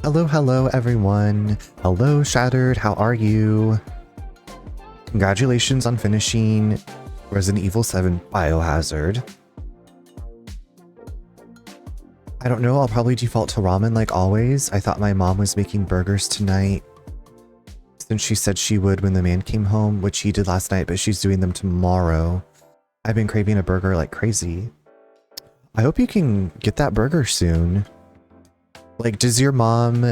Hello, hello, everyone. Hello, Shattered. How are you? Congratulations on finishing Resident Evil 7 Biohazard. I don't know, I'll probably default to ramen like always. I thought my mom was making burgers tonight, since she said she would when the man came home, which he did last night, but she's doing them tomorrow. I've been craving a burger like crazy. I hope you can get that burger soon. Like, does your mom...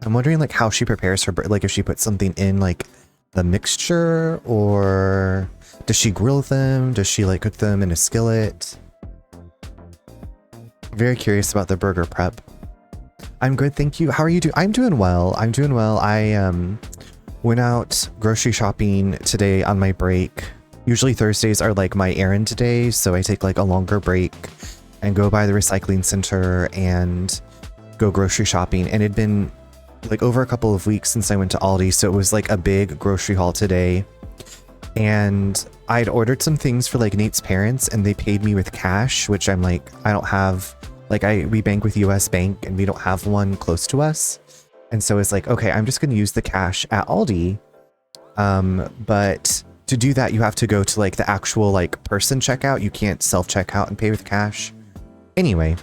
I'm wondering like how she prepares her, like if she puts something in like the mixture, or does she grill them? Does she like cook them in a skillet? Very curious about the burger prep. I'm good, thank you. How are you doing? I'm doing well. I'm doing well. I went out grocery shopping today on my break. Usually Thursdays are like my errand day, so I take like a longer break and go by the recycling center and go grocery shopping. And it'd been like over a couple of weeks since I went to Aldi, so it was like a big grocery haul today. And I'd ordered some things for like Nate's parents, and they paid me with cash, which I'm like, I don't have, like we bank with US Bank and we don't have one close to us. And so it's like, okay, I'm just going to use the cash at Aldi. But to do that, you have to go to like the actual like person checkout. You can't self-checkout and pay with cash. Anyway,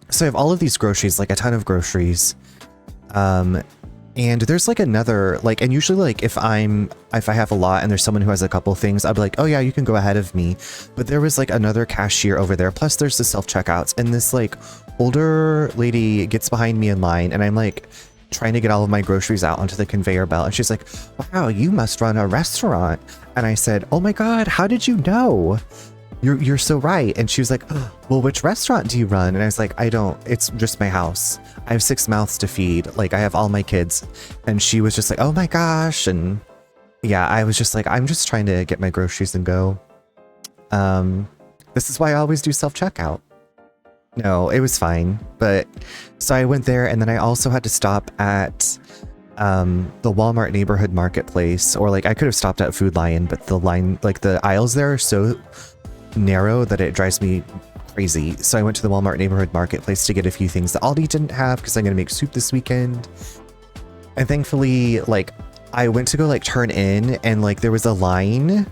so I have all of these groceries, like a ton of groceries. And there's like another, like, and usually like if I have a lot and there's someone who has a couple things, I'll be like, oh yeah, you can go ahead of me. But there was like another cashier over there. Plus there's the self-checkouts, and this like older lady gets behind me in line, and I'm like trying to get all of my groceries out onto the conveyor belt. And she's like, wow, you must run a restaurant. And I said, oh my God, how did you know? You're so right. And she was like, oh, well, which restaurant do you run? And I was like, I don't, it's just my house. I have 6 mouths to feed. Like, I have all my kids. And she was just like, oh my gosh. And yeah, I was just like, I'm just trying to get my groceries and go. This is why I always do self-checkout. No, it was fine. But so I went there, and then I also had to stop at the Walmart neighborhood marketplace, or like I could have stopped at Food Lion, but the line, like the aisles there are so narrow that it drives me crazy. So I went to the Walmart neighborhood marketplace to get a few things that Aldi didn't have, because I'm gonna make soup this weekend. And thankfully, like I went to go like turn in, and like there was a line,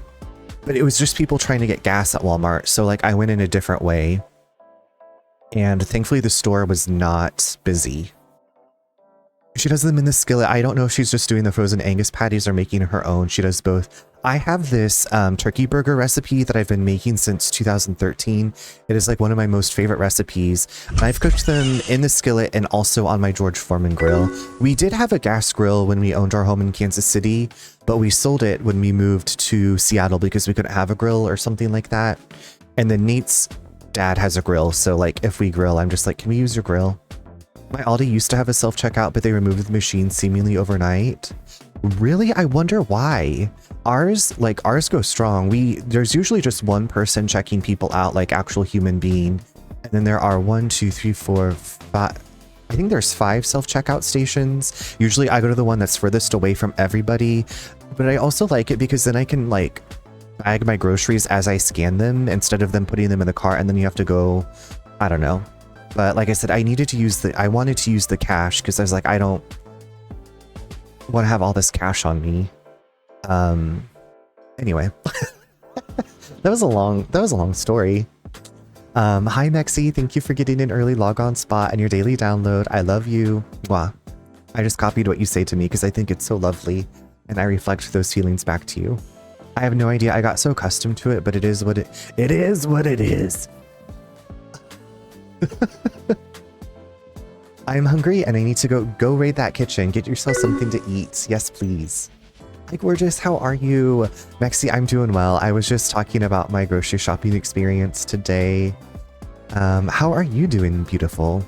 but it was just people trying to get gas at Walmart. So like I went in a different way, and thankfully the store was not busy. She does them in the skillet. I don't know if she's just doing the frozen Angus patties or making her own. She does both. I have this turkey burger recipe that I've been making since 2013. It is like one of my most favorite recipes. I've cooked them in the skillet and also on my George Foreman grill. We did have a gas grill when we owned our home in Kansas City, but we sold it when we moved to Seattle because we couldn't have a grill or something like that. And then Nate's dad has a grill, so like if we grill, I'm just like, can we use your grill? My Aldi used to have a self-checkout, but they removed the machine seemingly overnight. Really? I wonder why. Ours goes strong. There's usually just one person checking people out, like actual human being. And then there are 1, 2, 3, 4, 5. I think there's 5 self-checkout stations. Usually I go to the one that's furthest away from everybody. But I also like it because then I can like bag my groceries as I scan them instead of them putting them in the cart and then you have to go, I don't know. But like I said, I wanted to use the cash because I was like, I don't want to have all this cash on me. Anyway, that was a long story. Hi Mexi, thank you for getting an early log-on spot and your daily download. I love you. Mwah. I just copied what you say to me because I think it's so lovely, and I reflect those feelings back to you. I have no idea. I got so accustomed to it, but it is what it is. I'm hungry and I need to go raid that kitchen. Get yourself something to eat. Yes, please. Hi, gorgeous. How are you? Mexi, I'm doing well. I was just talking about my grocery shopping experience today. How are you doing, beautiful?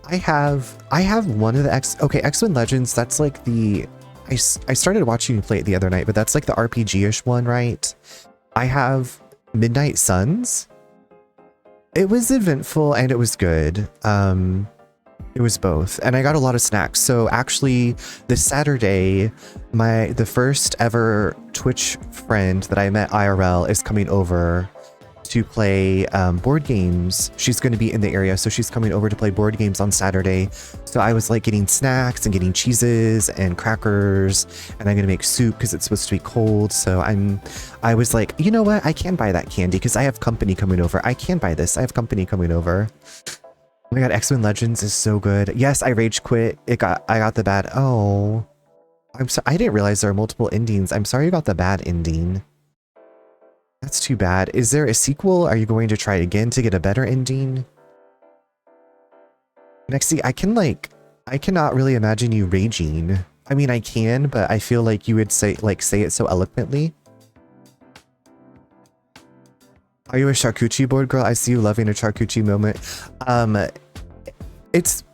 I have one of the X-Men Legends. That's like the... I started watching you play it the other night, but that's like the RPG-ish one, right? I have Midnight Suns. It was eventful and it was good. It was both, and I got a lot of snacks. So actually, this Saturday, the first ever Twitch friend that I met IRL is coming over to play board games. She's going to be in the area, so she's coming over to play board games on Saturday. So I was like getting snacks and getting cheeses and crackers, and I'm going to make soup because it's supposed to be cold. So I was like, you know what? I can buy that candy because I have company coming over. I can buy this. I have company coming over. Oh my god, X-Men Legends is so good. Yes, I rage quit. I got the bad. Oh, I'm sorry. I didn't realize there are multiple endings. I'm sorry you got the bad ending. That's too bad. Is there a sequel? Are you going to try it again to get a better ending? Nexie, I cannot really imagine you raging. I mean, I can, but I feel like you would say it so eloquently. Are you a charcuterie board girl? I see you loving a charcuterie moment. It's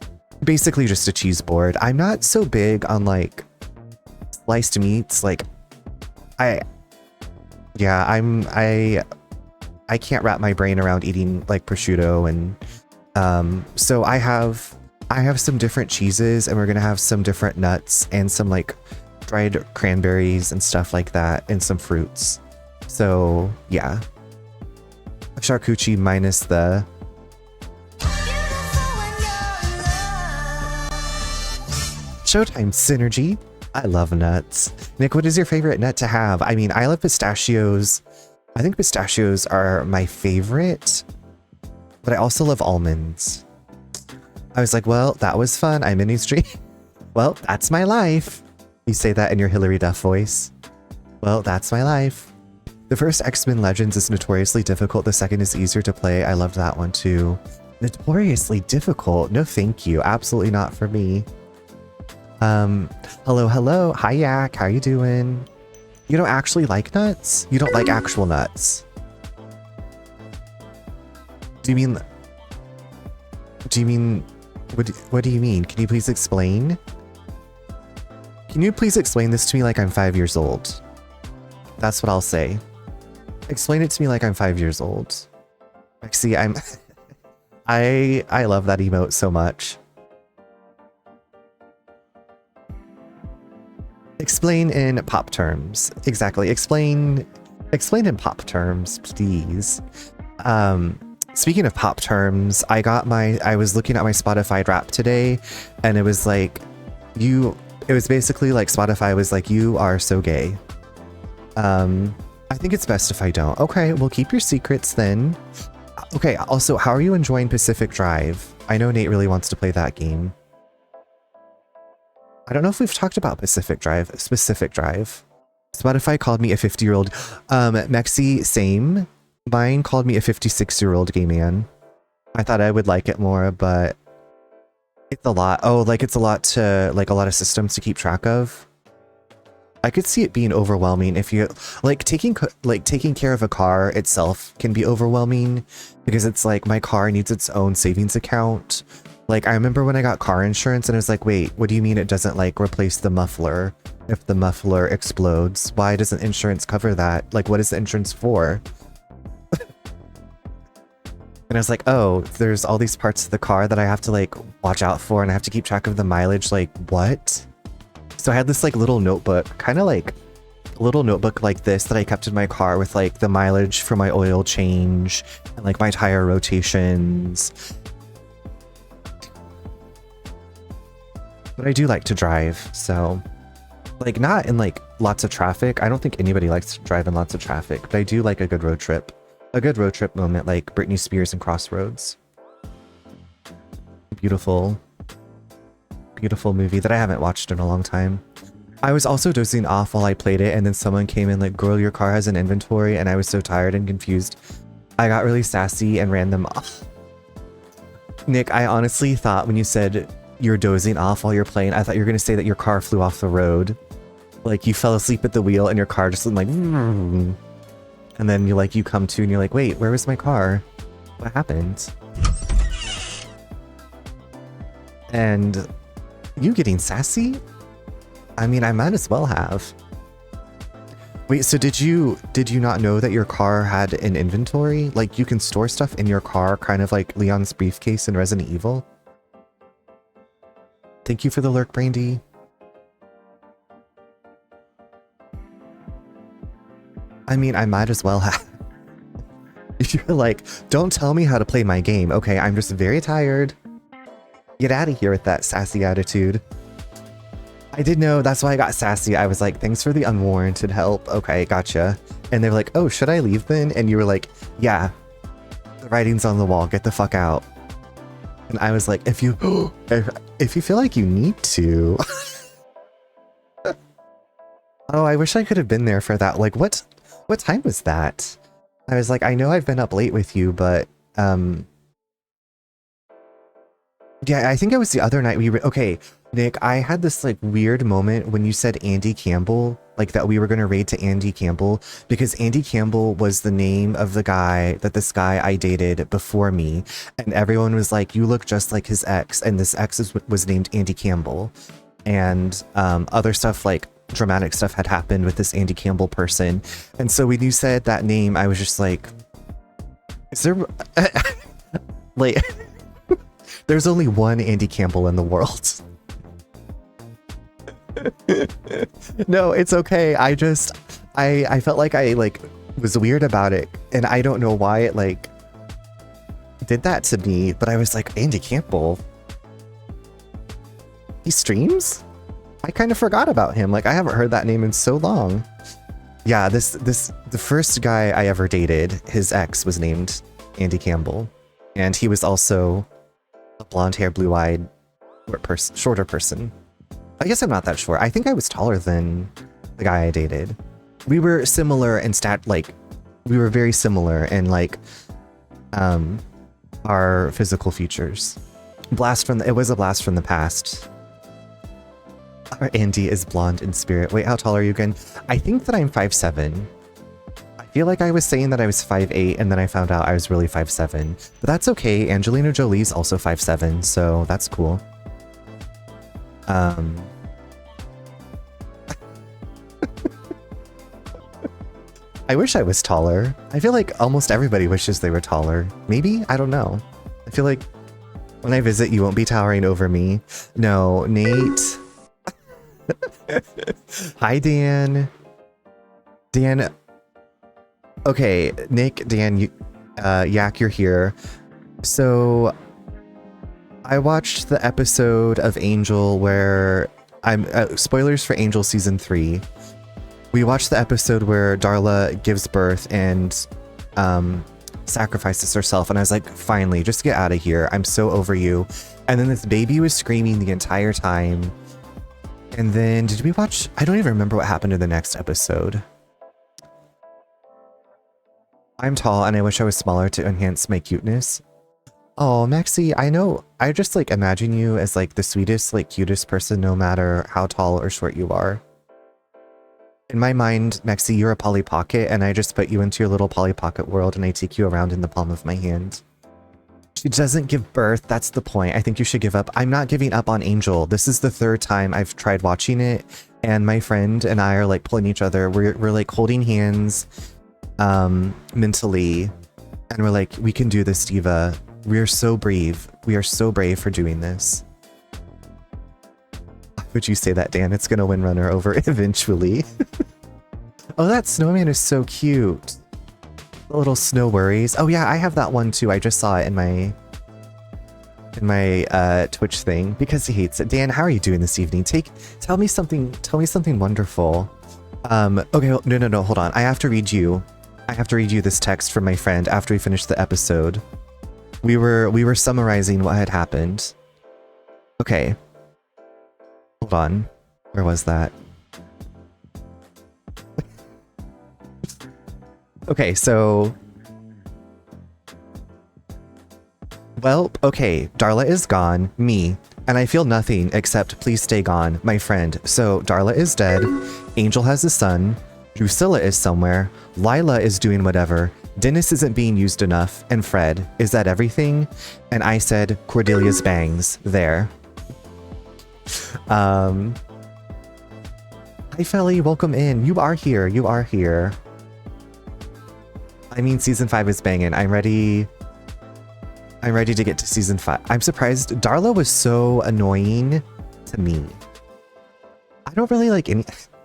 basically just a cheese board. I'm not so big on like sliced meats. Like I can't wrap my brain around eating like prosciutto, and so I have some different cheeses, and we're gonna have some different nuts and some like dried cranberries and stuff like that, and some fruits. So yeah, a charcuterie minus the Showtime synergy. I love nuts. Nick, what is your favorite nut to have? I mean, I love pistachios. I think pistachios are my favorite, but I also love almonds. I was like, well, that was fun. I'm in East Street. Well, that's my life. You say that in your Hilary Duff voice. Well, that's my life. The first X-Men Legends is notoriously difficult. The second is easier to play. I loved that one too. Notoriously difficult? No, thank you. Absolutely not for me. Hello. Hi, Yak. How you doing? You don't actually like nuts? You don't like actual nuts? Do you mean... What do you mean? Can you please explain? Can you please explain this to me like I'm 5 years old? That's what I'll say. Explain it to me like I'm 5 years old. See, I love that emote so much. Explain in pop terms. Exactly. Explain in pop terms, please. Speaking of pop terms, I was looking at my Spotify Wrapped today, and it was like, it was basically like Spotify was like, you are so gay. I think it's best if I don't. Okay, well, keep your secrets then. Okay, also, how are you enjoying Pacific Drive? I know Nate really wants to play that game. I don't know if we've talked about Pacific Drive. Spotify called me a 50-year-old. Mexi, same. Mine called me a 56-year-old gay man. I thought I would like it more, but it's a lot. Oh, like it's a lot to, like a lot of systems to keep track of. I could see it being overwhelming if you, like taking care of a car itself can be overwhelming because it's like my car needs its own savings account. Like, I remember when I got car insurance and I was like, wait, what do you mean it doesn't like replace the muffler if the muffler explodes? Why doesn't insurance cover that? Like, what is the insurance for? And I was like, oh, there's all these parts of the car that I have to like watch out for, and I have to keep track of the mileage. Like, what? So I had this like little notebook, kind of like a little notebook like this that I kept in my car with like the mileage for my oil change and like my tire rotations. But I do like to drive, so like not in like lots of traffic. I don't think anybody likes to drive in lots of traffic, but I do like a good road trip. A good road trip moment like Britney Spears and Crossroads. Beautiful, beautiful movie that I haven't watched in a long time. I was also dozing off while I played it, and then someone came in like, girl, your car has an inventory, and I was so tired and confused. I got really sassy and ran them off. Nick, I honestly thought when you said you're dozing off while you're playing, I thought you were going to say that your car flew off the road. Like you fell asleep at the wheel and your car just went like, and then you come to and you're like, wait, where was my car? What happened? And you getting sassy? I mean, I might as well have. Wait, so did you not know that your car had an inventory? Like you can store stuff in your car, kind of like Leon's briefcase in Resident Evil? Thank you for the lurk, Brandy. I mean, I might as well have. You're like, don't tell me how to play my game. Okay, I'm just very tired. Get out of here with that sassy attitude. I did know, that's why I got sassy. I was like, thanks for the unwarranted help. Okay, gotcha. And they were like, oh, should I leave then? And you were like, yeah, the writing's on the wall. Get the fuck out. And I was like, if you feel like you need to. Oh, I wish I could have been there for that. Like, what time was that? I was like, I know I've been up late with you, but yeah, I think it was the other night okay, Nick, I had this like weird moment when you said Andy Campbell, like that we were going to raid to Andy Campbell, because Andy Campbell was the name of the guy that this guy I dated before me. And everyone was like, you look just like his ex. And this ex was named Andy Campbell. And other stuff like dramatic stuff had happened with this Andy Campbell person. And so when you said that name, I was just like, is there like there's only one Andy Campbell in the world. No, it's okay. I felt like I like was weird about it, and I don't know why it like did that to me, but I was like, Andy Campbell, he streams? I kind of forgot about him. Like, I haven't heard that name in so long. Yeah, the first guy I ever dated, his ex was named Andy Campbell, and he was also a blonde-haired, blue-eyed, shorter person. I guess I'm not that short. I think I was taller than the guy I dated. We were similar in we were very similar in like our physical features. It was a blast from the past. Our Andy is blonde in spirit. Wait, how tall are you again? I think that I'm 5'7". I feel like I was saying that I was 5'8", and then I found out I was really 5'7". But that's okay. Angelina Jolie's also 5'7", so that's cool. I wish I was taller. I feel like almost everybody wishes they were taller. Maybe? I don't know. I feel like when I visit, you won't be towering over me. No, Nate. Hi, Dan. Dan. Okay, Nick, Dan, Yak, you're here. So I watched the episode of Angel where spoilers for Angel season 3. We watched the episode where Darla gives birth and sacrifices herself, and I was like, finally, just get out of here. I'm so over you. And then this baby was screaming the entire time. And then did we watch? I don't even remember what happened in the next episode. I'm tall and I wish I was smaller to enhance my cuteness. Oh, Maxie, I know. I just like imagine you as like the sweetest, like cutest person, no matter how tall or short you are. In my mind, Maxie, you're a Polly Pocket, and I just put you into your little Polly Pocket world and I take you around in the palm of my hand. She doesn't give birth. That's the point. I think you should give up. I'm not giving up on Angel. This is the 3rd time I've tried watching it, and my friend and I are like pulling each other. We're like holding hands mentally, and we're like, we can do this, Diva. We are so brave. We are so brave for doing this. Would you say that, Dan? It's gonna win Runner over eventually. Oh, that snowman is so cute. The little snow worries. Oh yeah, I have that one too. I just saw it in my Twitch thing because he hates it. Dan, how are you doing this evening? Tell me something wonderful. Okay, no, hold on. I have to read you this text from my friend after we finished the episode. We were summarizing what had happened. Okay. Hold on. Where was that? Okay, so... Well, okay, Darla is gone, me, and I feel nothing except please stay gone, my friend. So, Darla is dead, Angel has a son, Drusilla is somewhere, Lila is doing whatever, Dennis isn't being used enough, and Fred, is that everything? And I said, Cordelia's bangs, there. Hi Felly, welcome in. You are here. I mean, season 5 is banging. I'm ready to get to season 5. I'm surprised Darla was so annoying to me. I don't really like any...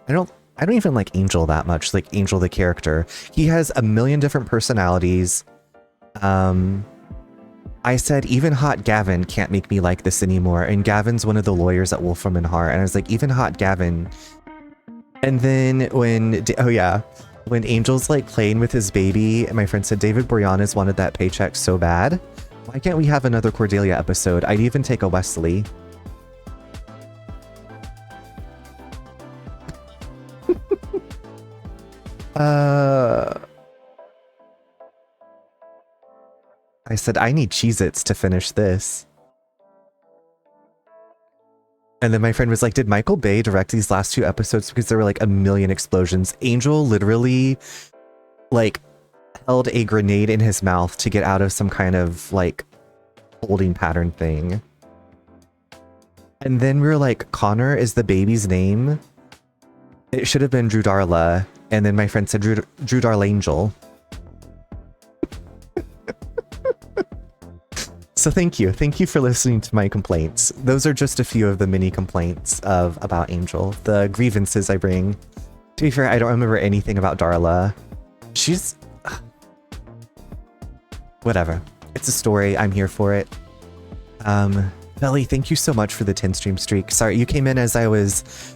I don't even like Angel that much, like Angel the character. He has a million different personalities. I said, even hot Gavin can't make me like this anymore. And Gavin's one of the lawyers at Wolfram and Hart. And I was like, even hot Gavin. And then when, oh yeah, when Angel's like playing with his baby, my friend said, David Boreanaz wanted that paycheck so bad. Why can't we have another Cordelia episode? I'd even take a Wesley. I said, I need Cheez-Its to finish this. And then my friend was like, did Michael Bay direct these last 2 episodes because there were like a million explosions? Angel literally like held a grenade in his mouth to get out of some kind of like holding pattern thing. And then we were like, Connor is the baby's name. It should have been Drew Darla. And then my friend said Drew Darlangel. So thank you. Thank you for listening to my complaints. Those are just a few of the many complaints about Angel, the grievances I bring. To be fair, I don't remember anything about Darla. She's... whatever. It's a story. I'm here for it. Belly, thank you so much for the 10 stream streak. Sorry, you came in as I was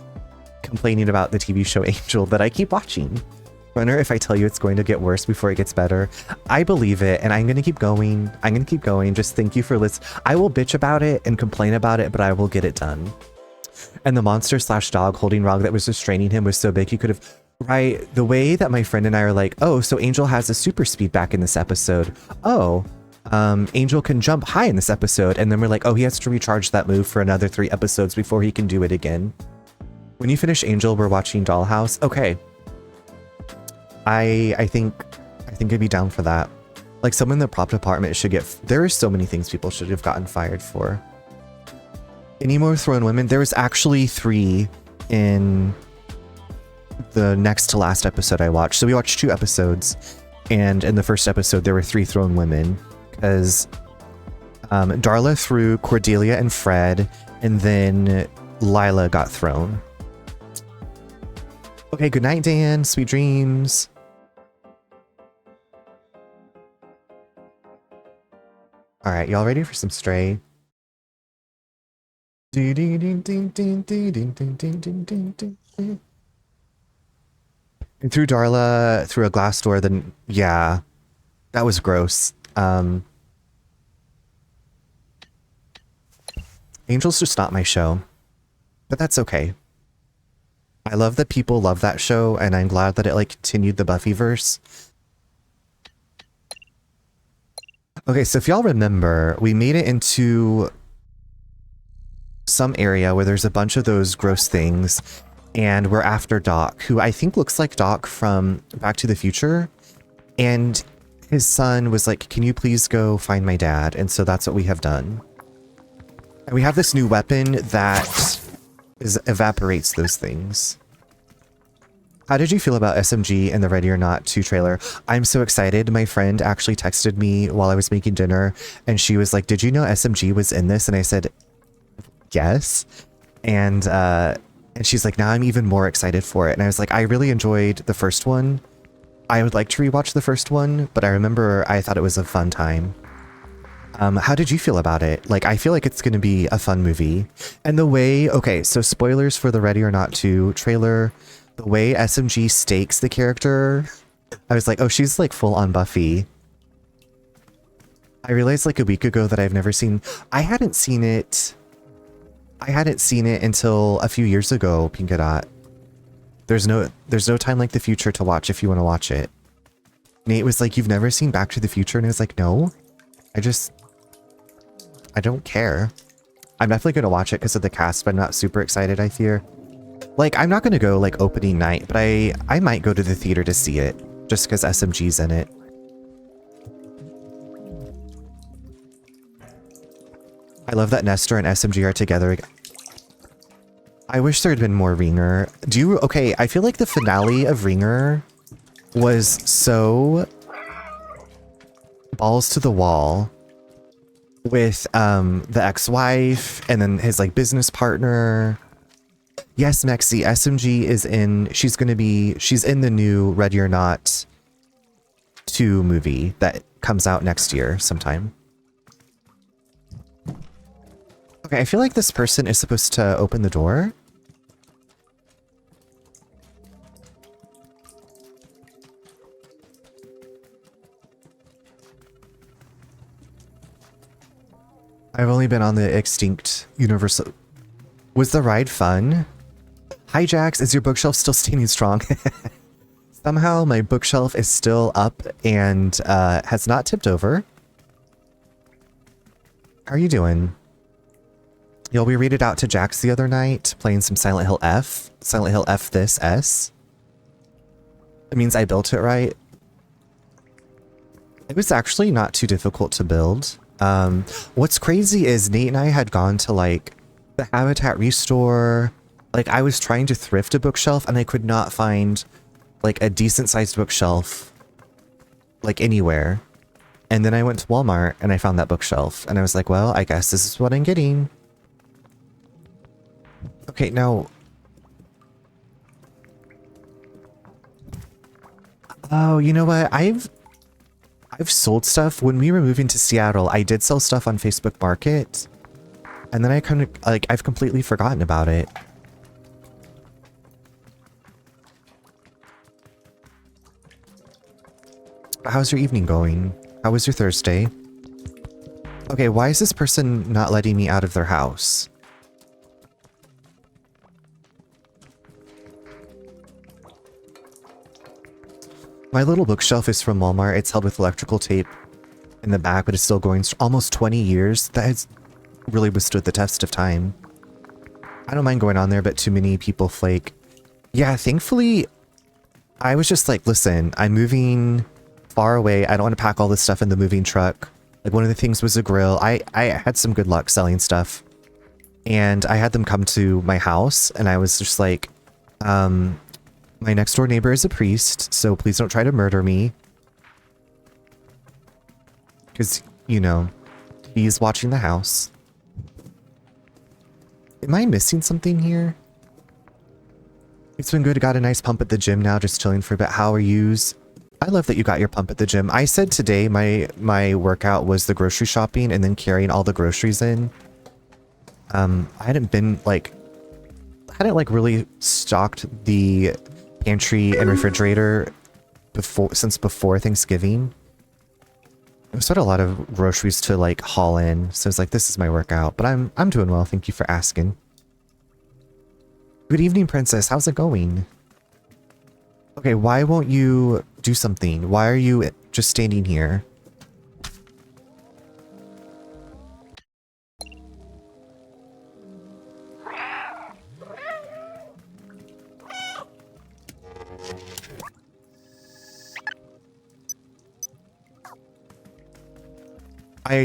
complaining about the TV show Angel that I keep watching. Wonder if I tell you it's going to get worse before it gets better. I believe it, and I'm going to keep going. I'm going to keep going. Just thank you for listening. I will bitch about it and complain about it, but I will get it done. And the monster/dog holding Rog that was restraining him was so big he could have... Right, the way that my friend and I are like, oh, so Angel has a super speed back in this episode. Oh, Angel can jump high in this episode. And then we're like, oh, he has to recharge that move for another 3 episodes before he can do it again. When you finish Angel, we're watching Dollhouse. Okay. I think I'd be down for that. Like, someone in the prop department should get... There are so many things people should have gotten fired for. Any more thrown women? There was actually 3 in the next to last episode I watched. So we watched 2 episodes, and in the first episode there were 3 thrown women, because Darla threw Cordelia and Fred, and then Lila got thrown. Okay, good night, Dan. Sweet dreams. All right, y'all ready for some Stray? And through Darla through a glass door, then yeah, that was gross. Angel's just not my show, but that's okay. I love that people love that show, and I'm glad that it like continued the Buffyverse. Okay, so if y'all remember, we made it into some area where there's a bunch of those gross things, and we're after Doc, who I think looks like Doc from Back to the Future, and his son was like, can you please go find my dad? And so that's what we have done. And we have this new weapon that evaporates those things. How did you feel about SMG and the Ready or Not 2 trailer? I'm so excited. My friend actually texted me while I was making dinner, and she was like, did you know SMG was in this? And I said, yes. And she's like, now I'm even more excited for it. And I was like, I really enjoyed the first one. I would like to rewatch the first one, but I remember I thought it was a fun time. How did you feel about it? Like, I feel like it's going to be a fun movie. And the way, okay, so spoilers for the Ready or Not 2 trailer, the way SMG stakes the character, I was like, oh, she's like full on Buffy. I realized like a week ago that I've never seen, I hadn't seen it until a few years ago, Pinka Dot. There's no time like the future to watch if you want to watch it. Nate was like, you've never seen Back to the Future? And I was like, no, I don't care. I'm definitely going to watch it because of the cast, but I'm not super excited, I fear. Like, I'm not going to go like opening night, but I might go to the theater to see it just because SMG's in it. I love that Nestor and SMG are together again. I wish there had been more Ringer. Okay, I feel like the finale of Ringer was so balls to the wall with the ex-wife and then his like business partner. Yes, Mexi, SMG is in, she's in the new Ready or Not 2 movie that comes out next year sometime. Okay, I feel like this person is supposed to open the door. I've only been on the extinct Universal. Was the ride fun? Hi Jax, is your bookshelf still standing strong? Somehow my bookshelf is still up and has not tipped over. How are you doing? Yo, we read it out to Jax the other night, playing some Silent Hill F. Silent Hill F this S. It means I built it right. It was actually not too difficult to build. What's crazy is Nate and I had gone to like the Habitat Restore. Like I was trying to thrift a bookshelf and I could not find like a decent sized bookshelf like anywhere. And then I went to Walmart and I found that bookshelf and I was like, well, I guess this is what I'm getting. Okay, now. Oh, you know what? I've sold stuff. When we were moving to Seattle, I did sell stuff on Facebook Market. And then I kind of, like, I've completely forgotten about it. How's your evening going? How was your Thursday? Okay, why is this person not letting me out of their house? My little bookshelf is from Walmart. It's held with electrical tape in the back, but it's still going almost 20 years. That has really withstood the test of time. I don't mind going on there, but too many people flake. Yeah, thankfully, I was just like, listen, I'm moving far away. I don't want to pack all this stuff in the moving truck. Like one of the things was a grill. I had some good luck selling stuff. And I had them come to my house and I was just like, my next door neighbor is a priest, so please don't try to murder me. Because, you know, he's watching the house. Am I missing something here? It's been good. Got a nice pump at the gym now, just chilling for a bit. How are yous? I love that you got your pump at the gym. I said today my workout was the grocery shopping and then carrying all the groceries in. I hadn't really stocked the pantry and refrigerator since before Thanksgiving. It was sort of a lot of groceries to like haul in, so it's like this is my workout. But I'm doing well. Thank you for asking. Good evening, Princess. How's it going? Okay, why won't you do something? Why are you just standing here?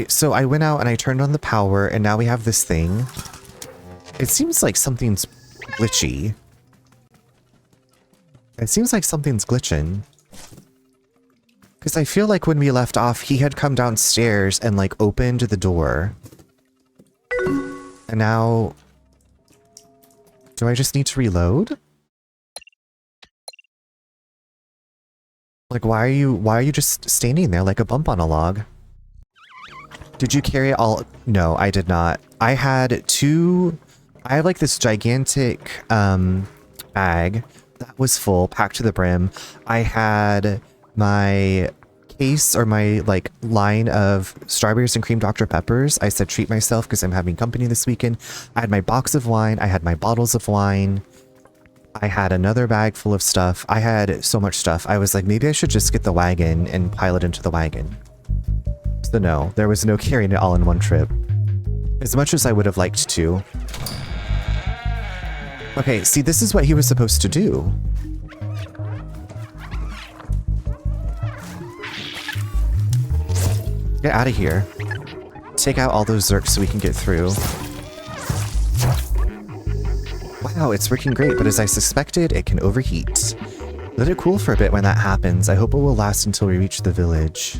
So I went out and I turned on the power and now we have this thing. It seems like something's glitchy. It seems like something's glitching. Because I feel like when we left off, he had come downstairs and like opened the door. And now... do I just need to reload? Like, why are you just standing there like a bump on a log? Did you carry it all? No, I did not. I have like this gigantic bag that was full, packed to the brim. I had my case or my like line of strawberries and cream Dr. Peppers. I said treat myself because I'm having company this weekend. I had my box of wine. I had my bottles of wine. I had another bag full of stuff. I had so much stuff. I was like, maybe I should just get the wagon and pile it into the wagon. So no, there was no carrying it all in one trip. As much as I would have liked to. Okay, see, this is what he was supposed to do. Get out of here. Take out all those zerks so we can get through. Wow, it's working great, but as I suspected, it can overheat. Let it cool for a bit when that happens. I hope it will last until we reach the village.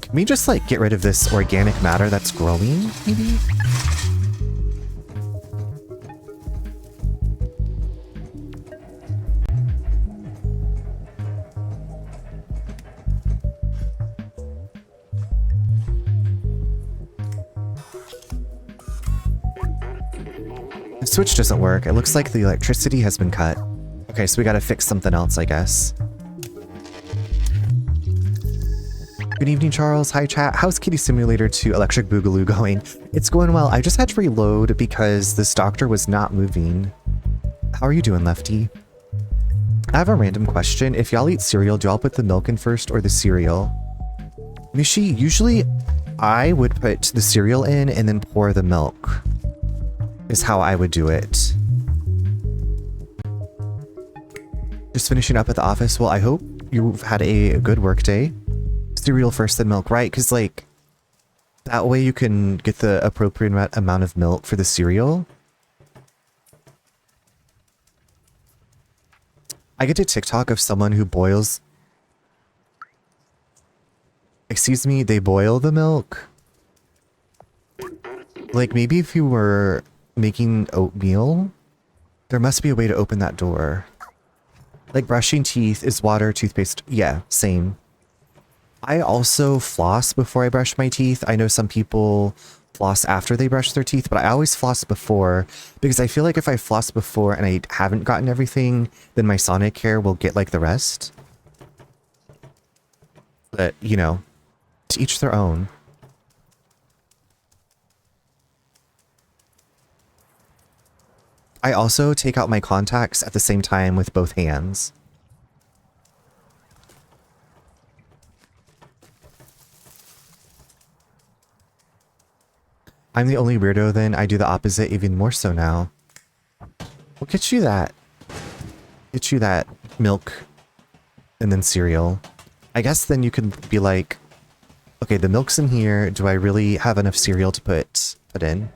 Can we just, like, get rid of this organic matter that's growing, maybe? Switch doesn't work. It looks like the electricity has been cut. Okay, so we gotta fix something else, I guess. Good evening, Charles. Hi, chat. How's Kitty Simulator 2 Electric Boogaloo going? It's going well. I just had to reload because this doctor was not moving. How are you doing, Lefty? I have a random question. If y'all eat cereal, do y'all put the milk in first or the cereal? Mishi, usually I would put the cereal in and then pour the milk. Is how I would do it. Just finishing up at the office. Well, I hope you've had a good work day. Cereal first, then milk, right? Because, like, that way you can get the appropriate amount of milk for the cereal. I get a TikTok of someone who boils... Excuse me, they boil the milk? Like, maybe if you were making oatmeal, there must be a way to open that door. Like, brushing teeth is water, toothpaste. Yeah, same. I also floss before I brush my teeth. I know some people floss after they brush their teeth, but I always floss before because I feel like if I floss before and I haven't gotten everything, then my sonic hair will get like the rest. But, you know, to each their own. I also take out my contacts at the same time with both hands. I'm the only weirdo then. I do the opposite even more so now. We'll get you that. Get you that milk and then cereal. I guess then you can be like, okay, the milk's in here. Do I really have enough cereal to put in?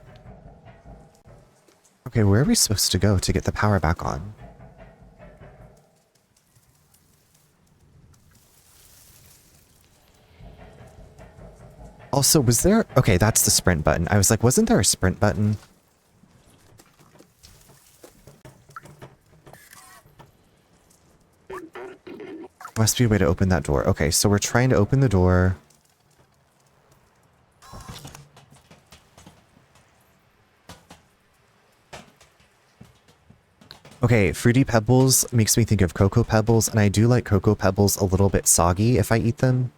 Okay, where are we supposed to go to get the power back on? Also, was there... Okay, that's the sprint button. I was like, wasn't there a sprint button? Must be a way to open that door. Okay, so we're trying to open the door. Okay, Fruity Pebbles makes me think of Cocoa Pebbles, and I do like Cocoa Pebbles a little bit soggy if I eat them.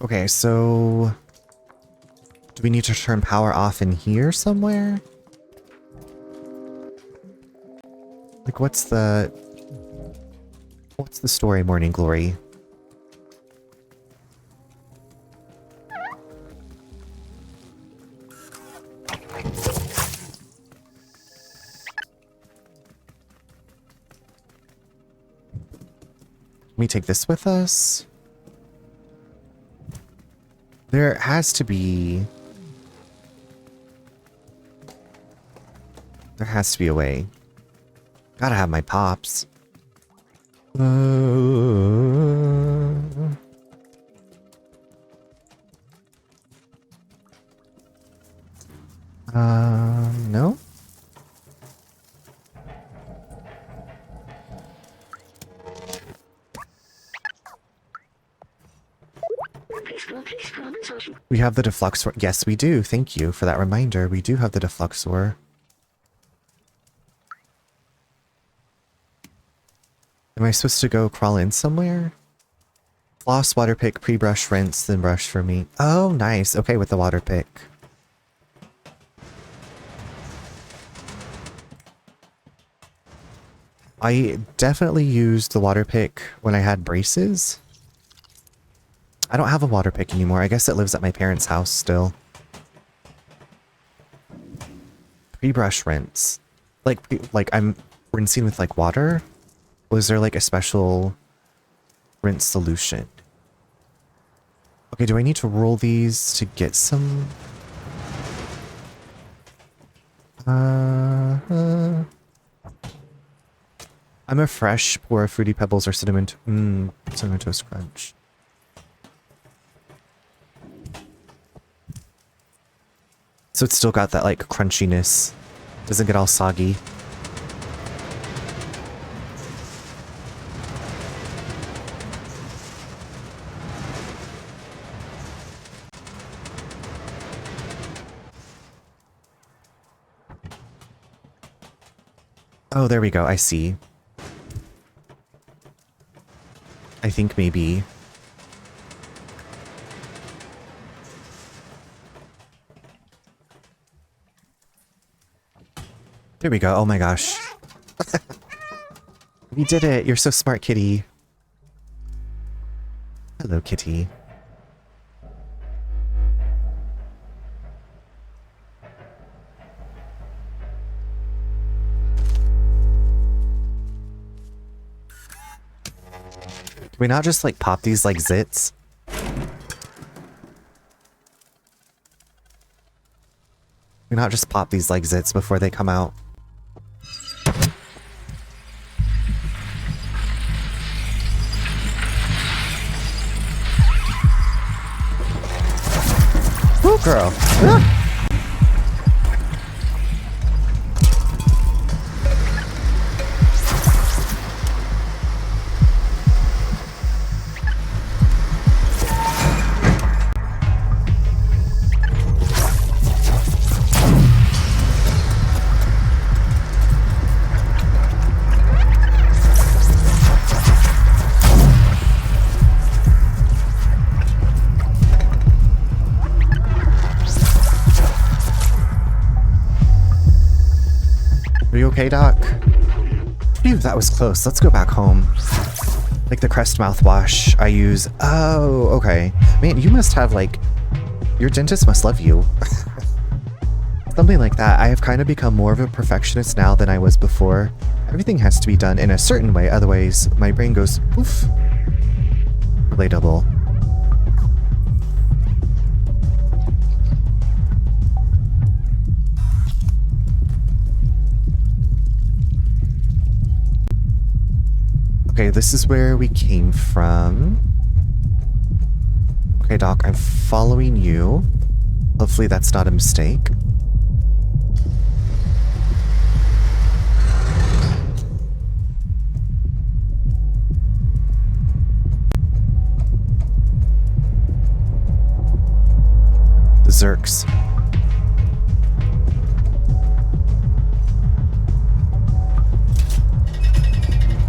Okay, so... Do we need to turn power off in here somewhere? Like, what's the story, Morning Glory? Can we take this with us? There has to be... There has to be a way. Gotta have my pops. No? We have the defluxor. Yes, we do. Thank you for that reminder. We do have the defluxor. Am I supposed to go crawl in somewhere? Floss, water pick, pre-brush, rinse, then brush for me. Oh, nice. Okay, with the water pick. I definitely used the water pick when I had braces. I don't have a water pick anymore. I guess it lives at my parents' house still. Pre-brush rinse. Like I'm rinsing with like water? Was there like a special rinse solution? Okay, do I need to roll these to get some? I'm a fresh pour of Fruity Pebbles or cinnamon toast crunch. So it's still got that like crunchiness. Doesn't get all soggy. Oh, there we go. I see. I think maybe. There we go. Oh my gosh. We did it. You're so smart, kitty. Hello, kitty. Can we not just like pop these like zits? Can we not just pop these like zits before they come out? Ooh, girl. Ah! Are you okay, Doc? Phew, that was close. Let's go back home. Like the Crest mouthwash I use. Oh, okay. Man, you must have like... Your dentist must love you. Something like that. I have kind of become more of a perfectionist now than I was before. Everything has to be done in a certain way, otherwise my brain goes poof. Relatable. Okay, this is where we came from. Okay, Doc, I'm following you. Hopefully that's not a mistake. The Zerks.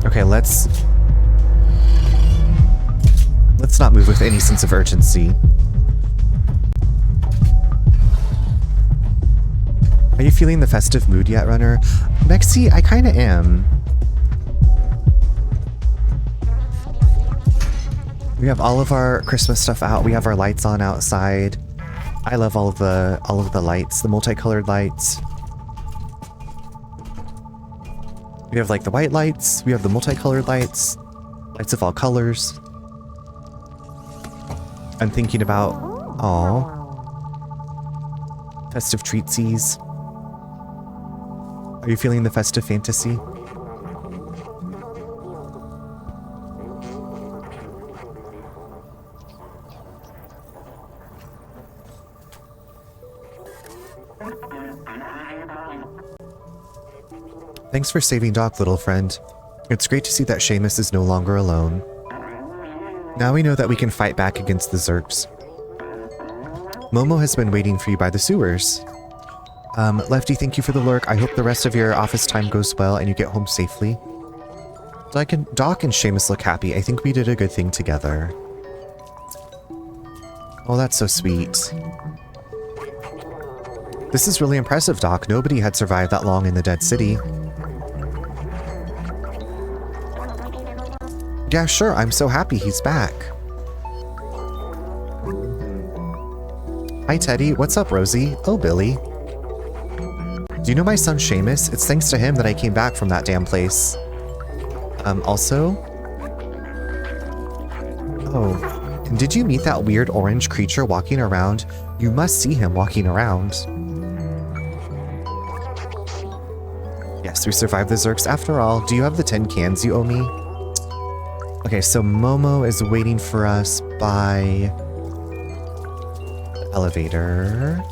Okay, let's not move with any sense of urgency. Are you feeling the festive mood yet, Runner? Mexi, I kinda am. We have all of our Christmas stuff out. We have our lights on outside. I love all of the lights, the multicolored lights. We have like the white lights, we have the multicolored lights, lights of all colors. I'm thinking about, aw, festive treatsies. Are you feeling the festive fantasy? Thanks for saving Doc, little friend. It's great to see that Seamus is no longer alone. Now we know that we can fight back against the Zerks. Momo has been waiting for you by the sewers. Lefty, thank you for the lurk. I hope the rest of your office time goes well and you get home safely. Doc and Seamus look happy. I think we did a good thing together. Oh, that's so sweet. This is really impressive, Doc. Nobody had survived that long in the Dead City. Yeah, sure. I'm so happy he's back. Hi, Teddy. What's up, Rosie? Oh, Billy. Do you know my son, Seamus? It's thanks to him that I came back from that damn place. Also... Oh, and did you meet that weird orange creature walking around? You must see him walking around. Yes, we survived the Zerks after all. Do you have the 10 cans you owe me? Okay, so Momo is waiting for us by the elevator.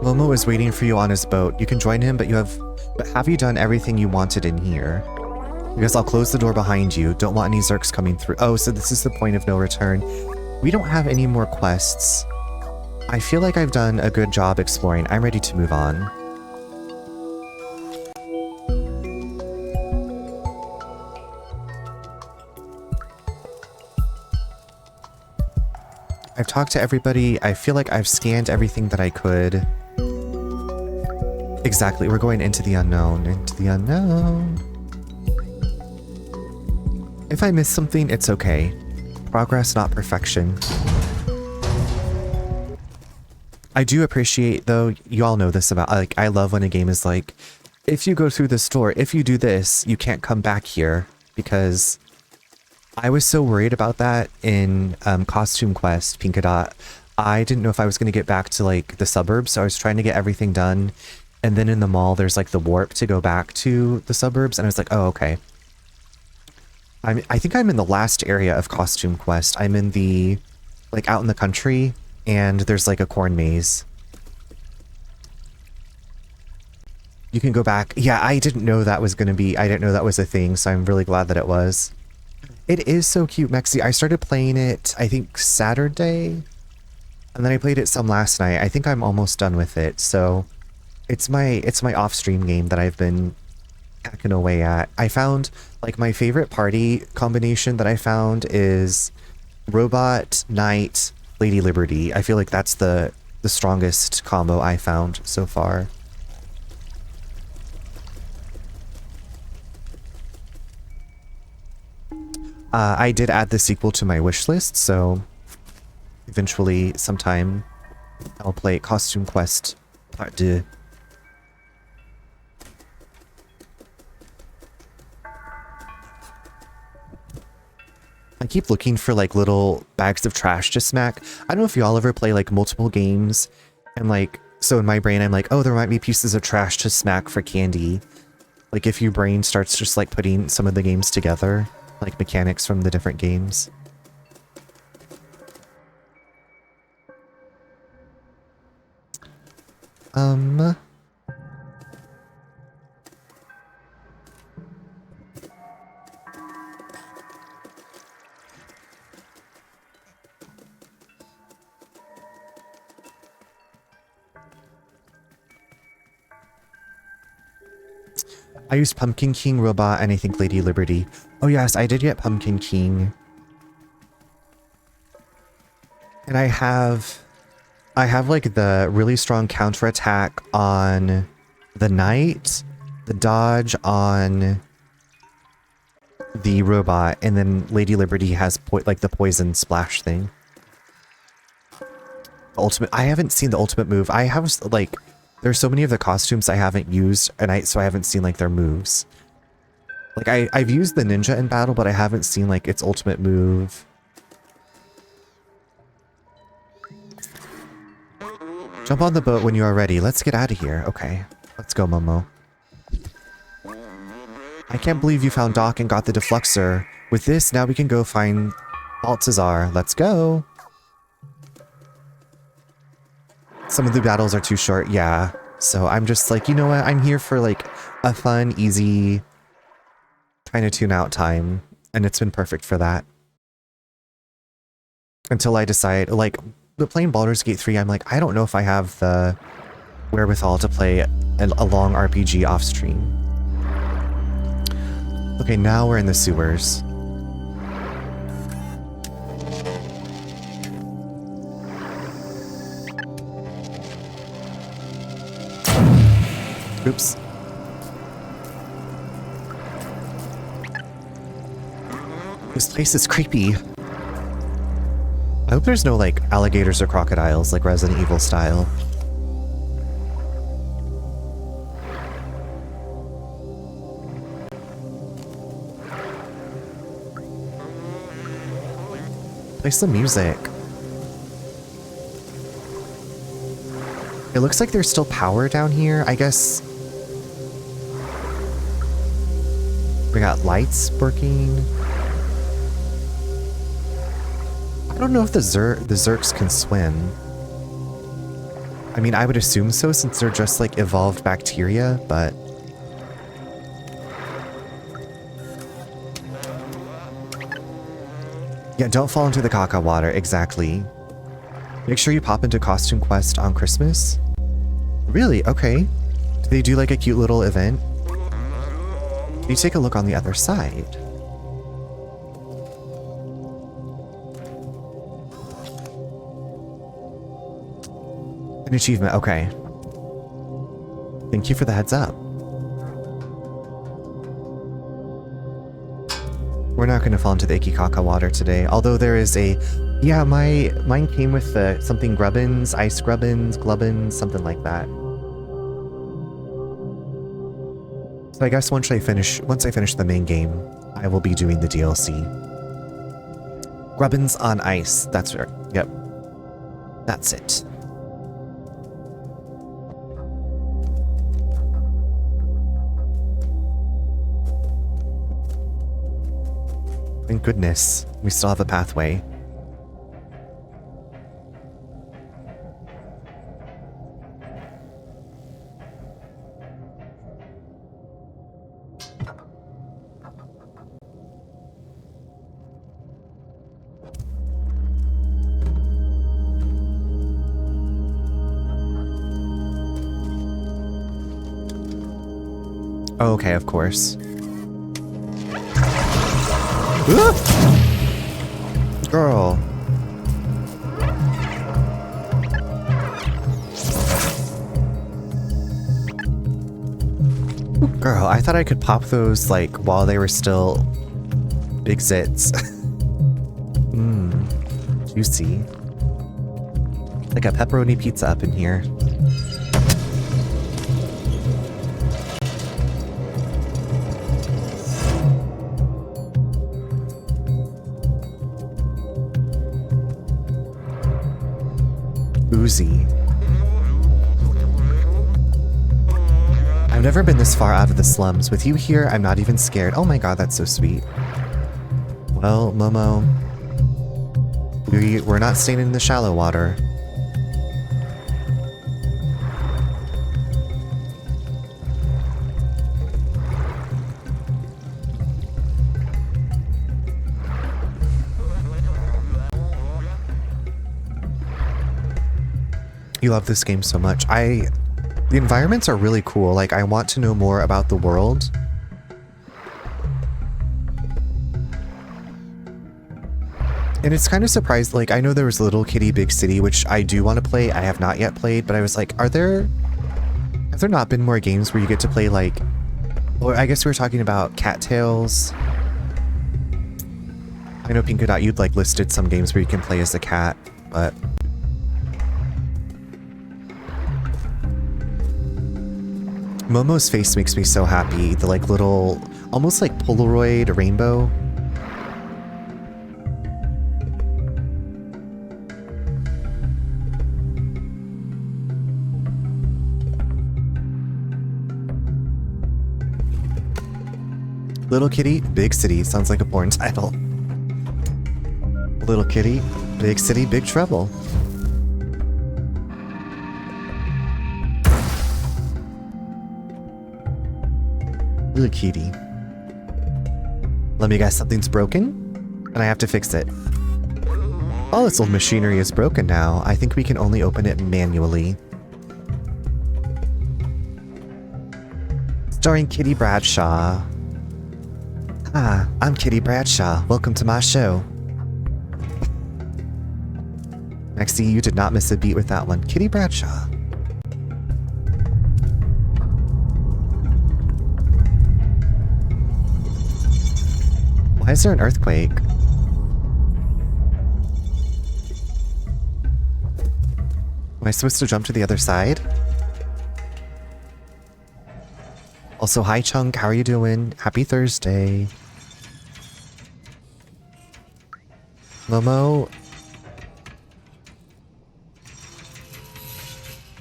Momo is waiting for you on his boat. You can join him, but have you done everything you wanted in here? Because I'll close the door behind you. Don't want any Zerks coming through. Oh, so this is the point of no return. We don't have any more quests. I feel like I've done a good job exploring. I'm ready to move on. I've talked to everybody. I feel like I've scanned everything that I could. Exactly, we're going into the unknown. Into the unknown. If I miss something, it's okay. Progress, not perfection. I do appreciate, though, you all know this about, like, I love when a game is like, if you go through this door, if you do this, you can't come back here, because I was so worried about that in Costume Quest, Pinkadot. I didn't know if I was going to get back to, like, the suburbs, so I was trying to get everything done, and then in the mall, there's, like, the warp to go back to the suburbs, and I was like, oh, okay. I think I'm in the last area of Costume Quest. I'm in the, like, out in the country, and there's, like, a corn maze. You can go back. Yeah, I didn't know that was going to be, I didn't know that was a thing, so I'm really glad that it was. It is so cute, Mexi. I started playing it, I think, Saturday, and then I played it some last night. I think I'm almost done with it, so it's my off-stream game that I've been hacking away at. I found, like, my favorite party combination that I found is Robot, Knight, Lady Liberty. I feel like that's the strongest combo I found so far. I did add the sequel to my wish list, so eventually sometime I'll play Costume Quest Part 2. I keep looking for, like, little bags of trash to smack. I don't know if y'all ever play, like, multiple games, and, like, so in my brain I'm like, oh, there might be pieces of trash to smack for candy. Like, if your brain starts just, like, putting some of the games together, like mechanics from the different games. I used Pumpkin King, Robot, and I think Lady Liberty. Oh yes, I did get Pumpkin King. And I have like the really strong counterattack on the Knight, the dodge on the Robot, and then Lady Liberty has like the poison splash thing. Ultimate, I haven't seen the ultimate move. I have, like, there's so many of the costumes I haven't used, and so I haven't seen, like, their moves. Like, I've used the ninja in battle, but I haven't seen, like, its ultimate move. Jump on the boat when you are ready. Let's get out of here. Okay. Let's go, Momo. I can't believe you found Doc and got the defluxer. With this, now we can go find Baltazar. Let's go. Some of the battles are too short, yeah. So I'm just like, you know what? I'm here for, like, a fun, easy kind of tune out time. And it's been perfect for that. Until I decide, like, but playing Baldur's Gate 3, I'm like, I don't know if I have the wherewithal to play a long RPG off stream. Okay, now we're in the sewers. Oops. This place is creepy. I hope there's no, like, alligators or crocodiles, like Resident Evil style. Play some music. It looks like there's still power down here, I guess. We got lights working. I don't know if the Zerks can swim. I mean, I would assume so since they're just, like, evolved bacteria, but... Yeah, don't fall into the caca water, exactly. Make sure you pop into Costume Quest on Christmas. Really? Okay. Do they do like a cute little event? You take a look on the other side. An achievement, okay. Thank you for the heads up. We're not going to fall into the icky caca water today, although there is a... Yeah, mine came with the something grubbins, ice grubbins, glubbins, something like that. So I guess once I finish the main game, I will be doing the DLC. Grubbins on ice, that's right. Yep. That's it. Thank goodness, we still have a pathway. Oh, okay, of course. Girl. Girl, I thought I could pop those like while they were still big zits. Mmm, juicy. Like a pepperoni pizza up in here. Oozy. I've never been this far out of the slums. With you here, I'm not even scared. Oh my god, that's so sweet. Well, Momo, we're not staying in the shallow water. You love this game so much. The environments are really cool. Like, I want to know more about the world. And it's kind of surprised, like, I know there was Little Kitty Big City, which I do want to play. I have not yet played, but I was like, have there not been more games where you get to play, like, or I guess we were talking about cattails. I know Pinko Dot, you'd like listed some games where you can play as a cat, but Momo's face makes me so happy. The like little, almost like Polaroid rainbow. Little Kitty, Big City. Sounds like a porn title. Little Kitty, Big City, Big Trouble. Little Kitty. Let me guess, something's broken? And I have to fix it. All this old machinery is broken now. I think we can only open it manually. Starring Kitty Bradshaw. Hi, I'm Kitty Bradshaw. Welcome to my show. Maxie, you did not miss a beat with that one. Kitty Bradshaw. Why is there an earthquake? Am I supposed to jump to the other side? Also, hi Chunk, how are you doing? Happy Thursday. Momo.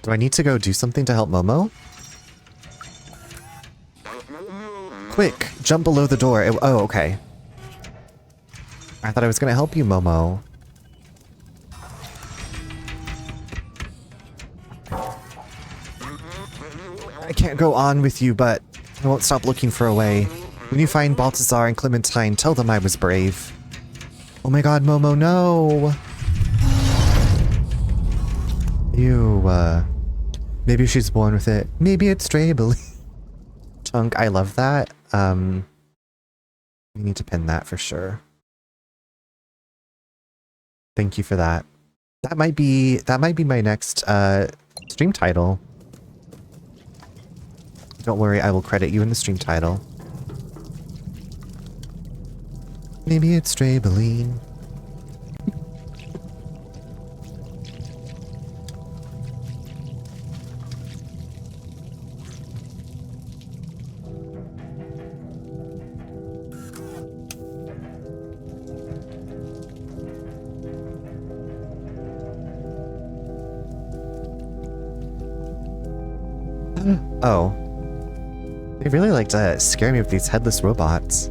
Do I need to go do something to help Momo? Quick, jump below the door. Oh, okay. I thought I was gonna help you, Momo. I can't go on with you, but I won't stop looking for a way. When you find Balthazar and Clementine, tell them I was brave. Oh my god, Momo, no! Ew, maybe she's born with it. Maybe it's Draybly. Chunk, I love that. We need to pin that for sure. Thank you for that. That might be my next stream title. Don't worry, I will credit you in the stream title. Maybe it's Draybly. Oh. They really like to scare me with these headless robots.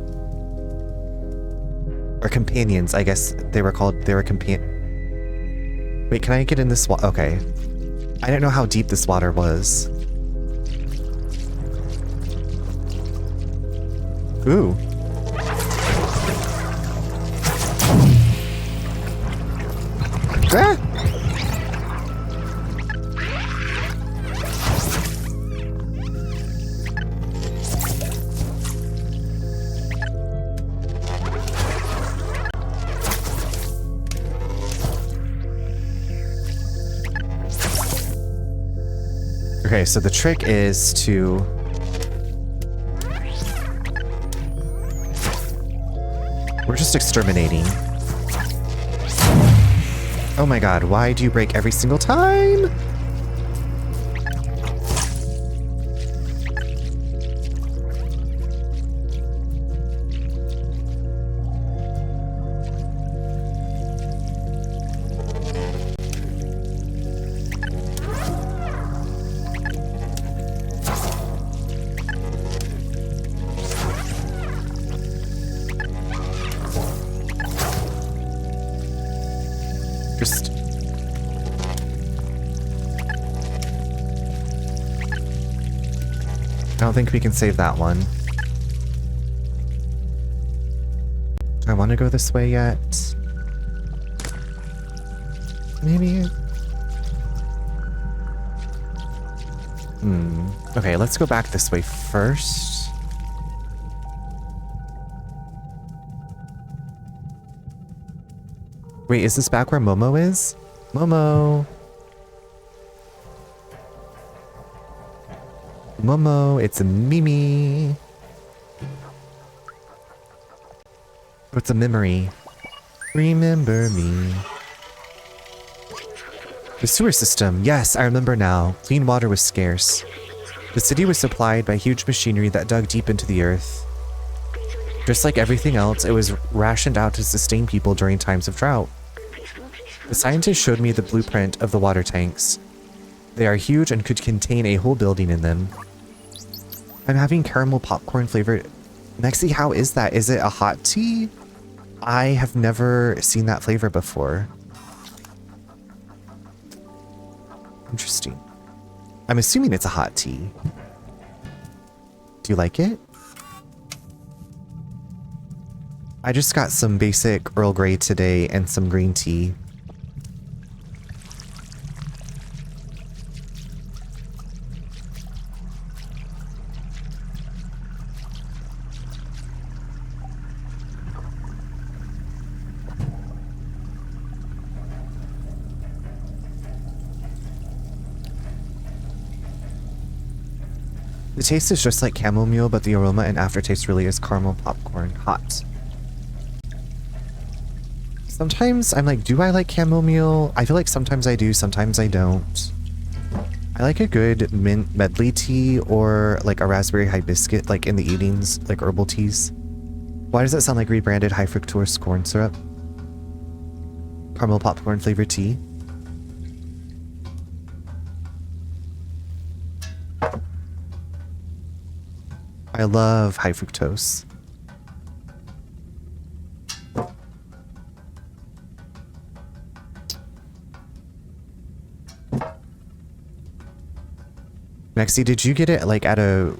Or companions, I guess they were called. They were Wait, can I get in this water? Okay. I didn't know how deep this water was. Ooh. Ah! Okay, so the trick is to... We're just exterminating. Oh my god, why do you break every single time? I don't think we can save that one. Do I want to go this way yet? Maybe? Okay, let's go back this way first. Wait, is this back where Momo is? Momo! Momo, it's a Mimi. Oh, it's a memory. Remember me. The sewer system. Yes, I remember now. Clean water was scarce. The city was supplied by huge machinery that dug deep into the earth. Just like everything else, it was rationed out to sustain people during times of drought. The scientist showed me the blueprint of the water tanks. They are huge and could contain a whole building in them. I'm having caramel popcorn flavored. Mexi, how is that? Is it a hot tea? I have never seen that flavor before. Interesting. I'm assuming it's a hot tea. Do you like it? I just got some basic Earl Grey today and some green tea. The taste is just like chamomile, but the aroma and aftertaste really is caramel popcorn. Hot. Sometimes I'm like, do I like chamomile? I feel like sometimes I do, sometimes I don't. I like a good mint medley tea or like a raspberry hibiscus, like in the evenings, like herbal teas. Why does that sound like rebranded high fructose corn syrup? Caramel popcorn flavored tea. I love high fructose. Mexi, did you get it like at a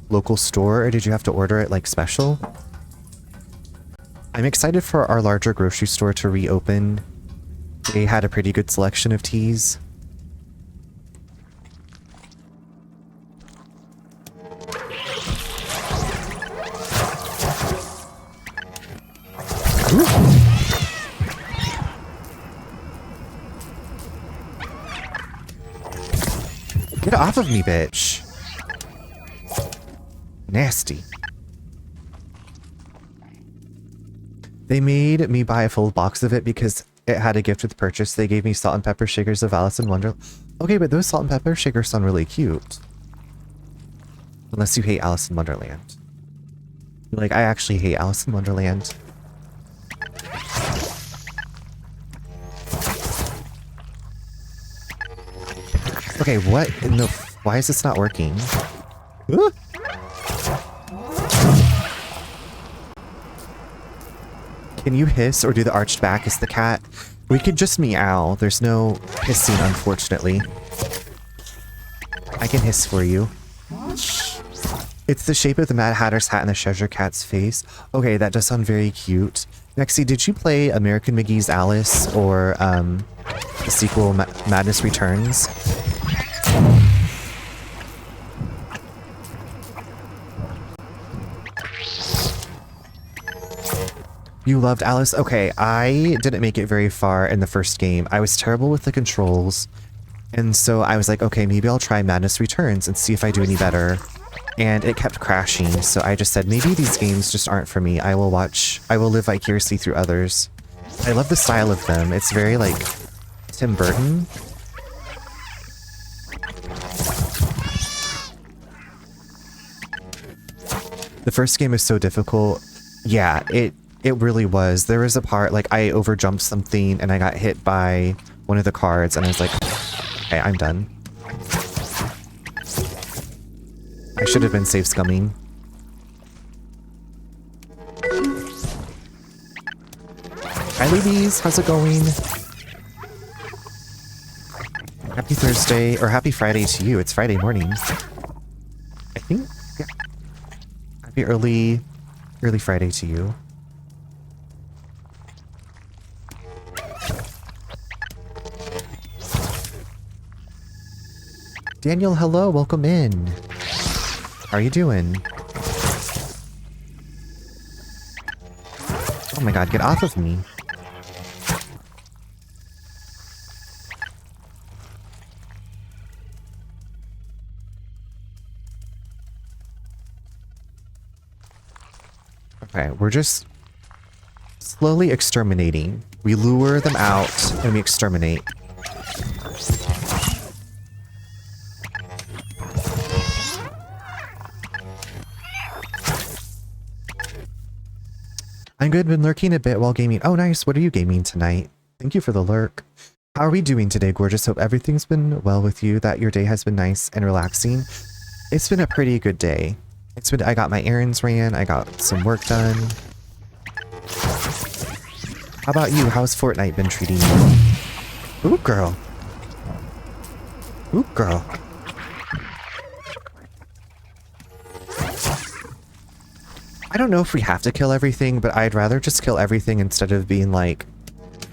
local store or did you have to order it like special? I'm excited for our larger grocery store to reopen. They had a pretty good selection of teas. Ooh. Get off of me, bitch. Nasty. They made me buy a full box of it because it had a gift with purchase. They gave me salt and pepper shakers of Alice in Wonderland. Okay, but those salt and pepper shakers sound really cute. Unless you hate Alice in Wonderland. Like, I actually hate Alice in Wonderland. Okay, what in the... Why is this not working? Ah! Can you hiss or do the arched back as the cat? We could just meow. There's no hissing, unfortunately. I can hiss for you. It's the shape of the Mad Hatter's hat and the Cheshire Cat's face. Okay, that does sound very cute. Nexie, did you play American McGee's Alice or the sequel Madness Returns? You loved Alice? Okay, I didn't make it very far in the first game. I was terrible with the controls. And so I was like, okay, maybe I'll try Madness Returns and see if I do any better. And it kept crashing, so I just said, maybe these games just aren't for me. I will live vicariously through others. I love the style of them. It's very, like, Tim Burton. The first game is so difficult. Yeah, it really was. There was a part, like, I overjumped something and I got hit by one of the cards and I was like, okay, I'm done. I should have been safe scumming. Hi ladies, how's it going? Happy Thursday, or happy Friday to you. It's Friday morning. I think, yeah. Happy early Friday to you. Daniel, hello, welcome in. How are you doing? Oh my god, get off of me. Okay, we're just slowly exterminating. We lure them out and we exterminate. I'm good, been lurking a bit while gaming. Oh nice, what are you gaming tonight? Thank you for the lurk. How are we doing today, gorgeous? Hope everything's been well with you, that your day has been nice and relaxing. It's been a pretty good day. I got my errands ran, I got some work done. How about you? How's Fortnite been treating you? Ooh, girl. Ooh, girl. I don't know if we have to kill everything, but I'd rather just kill everything instead of being, like,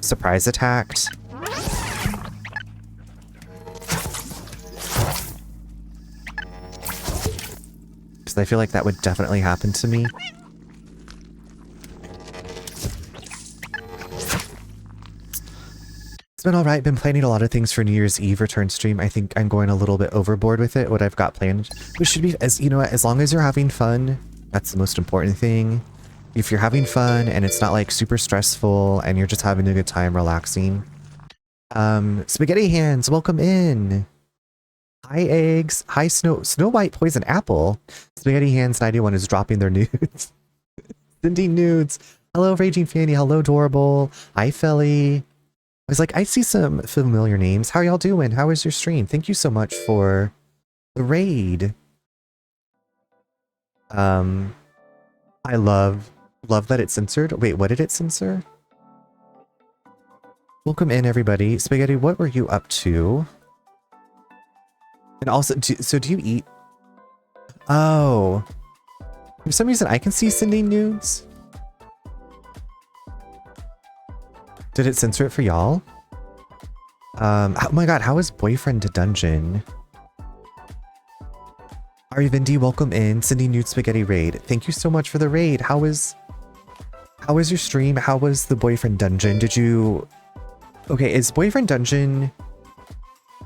surprise attacked. Because I feel like that would definitely happen to me. It's been alright, been planning a lot of things for New Year's Eve return stream. I think I'm going a little bit overboard with it, what I've got planned. Which should be, as you know, as long as you're having fun, that's the most important thing. If you're having fun and it's not like super stressful and you're just having a good time relaxing. Spaghetti Hands, welcome in. Hi Eggs, hi Snow White Poison Apple. Spaghetti Hands 91 is dropping their nudes. Sending nudes. Hello Raging Fanny, hello Dorable. Hi Felly. I was like, I see some familiar names. How are y'all doing? How is your stream? Thank you so much for the raid. I love that it's censored. Wait, what did it censor? Welcome in, everybody. Spaghetti, what were you up to? And also, do you eat? Oh. For some reason, I can see sending nudes. Did it censor it for y'all? Oh my god, how is boyfriend to dungeon? Ari Vindy, welcome in. Cindy Nude Spaghetti raid. Thank you so much for the raid. How was your stream? How was the boyfriend dungeon? Did you... Okay, is boyfriend dungeon...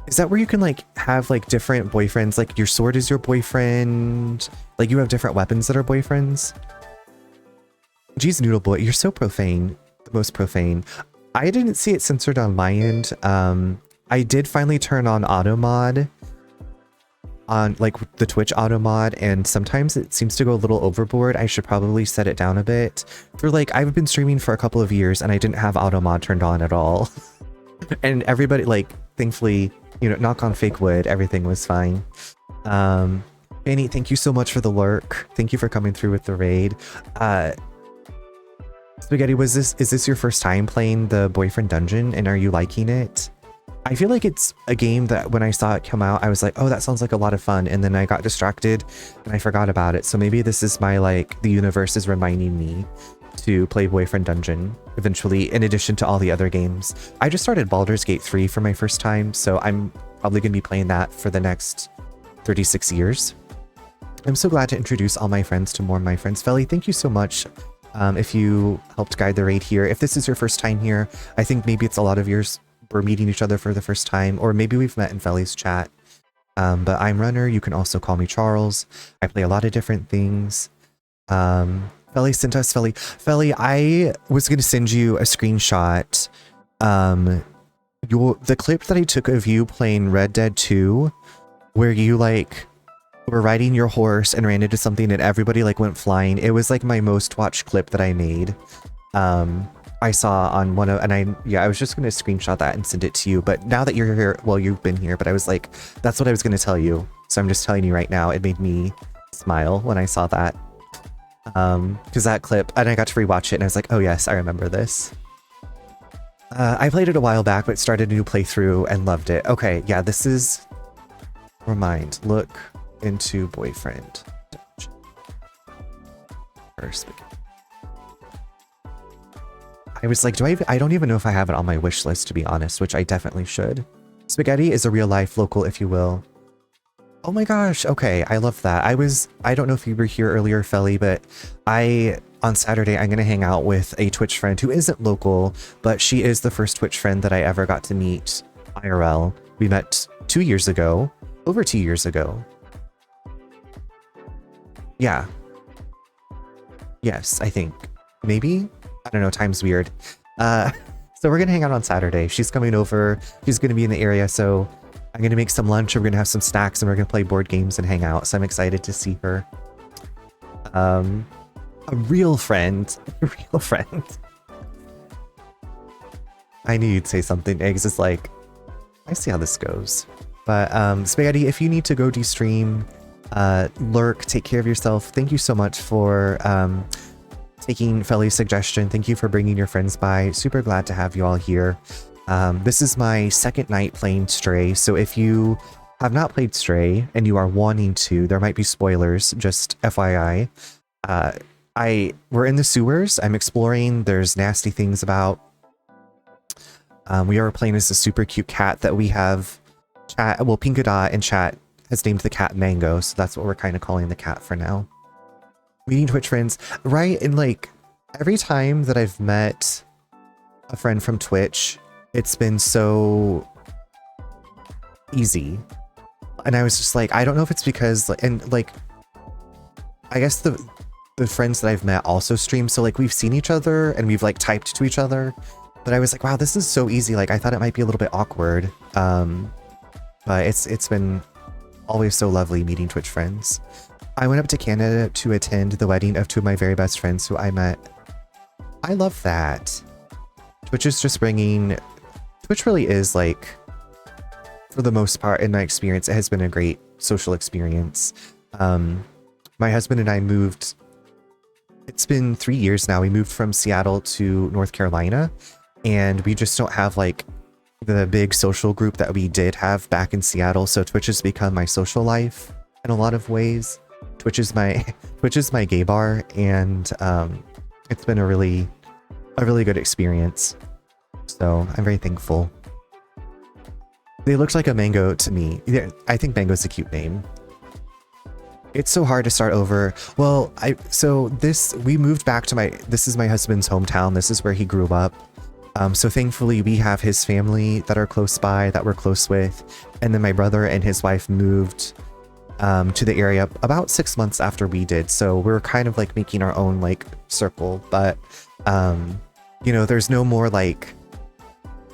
Is that where you can like have like different boyfriends? Like your sword is your boyfriend? Like you have different weapons that are boyfriends? Geez, Noodle Boy, you're so profane. The most profane. I didn't see it censored on my end. I did finally turn on auto mod on like the Twitch auto mod, and sometimes it seems to go a little overboard. I should probably set it down a bit. For like, I've been streaming for a couple of years and I didn't have auto mod turned on at all. And everybody, like, thankfully, you know, knock on fake wood, everything was fine. Annie, thank you so much for the lurk. Thank you for coming through with the raid. Spaghetti, is this your first time playing the boyfriend dungeon, and are you liking it? I feel like it's a game that when I saw it come out, I was like, oh, that sounds like a lot of fun. And then I got distracted and I forgot about it. So maybe this is my, like, the universe is reminding me to play Boyfriend Dungeon eventually, in addition to all the other games. I just started Baldur's Gate 3 for my first time, so I'm probably going to be playing that for the next 36 years. I'm so glad to introduce all my friends to more of my friends. Felly, thank you so much. If you helped guide the raid here. If this is your first time here, I think maybe it's a lot of years we're meeting each other for the first time, or maybe we've met in Felly's chat. But I'm Runner. You can also call me Charles. I play a lot of different things. Felly sent us, Felly, I was going to send you a screenshot. The clip that I took of you playing Red Dead 2, where you like were riding your horse and ran into something and everybody like went flying. It was like my most watched clip that I made. I saw on one of, and I was just going to screenshot that and send it to you. But now that you're here, well, you've been here, but I was like, that's what I was going to tell you. So I'm just telling you right now. It made me smile when I saw that. Because that clip, and I got to rewatch it and I was like, oh yes, I remember this. I played it a while back, but started a new playthrough and loved it. Okay, yeah, this is... Remind, look into boyfriend. I was like, I don't even know if I have it on my wish list, to be honest, which I definitely should. Spaghetti is a real life local, if you will. Oh my gosh, okay, I love that. I don't know if you were here earlier, Felly, but on Saturday, I'm going to hang out with a Twitch friend who isn't local, but she is the first Twitch friend that I ever got to meet IRL. We met 2 years ago, over 2 years ago. Yeah. Yes, I think. Maybe? I don't know, time's weird. So we're going to hang out on Saturday. She's coming over. She's going to be in the area, so I'm going to make some lunch, and we're going to have some snacks, and we're going to play board games and hang out. So I'm excited to see her. A real friend. A real friend. I knew you'd say something. Eggs is like, I see how this goes. But Spaghetti, if you need to go de-stream, lurk, take care of yourself. Thank you so much for taking Felly's suggestion. Thank you for bringing your friends by. Super glad to have you all here. This is my second night playing Stray, so if you have not played Stray and you are wanting to, there might be spoilers, just FYI. We're in the sewers. I'm exploring. There's nasty things about. We are playing as a super cute cat that we have. Well, Pinkadot in chat has named the cat Mango, so that's what we're kind of calling the cat for now. Meeting Twitch friends, right? And like every time that I've met a friend from Twitch, it's been so easy. And I was just like, I don't know if it's because, and like, I guess the friends that I've met also stream, so like we've seen each other and we've like typed to each other, but I was like, wow, this is so easy. Like I thought it might be a little bit awkward, but it's been always so lovely meeting Twitch friends. I went up to Canada to attend the wedding of 2 of my very best friends who I met. I love that. Twitch is just bringing... Twitch really is like, for the most part, in my experience, it has been a great social experience. My husband and I moved... It's been 3 years now. We moved from Seattle to North Carolina, and we just don't have like the big social group that we did have back in Seattle. So Twitch has become my social life in a lot of ways. Twitch is my gay bar, and it's been a really good experience. So I'm very thankful. They looked like a mango to me. Yeah, I think mango's a cute name. It's so hard to start over. Well, we moved back to this is my husband's hometown. This is where he grew up. So thankfully we have his family that are close by, that we're close with. And then my brother and his wife moved to the area about 6 months after we did. So we're kind of like making our own like circle, but you know, there's no more like,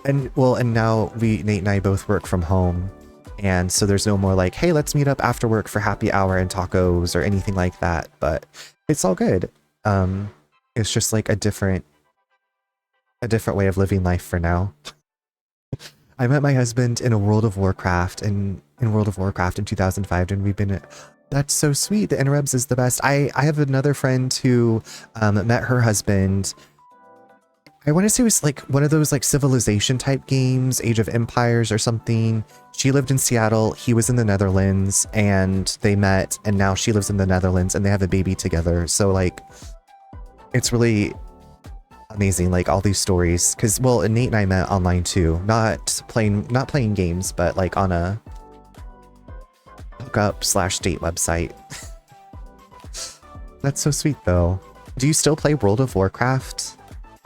and now Nate and I both work from home. And so there's no more like, hey, let's meet up after work for happy hour and tacos or anything like that. But it's all good. It's just like a different way of living life for now. I met my husband in World of Warcraft in 2005, and we've been. That's so sweet. The interwebs is the best. I have another friend who met her husband. I want to say it was like one of those like civilization type games, Age of Empires or something. She lived in Seattle, he was in the Netherlands, and they met, and now she lives in the Netherlands and they have a baby together. So like, it's really amazing, like all these stories. Cause well, Nate and I met online too, not playing games, but like on a hookup/date website. That's so sweet though. Do you still play World of Warcraft?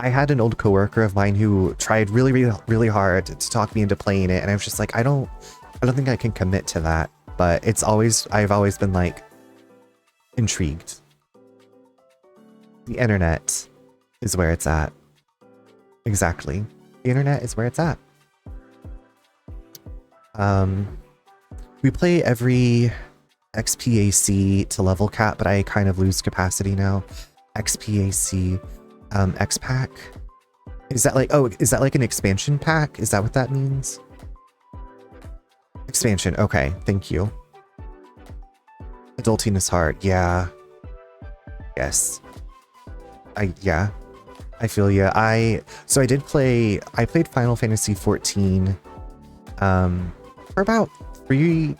I had an old coworker of mine who tried really hard to talk me into playing it, and I was just like, I don't think I can commit to that. But I've always been like intrigued. The internet is where it's at. Exactly. The internet is where it's at. We play every XPAC to level cap, but I kind of lose capacity now. XPAC. X-Pack? Is that like, is that like an expansion pack? Is that what that means? Expansion, okay, thank you. Adulting is hard, yeah. Yes. I feel ya. I played Final Fantasy 14 for about three,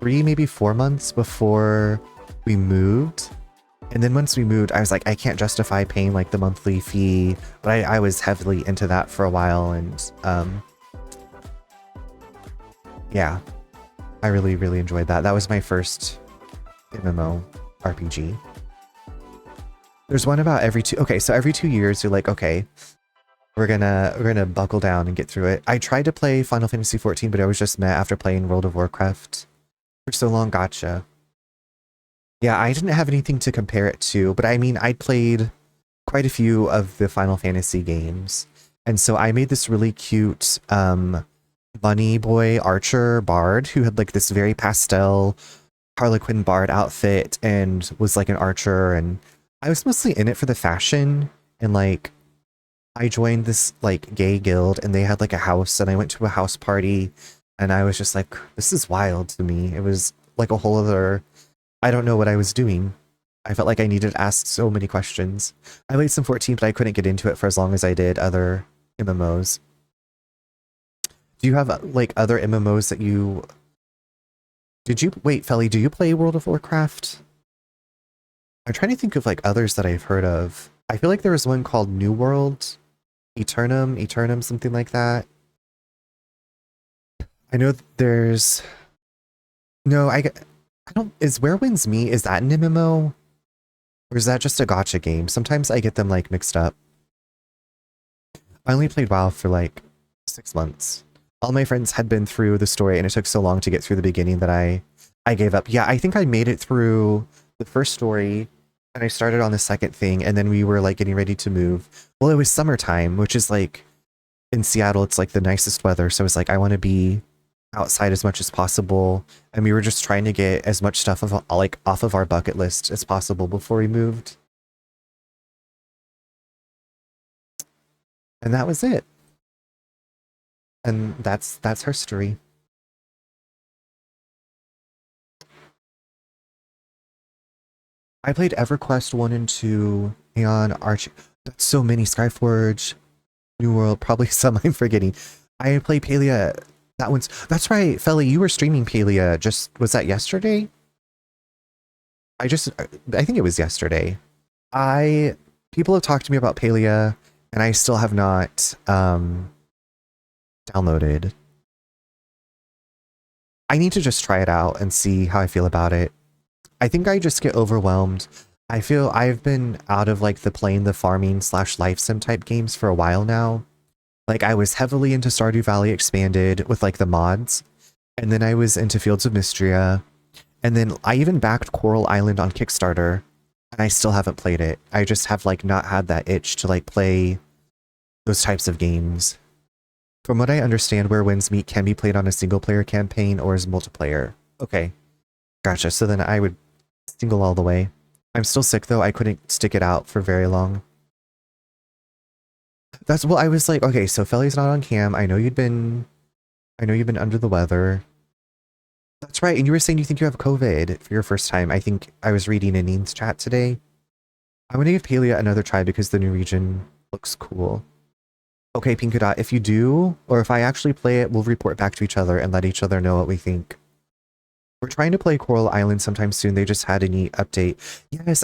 maybe 4 months before we moved. And then once we moved, I was like, I can't justify paying like the monthly fee, but I was heavily into that for a while, and yeah, I really enjoyed that. That was my first MMO RPG. There's one about every 2 years you're like, okay, we're gonna buckle down and get through it. I tried to play Final Fantasy 14, but I was just met after playing World of Warcraft for so long. Gotcha. Yeah, I didn't have anything to compare it to, but I mean, I played quite a few of the Final Fantasy games. And so I made this really cute bunny boy archer bard who had like this very pastel Harlequin bard outfit and was like an archer. And I was mostly in it for the fashion. And like, I joined this like gay guild and they had like a house, and I went to a house party, and I was just like, this is wild to me. It was like a whole other... I don't know what I was doing. I felt like I needed to ask so many questions. I played some 14, but I couldn't get into it for as long as I did other MMOs. Do you have like other MMOs that you... Wait, Felly, do you play World of Warcraft? I'm trying to think of like others that I've heard of. I feel like there was one called New World, Eternum, something like that. I know there's... No, I don't... Is Where Winds Meet, is that an MMO? Or is that just a gacha game? Sometimes I get them like mixed up. I only played WoW for like 6 months. All my friends had been through the story, and it took so long to get through the beginning that I gave up. Yeah, I think I made it through the first story, and I started on the second thing, and then we were like getting ready to move. Well, it was summertime, which is like, in Seattle, it's like the nicest weather, so it's like, I want to be outside as much as possible, and we were just trying to get as much stuff off of our bucket list as possible before we moved. And that was it. And that's her story. I played EverQuest 1 and 2, Aeon, Arch... That's so many. Skyforge, New World, probably some I'm forgetting. I play Palia. That's right, Felly, you were streaming Palia. Was that yesterday? I think it was yesterday. People have talked to me about Palia, and I still have not downloaded. I need to just try it out and see how I feel about it. I think I just get overwhelmed. I feel I've been out of like the playing the farming / life sim type games for a while now. Like I was heavily into Stardew Valley Expanded with like the mods, and then I was into Fields of Mystria, and then I even backed Coral Island on Kickstarter, and I still haven't played it. I just have like not had that itch to like play those types of games. From what I understand, Where Winds Meet can be played on a single player campaign or as multiplayer. Okay, gotcha. So then I would single all the way. I'm still sick though. I couldn't stick it out for very long. That's well, I was like, okay, so Felly's not on cam. I know you've been under the weather. That's right. And you were saying you think you have COVID for your first time. I think I was reading Aneen's chat today. I'm gonna give Palia another try because the new region looks cool. Okay, Pinkadot, if you do, or if I actually play it, we'll report back to each other and let each other know what we think. We're trying to play Coral Island sometime soon. They just had a neat update. Yes,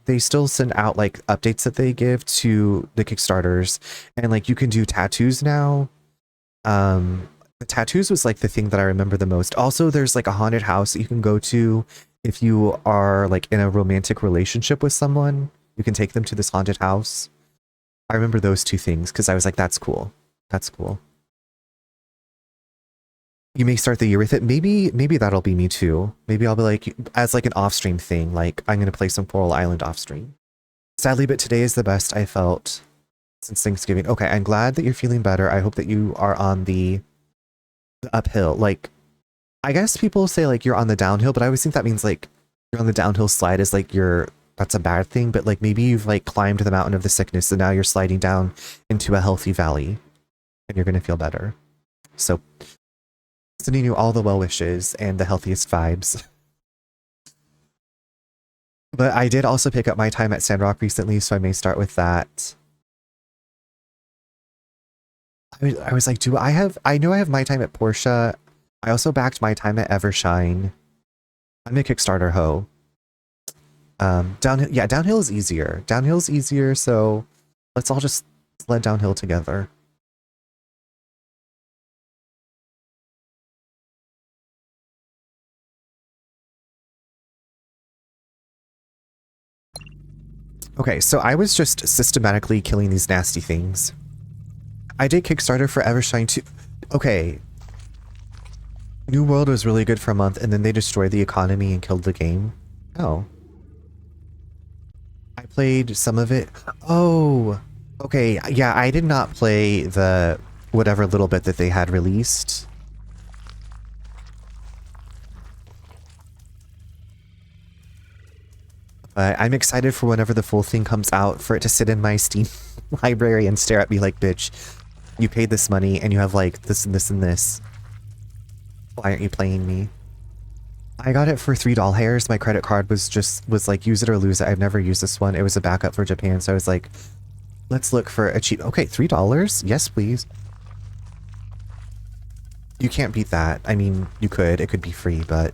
they still send out like updates that they give to the Kickstarters, and like you can do tattoos now. The tattoos was like the thing that I remember the most. Also, there's like a haunted house that you can go to if you are like in a romantic relationship with someone. You can take them to this haunted house. I remember those two things because I was like, that's cool. That's cool. You may start the year with it. Maybe that'll be me too. Maybe I'll be like, as like an off-stream thing, like I'm going to play some Coral Island off-stream. Sadly, but today is the best I felt since Thanksgiving. Okay, I'm glad that you're feeling better. I hope that you are on the uphill. Like, I guess people say like you're on the downhill, but I always think that means like you're on the downhill slide is like that's a bad thing, but like maybe you've like climbed the mountain of the sickness and now you're sliding down into a healthy valley and you're going to feel better. So sending you all the well wishes and the healthiest vibes. But I did also pick up my time at Sandrock recently, so I may start with that. I was like, I know I have my time at Portia. I also backed my time at Evershine. I'm a Kickstarter hoe. Downhill is easier. Downhill's easier, so let's all just sled downhill together. Okay, so I was just systematically killing these nasty things. I did Kickstarter for Evershine too. Okay. New World was really good for a month, and then they destroyed the economy and killed the game. Oh. I played some of it. Oh! Okay, yeah, I did not play the whatever little bit that they had released. I'm excited for whenever the full thing comes out for it to sit in my Steam library and stare at me like, bitch, you paid this money and you have like this and this and this. Why aren't you playing me? I got it for $3 hairs. My credit card was like use it or lose it. I've never used this one. It was a backup for Japan, so I was like, let's look for a cheap. Okay, $3? Yes, please. You can't beat that. I mean, you could. It could be free, but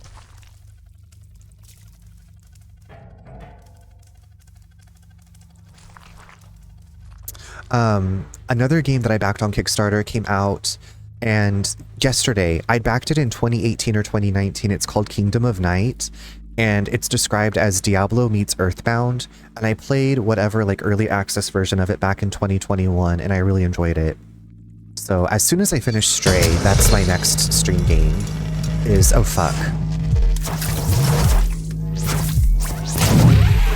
another game that I backed on Kickstarter came out, and yesterday I backed it in 2018 or 2019. It's called Kingdom of Night, and it's described as Diablo meets Earthbound, and I played whatever like early access version of it back in 2021, and I really enjoyed it. So as soon as I finish Stray, that's my next stream game. Oh fuck.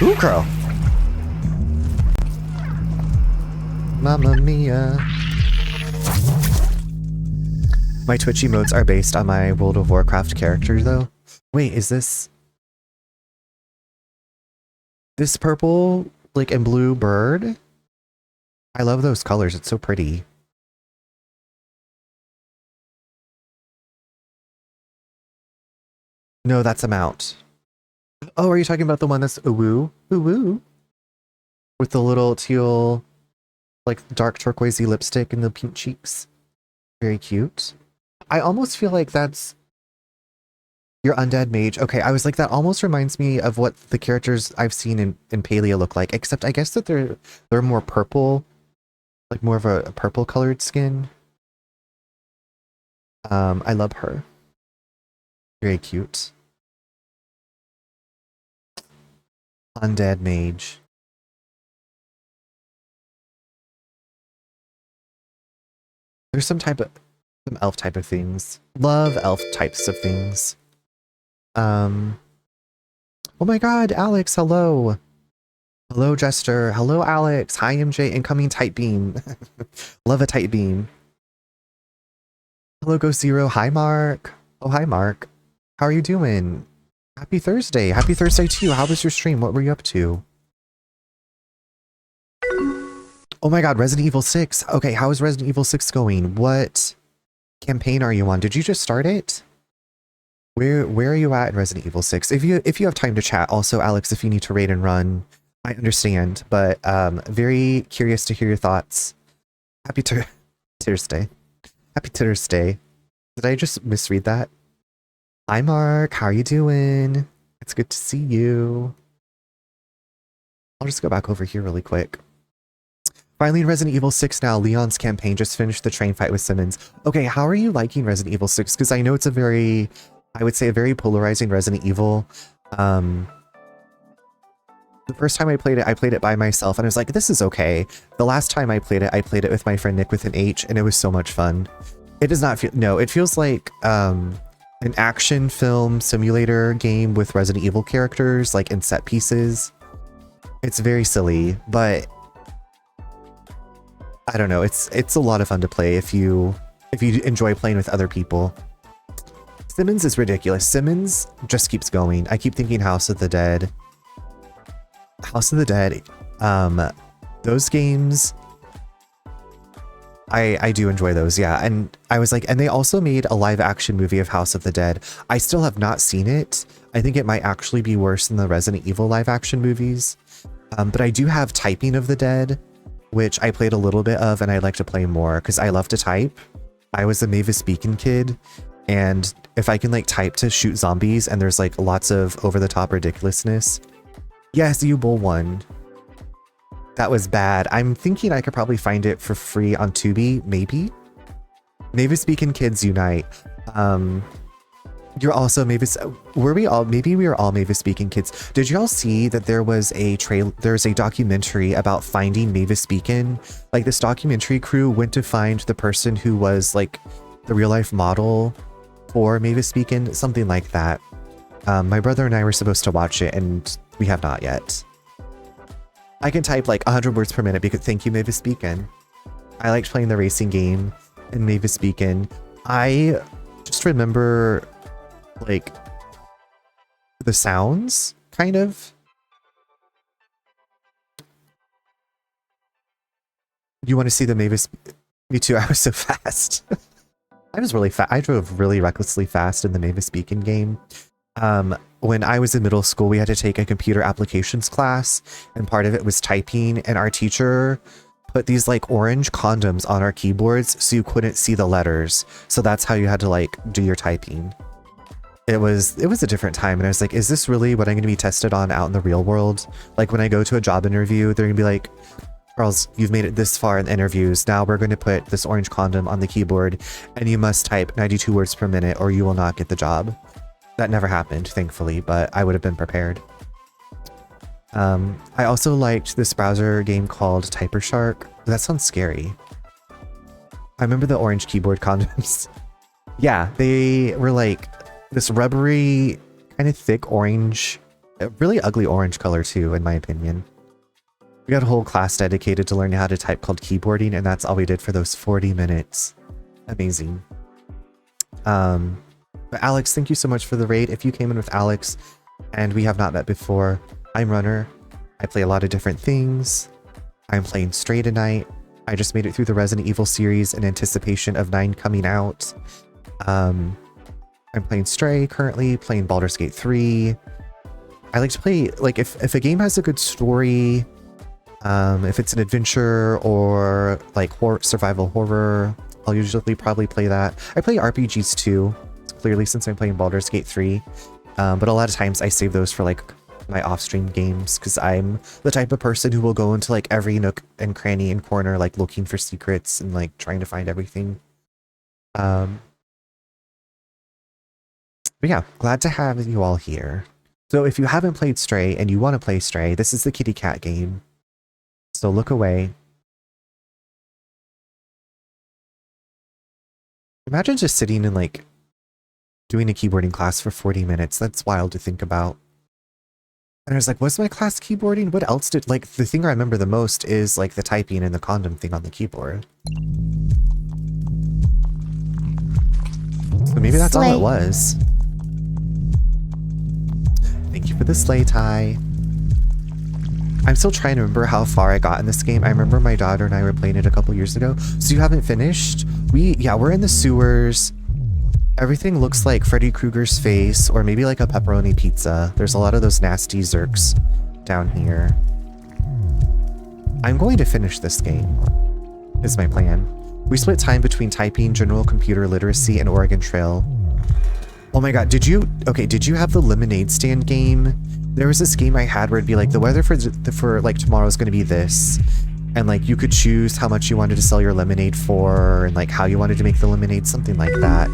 Ooh, girl. Mamma mia. My Twitch emotes are based on my World of Warcraft character, though. Wait, is this purple, like, and blue bird? I love those colors. It's so pretty. No, that's a mount. Oh, are you talking about the one that's ooh woo? With the little teal, like, dark turquoisey lipstick and the pink cheeks? Very cute. I almost feel like that's your undead mage. Okay, I was like, that almost reminds me of what the characters I've seen in Palia look like, except I guess that they're more purple, like more of a purple colored skin. I love her. Very cute. Undead mage. There's some elf type of things. Love elf types of things. Oh my god, Alex, hello. Hello, Jester. Hello, Alex. Hi, MJ. Incoming tight beam. Love a tight beam. Hello, Go Zero. Hi, Mark. Oh, hi, Mark. How are you doing? Happy Thursday. Happy Thursday to you. How was your stream? What were you up to? Oh my god, Resident Evil 6. Okay, how is Resident Evil 6 going? What campaign are you on? Did you just start it? Where are you at in Resident Evil 6? If you have time to chat, also Alex, if you need to raid and run, I understand, but very curious to hear your thoughts. Happy Thursday. Happy Thursday. Did I just misread that? Hi Mark, how are you doing? It's good to see you. I'll just go back over here really quick. Finally in Resident Evil 6 now, Leon's campaign just finished the train fight with Simmons. Okay, how are you liking Resident Evil 6? Because I know it's I would say a very polarizing Resident Evil. The first time I played it by myself and I was like, this is okay. The last time I played it with my friend Nick with an H and it was so much fun. It does not feel, no, it feels like an action film simulator game with Resident Evil characters, like in set pieces. It's very silly, but I don't know, it's a lot of fun to play if you enjoy playing with other people. Simmons is ridiculous. Simmons just keeps going. I keep thinking House of the Dead. House of the Dead, those games, I do enjoy those, yeah. And I was like, and they also made a live action movie of House of the Dead. I still have not seen it. I think it might actually be worse than the Resident Evil live action movies. But I do have Typing of the Dead, which I played a little bit of and I'd like to play more because I love to type. I was a Mavis Beacon kid, and if I can like type to shoot zombies and there's like lots of over-the-top ridiculousness. Yes, U-Bull 1. That was bad. I'm thinking I could probably find it for free on Tubi, maybe? Mavis Beacon Kids Unite. You're also Mavis... Were we all... Maybe we were all Mavis Beacon kids. Did y'all see that there was there's a documentary about finding Mavis Beacon? Like, this documentary crew went to find the person who was, like, the real-life model for Mavis Beacon, something like that. My brother and I were supposed to watch it, and we have not yet. I can type like 100 words per minute because thank you, Mavis Beacon. I liked playing the racing game in Mavis Beacon. I just remember like the sounds, kind of. You want to see the Mavis? Me too. I was so fast. I was really fast. I drove really recklessly fast in the Mavis Beacon game. When I was in middle school, we had to take a computer applications class, and part of it was typing, and our teacher put these like orange condoms on our keyboards so you couldn't see the letters. So that's how you had to like do your typing. It was a different time, and I was like, is this really what I'm going to be tested on out in the real world? Like when I go to a job interview, they're going to be like, Charles, you've made it this far in interviews. Now we're going to put this orange condom on the keyboard, and you must type 92 words per minute or you will not get the job. That never happened, thankfully, but I would have been prepared. I also liked this browser game called Typer Shark. That sounds scary. I remember the orange keyboard condoms. Yeah, they were like this rubbery, kind of thick orange, really ugly orange color too, in my opinion. We got a whole class dedicated to learning how to type called keyboarding, and that's all we did for those 40 minutes. Amazing. But Alex, thank you so much for the raid. If you came in with Alex and we have not met before, I'm Runner. I play a lot of different things. I'm playing Stray tonight. I just made it through the Resident Evil series in anticipation of 9 coming out. I'm playing Stray currently, playing Baldur's Gate 3. I like to play, like, if a game has a good story, if it's an adventure or like survival horror, I'll usually probably play that. I play RPGs too. Clearly, since I'm playing Baldur's Gate 3, but a lot of times I save those for like my off-stream games because I'm the type of person who will go into like every nook and cranny and corner, like looking for secrets and like trying to find everything. But yeah, glad to have you all here. So if you haven't played Stray and you want to play Stray, this is the kitty cat game. So look away. Imagine just sitting and like doing a keyboarding class for 40 minutes. That's wild to think about. And I was like, was my class keyboarding? What else did, like, the thing I remember the most is like the typing and the condom thing on the keyboard. So maybe that's all it was. Thank you for the sleigh tie. I'm still trying to remember how far I got in this game. I remember my daughter and I were playing it a couple years ago. So you haven't finished? We're in the sewers. Everything looks like Freddy Krueger's face, or maybe like a pepperoni pizza. There's a lot of those nasty zerks down here. I'm going to finish this game, is my plan. We split time between typing, general computer literacy, and Oregon Trail. Oh my god, did you have the lemonade stand game? There was this game I had where it'd be like, the weather for like tomorrow is going to be this. And like you could choose how much you wanted to sell your lemonade for, and like how you wanted to make the lemonade, something like that.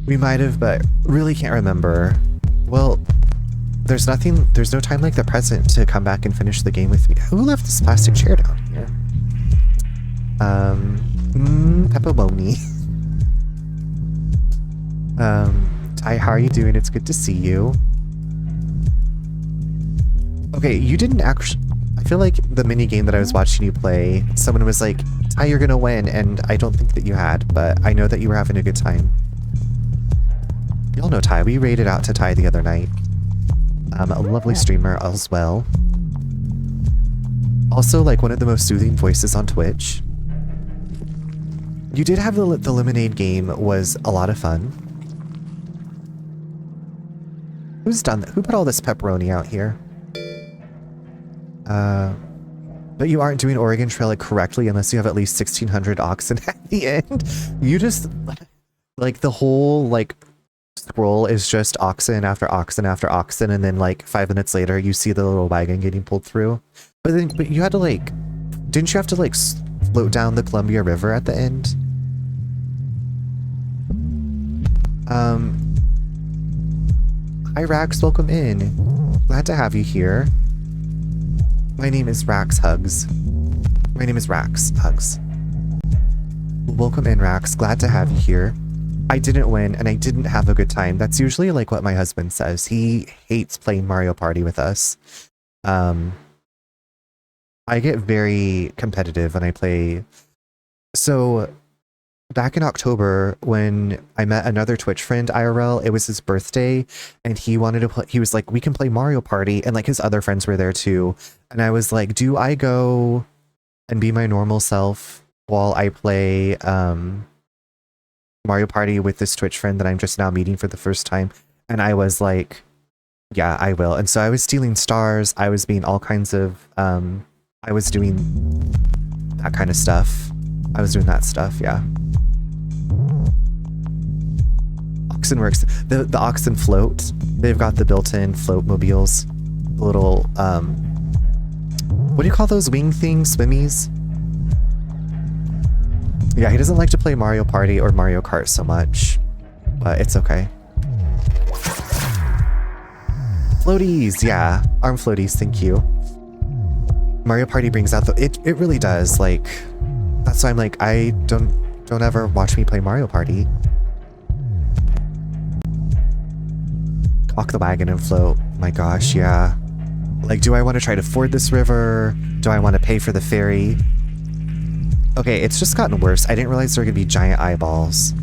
We might have, but really can't remember. Well, there's no time like the present to come back and finish the game with me. Who left this plastic chair down here? Pepperoni. Ty, how are you doing? It's good to see you. Okay, you didn't actually... I feel like the mini game that I was watching you play, someone was like, Ty, you're gonna win, and I don't think that you had, but I know that you were having a good time. Y'all know Ty. We raided out to Ty the other night. A lovely streamer as well. Also, like, one of the most soothing voices on Twitch. You did have the lemonade game, was a lot of fun. Who's done that? Who put all this pepperoni out here? But you aren't doing Oregon Trail correctly unless you have at least 1,600 oxen at the end. You just, like, the whole, like, scroll is just oxen after oxen after oxen, and then, like, 5 minutes later, you see the little wagon getting pulled through. But you had to, like, didn't you have to, like, float down the Columbia River at the end? Hi, Rax, welcome in. Glad to have you here. My name is Rax Hugs. My name is Rax Hugs. Welcome in, Rax. Glad to have you here. I didn't win, and I didn't have a good time. That's usually like what my husband says. He hates playing Mario Party with us. I get very competitive when I play. So back in October, when I met another Twitch friend, IRL, it was his birthday, and he wanted to play. He was like, we can play Mario Party, and like his other friends were there too. And I was like, do I go and be my normal self while I play Mario Party with this Twitch friend that I'm just now meeting for the first time? And I was like, yeah, I will. And so I was stealing stars. I was being all kinds of, I was doing that kind of stuff. I was doing that stuff, yeah. Oxen works. The oxen float. They've got the built-in float mobiles. The little, what do you call those wing things? Swimmies? Yeah, he doesn't like to play Mario Party or Mario Kart so much, but it's okay. Floaties, yeah. Arm floaties, thank you. Mario Party brings out the... It really does, like... That's why I'm like, don't ever watch me play Mario Party. Walk the wagon and float. My gosh, yeah. Like, do I want to try to ford this river? Do I want to pay for the ferry? Okay, it's just gotten worse. I didn't realize there were going to be giant eyeballs.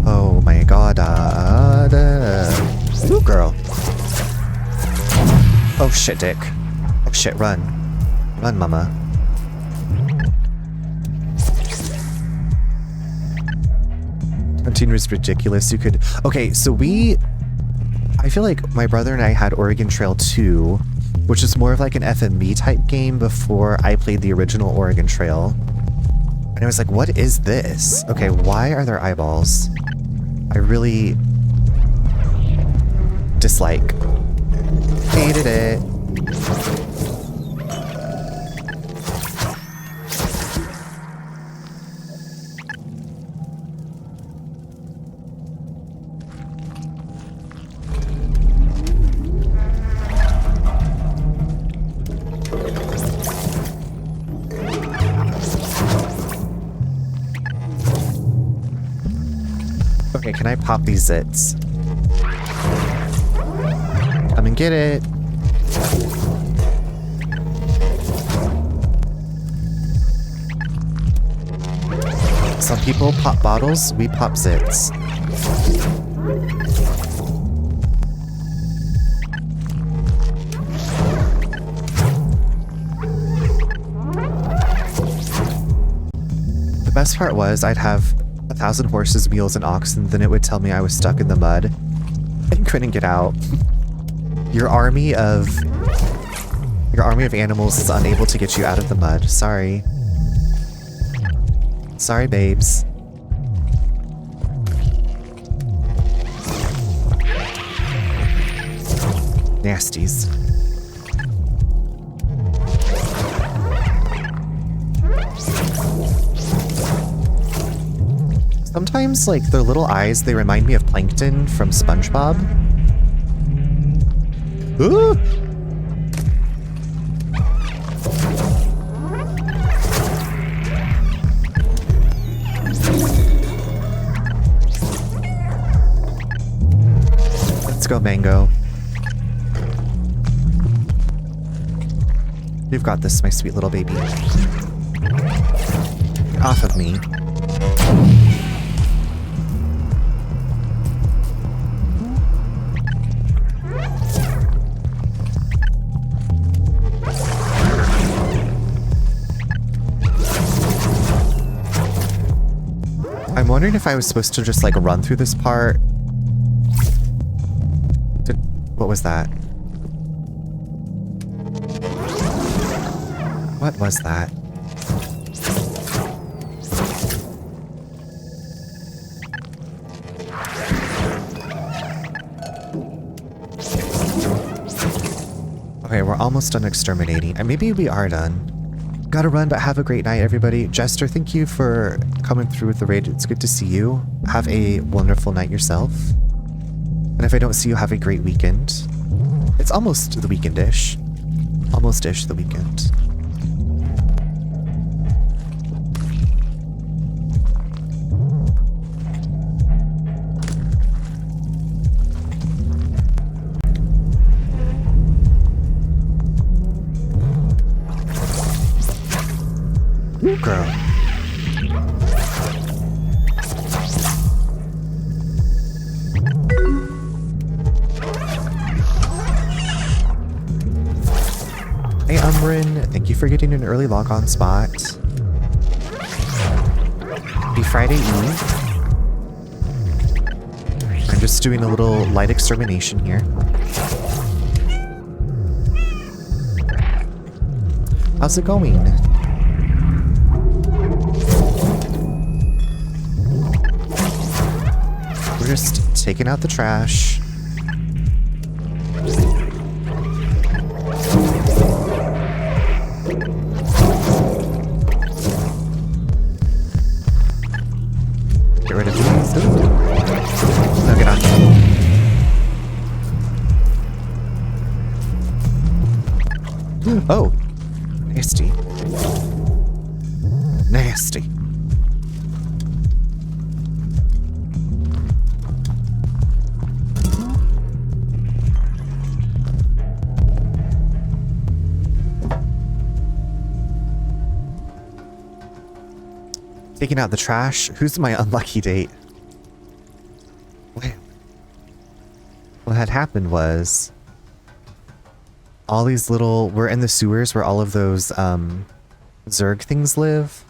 Oh my god. Ooh, girl. Oh shit, Dick. Oh shit, run. Run, mama. Hunting was ridiculous. You could... Okay, so I feel like my brother and I had Oregon Trail 2, which is more of like an FMV type game before I played the original Oregon Trail. And I was like, what is this? Okay, why are there eyeballs? I really dislike. Hated it. Can I pop these zits? Come and get it. Some people pop bottles, we pop zits. The best part was I'd have 1,000 horses, mules, and oxen, then it would tell me I was stuck in the mud and couldn't get out. Your army of animals is unable to get you out of the mud. Sorry. Sorry, babes. Nasties. Sometimes, like, their little eyes, they remind me of Plankton from SpongeBob. Ooh! Let's go, Mango. You've got this, my sweet little baby. Get off of me. I'm wondering if I was supposed to just, like, run through this part. What was that? What was that? Okay, we're almost done exterminating. And maybe we are done. Gotta run, but have a great night, everybody. Jester, thank you for coming through with the raid. It's good to see you. Have a wonderful night yourself. And if I don't see you, have a great weekend. It's almost the weekend-ish. Almost-ish the weekend. Ooh, girl. Hey, Umbrin, thank you for getting an early log-on spot. Happy Friday Eve. I'm just doing a little light extermination here. How's it going? We're just taking out the trash. Get rid of these. No, get on. Oh, nasty. Nasty. Taking out the trash. Who's my unlucky date? Wait. What had happened was all these little... We're in the sewers where all of those Zerg things live.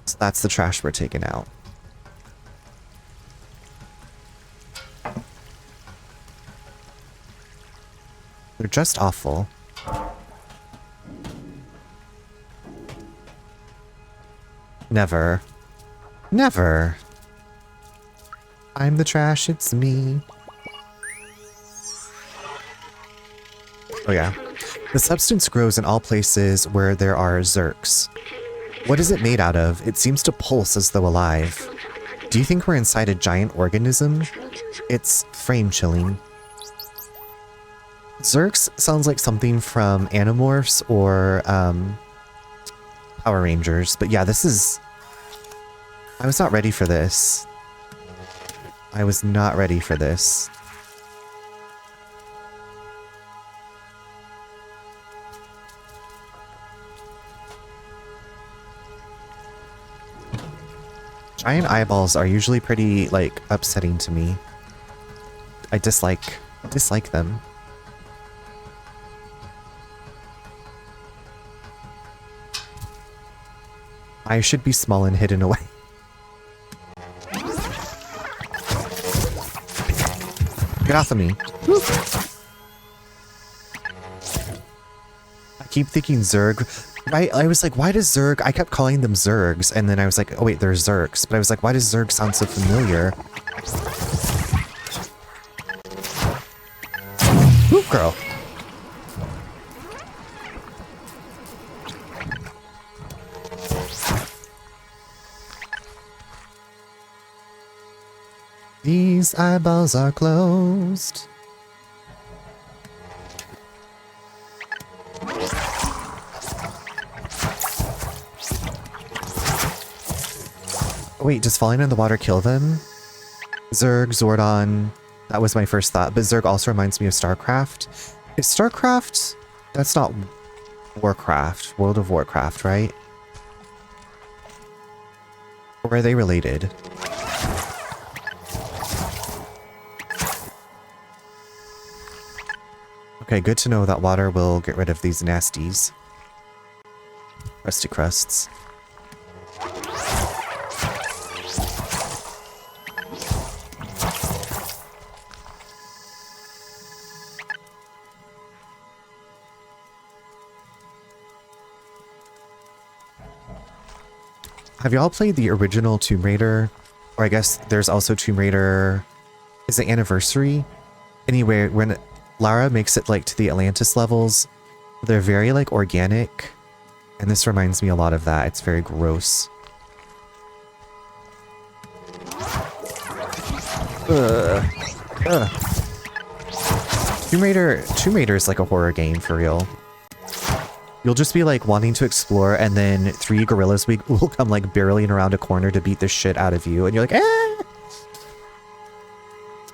So that's the trash we're taking out. They're just awful. Never. Never. I'm the trash, it's me. Oh yeah. The substance grows in all places where there are zerks. What is it made out of? It seems to pulse as though alive. Do you think we're inside a giant organism? It's frame-chilling. Zerks sounds like something from Animorphs or Power Rangers, but yeah, this is... I was not ready for this. I was not ready for this. Giant eyeballs are usually pretty, like, upsetting to me. I dislike them. I should be small and hidden away. Get off of me. Woo. I keep thinking Zerg. Right? I was like, why does Zerg... I kept calling them Zergs, and then I was like, oh wait, they're Zergs. But I was like, why does Zerg sound so familiar? Ooh, girl. These eyeballs are closed. Wait, does falling in the water kill them? Zerg, Zordon, that was my first thought, but Zerg also reminds me of StarCraft. Is StarCraft? That's not Warcraft, World of Warcraft, right? Or are they related? Okay, good to know that water will get rid of these nasties. Rusty crusts. Have y'all played the original Tomb Raider? Or I guess there's also Tomb Raider... Is it Anniversary? Anyway, when Lara makes it like to the Atlantis levels, they're very like organic. And this reminds me a lot of that. It's very gross. Tomb Raider is like a horror game for real. You'll just be like wanting to explore, and then 3 gorillas will come like barreling around a corner to beat the shit out of you, and you're like, eh!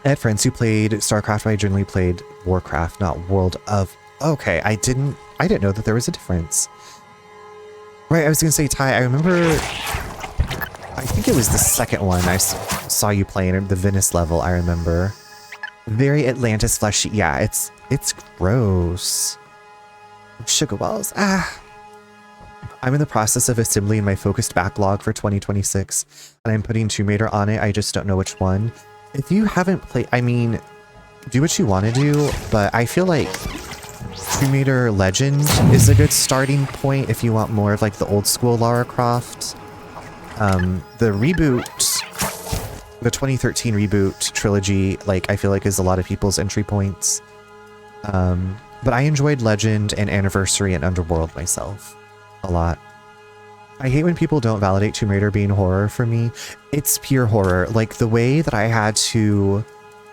I had friends who played StarCraft, but I generally played Warcraft, not World of... Okay, I didn't know that there was a difference. Right, I was gonna say, Ty, I remember... I think it was the second one I saw you playing, the Venice level, I remember. Very Atlantis fleshy. Yeah, it's gross. Sugar balls. Ah. I'm in the process of assembling my focused backlog for 2026, and I'm putting Tomb Raider on it. I just don't know which one. If you haven't played, I mean, do what you want to do, but I feel like Tomb Raider Legend is a good starting point if you want more of like the old school Lara Croft. The reboot, the 2013 reboot trilogy, like I feel like is a lot of people's entry points. But I enjoyed Legend and Anniversary and Underworld myself a lot. I hate when people don't validate Tomb Raider being horror for me. It's pure horror. Like the way that I had to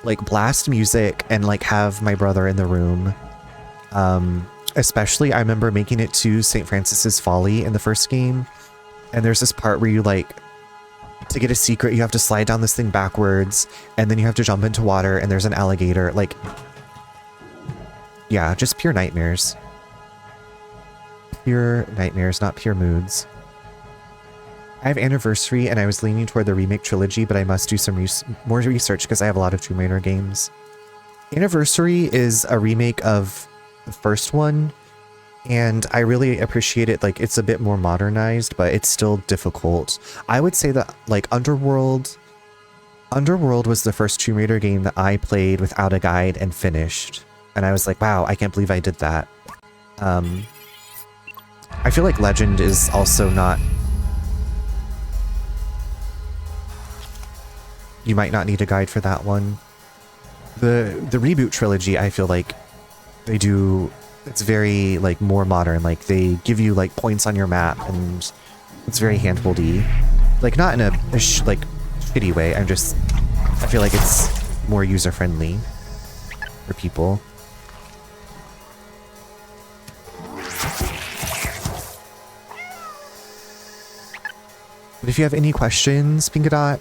like blast music and like have my brother in the room. Especially I remember making it to St. Francis's Folly in the first game. And there's this part where you like, to get a secret, you have to slide down this thing backwards, and then you have to jump into water, and there's an alligator. Like, yeah, just pure nightmares. Pure nightmares, not pure moods. I have Anniversary, and I was leaning toward the remake trilogy, but I must do some more research because I have a lot of Tomb Raider games. Anniversary is a remake of the first one, and I really appreciate it. Like, it's a bit more modernized, but it's still difficult. I would say that, like, Underworld was the first Tomb Raider game that I played without a guide and finished. And I was like, wow, I can't believe I did that. I feel like Legend is also not... You might not need a guide for that one. The reboot trilogy, I feel like they do... It's very, like, more modern. Like, they give you, like, points on your map, and it's very handholdy. Like, not in a like, shitty way. I feel like it's more user-friendly for people. But if you have any questions, Pinkadot,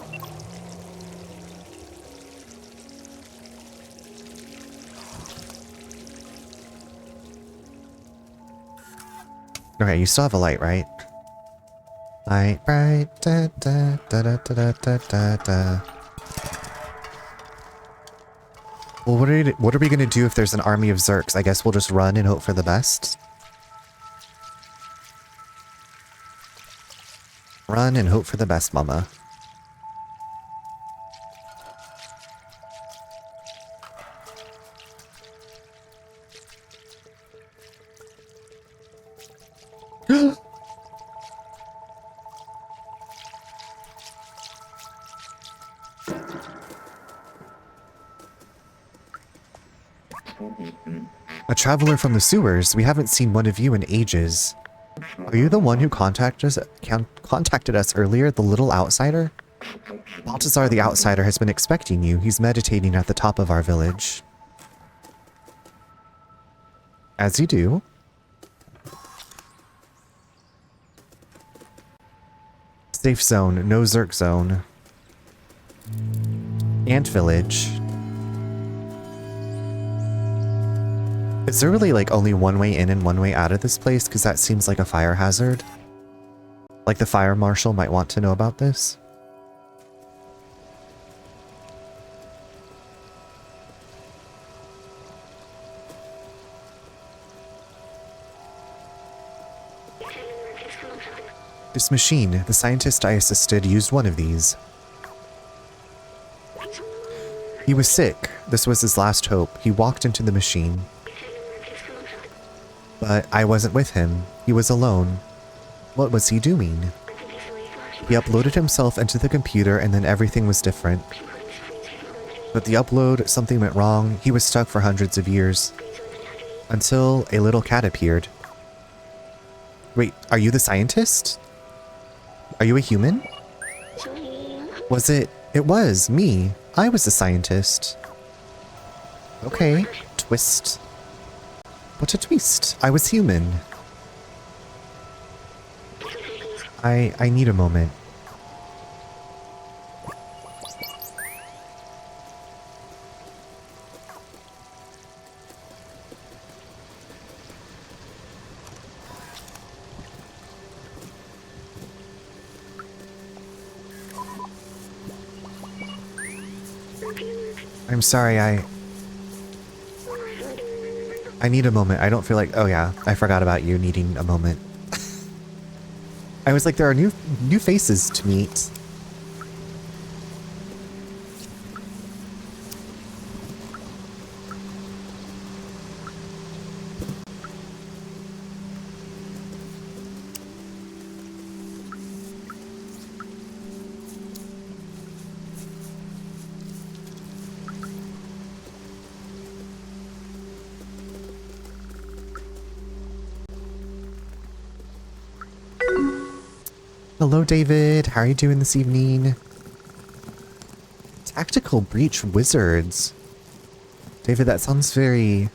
Okay, you still have a light, right? Light, bright, da da da da da da da da. Well, what are we gonna do if there's an army of Zerks? I guess we'll just run and hope for the best. Run and hope for the best, mama. A traveler from the sewers. We haven't seen one of you in ages. Are you the one who contacted us earlier, the little outsider? Balthazar the outsider has been expecting you. He's meditating at the top of our village. As you do. Safe zone, no Zerk zone. Ant village. Is there really like only one way in and one way out of this place? Because that seems like a fire hazard. Like the fire marshal might want to know about this. This machine, the scientist I assisted used one of these. He was sick. This was his last hope. He walked into the machine. But I wasn't with him. He was alone. What was he doing? He uploaded himself into the computer and then everything was different. But the upload, something went wrong. He was stuck for hundreds of years. Until a little cat appeared. Wait, are you the scientist? Are you a human? Was it? It was me. I was the scientist. Okay, twist. What a twist. I was human. I need a moment. I'm sorry, I need a moment. I don't feel like... Oh yeah, I forgot about you needing a moment. I was like, there are new faces to meet. Hello, David. How are you doing this evening? Tactical Breach Wizards. David, that sounds very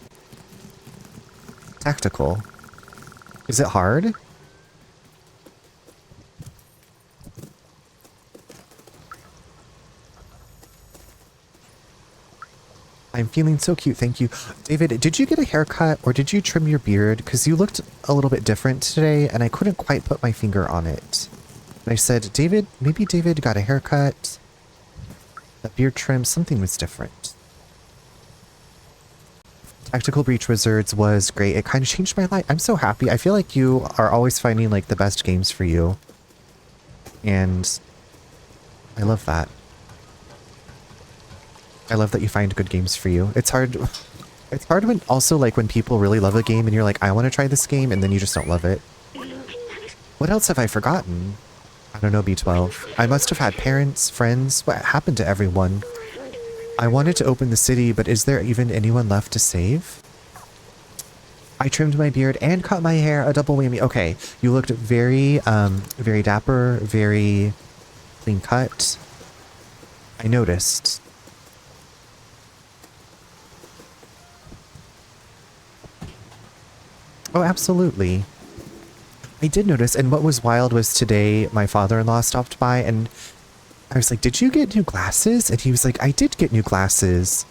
tactical. Is it hard? I'm feeling so cute, thank you. David, did you get a haircut or did you trim your beard? Because you looked a little bit different today and I couldn't quite put my finger on it. And I said, David, maybe David got a haircut, a beard trim, something was different. Tactical Breach Wizards was great. It kind of changed my life. I'm so happy. I feel like you are always finding like the best games for you. And I love that. I love that you find good games for you. It's hard when also like when people really love a game and you're like, I want to try this game, and then you just don't love it. What else have I forgotten? I don't know, B12. I must have had parents, friends. What happened to everyone? I wanted to open the city, but is there even anyone left to save? I trimmed my beard and cut my hair, a double whammy. Okay, you looked very, very dapper, very clean cut. I noticed. Oh, absolutely. I did notice, and what was wild was today my father-in-law stopped by and I was like, did you get new glasses? And he was like, I did get new glasses.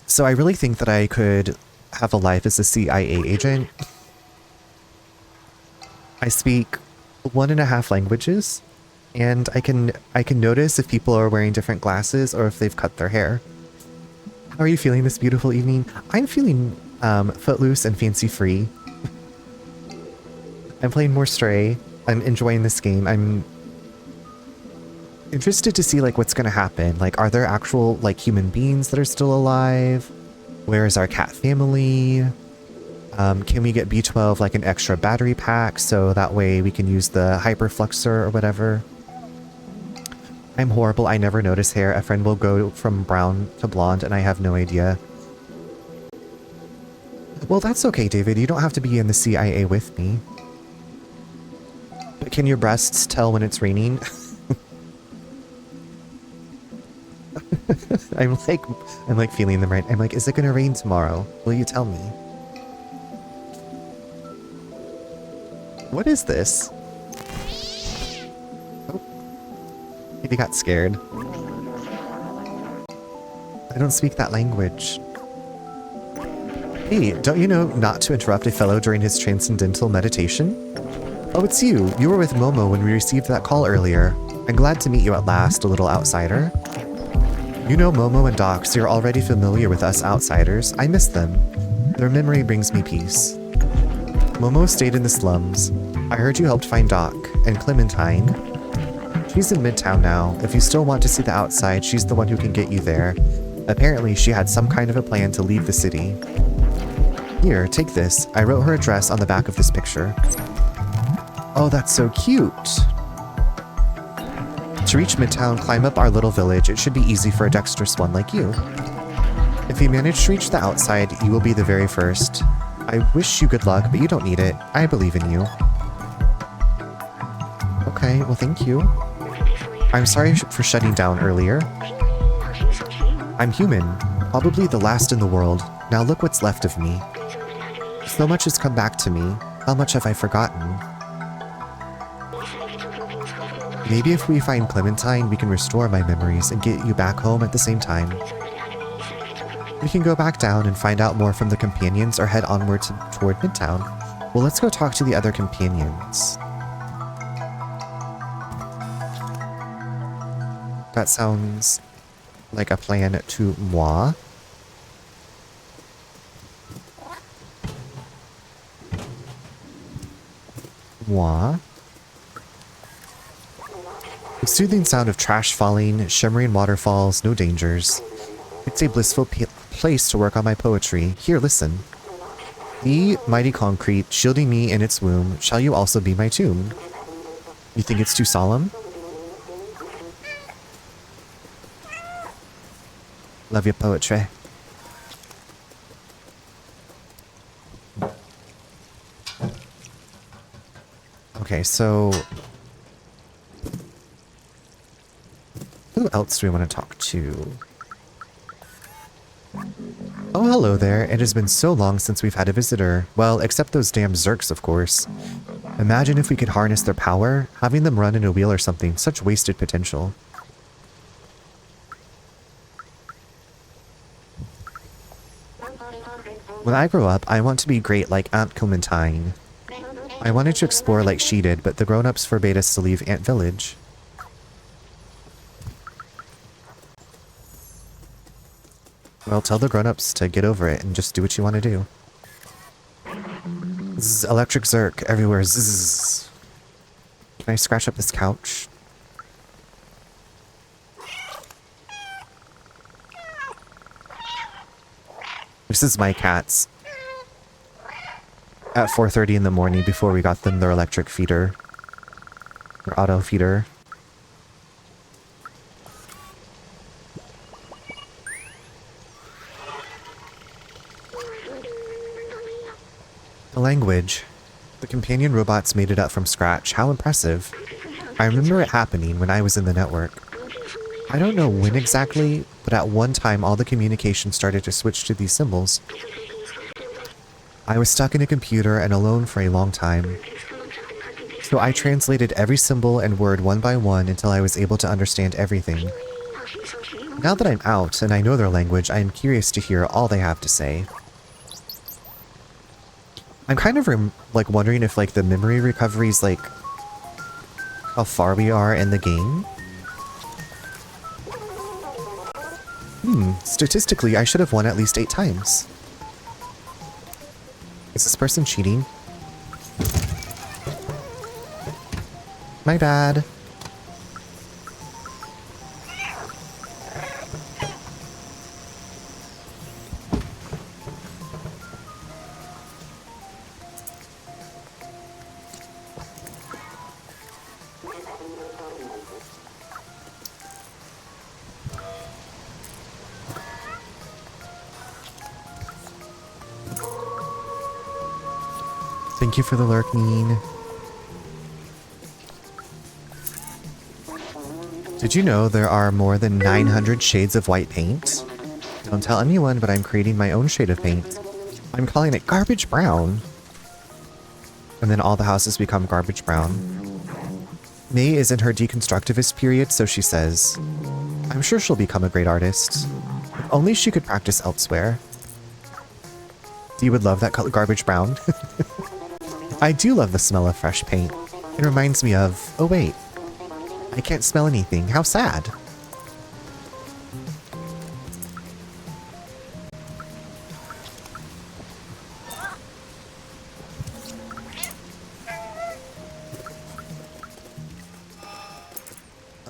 So I really think that I could have a life as a CIA agent. I speak 1.5 languages, and I can notice if people are wearing different glasses or if they've cut their hair. How are you feeling this beautiful evening? I'm feeling footloose and fancy-free. I'm playing more Stray. I'm enjoying this game. I'm interested to see like what's gonna happen. Like, are there actual like human beings that are still alive? Where is our cat family? Can we get B12 like an extra battery pack so that way we can use the hyperfluxer or whatever? I'm horrible. I never notice hair. A friend will go from brown to blonde and I have no idea. Well, that's okay, David. You don't have to be in the CIA with me. But can your breasts tell when it's raining? I'm like feeling them right. I'm like, is it gonna rain tomorrow? Will you tell me? What is this? Oh. Maybe got scared. I don't speak that language. Hey, don't you know not to interrupt a fellow during his transcendental meditation? Oh, it's you. You were with Momo when we received that call earlier. I'm glad to meet you at last, a little outsider. You know Momo and Docs, you're already familiar with us outsiders. I miss them. Their memory brings me peace. Momo stayed in the slums. I heard you helped find Doc, and Clementine. She's in Midtown now. If you still want to see the outside, she's the one who can get you there. Apparently, she had some kind of a plan to leave the city. Here, take this. I wrote her address on the back of this picture. Oh, that's so cute! To reach Midtown, climb up our little village. It should be easy for a dexterous one like you. If you manage to reach the outside, you will be the very first. I wish you good luck, but you don't need it. I believe in you. Okay, well thank you. I'm sorry for shutting down earlier. I'm human, probably the last in the world. Now look what's left of me. So much has come back to me. How much have I forgotten? Maybe if we find Clementine, we can restore my memories and get you back home at the same time. We can go back down and find out more from the companions or head onward toward Midtown. Well, let's go talk to the other companions. That sounds like a plan to moi. The soothing sound of trash falling, shimmering waterfalls, no dangers. It's a blissful place to work on my poetry. Here, listen. Me, mighty concrete, shielding me in its womb, shall you also be my tomb? You think it's too solemn? Love your poetry. Okay, so who else do we want to talk to? Oh, hello there. It has been so long since we've had a visitor. Well, except those damn Zerks, of course. Imagine if we could harness their power, having them run in a wheel or something. Such wasted potential. When I grow up, I want to be great like Aunt Clementine. I wanted to explore like she did, but the grown-ups forbade us to leave Ant Village. Well, tell the grown-ups to get over it and just do what you want to do. Zzz, electric Zerk everywhere. Zzz. Can I scratch up this couch? This is my cats. At 4:30 in the morning before we got them their electric feeder. Their auto feeder. The language. The companion robots made it up from scratch. How impressive. I remember it happening when I was in the network. I don't know when exactly, but at one time all the communication started to switch to these symbols. I was stuck in a computer and alone for a long time. So I translated every symbol and word one by one until I was able to understand everything. Now that I'm out and I know their language, I am curious to hear all they have to say. I'm kind of like wondering if like the memory recovery is like how far we are in the game. Statistically, I should have won at least 8 times. Is this person cheating? My bad. Thank you for the lurking. Did you know there are more than 900 shades of white paint? Don't tell anyone, but I'm creating my own shade of paint. I'm calling it garbage brown. And then all the houses become garbage brown. May is in her deconstructivist period, so she says, I'm sure she'll become a great artist. If only she could practice elsewhere. You would love that color, garbage brown. I do love the smell of fresh paint. It reminds me of, oh wait, I can't smell anything. How sad.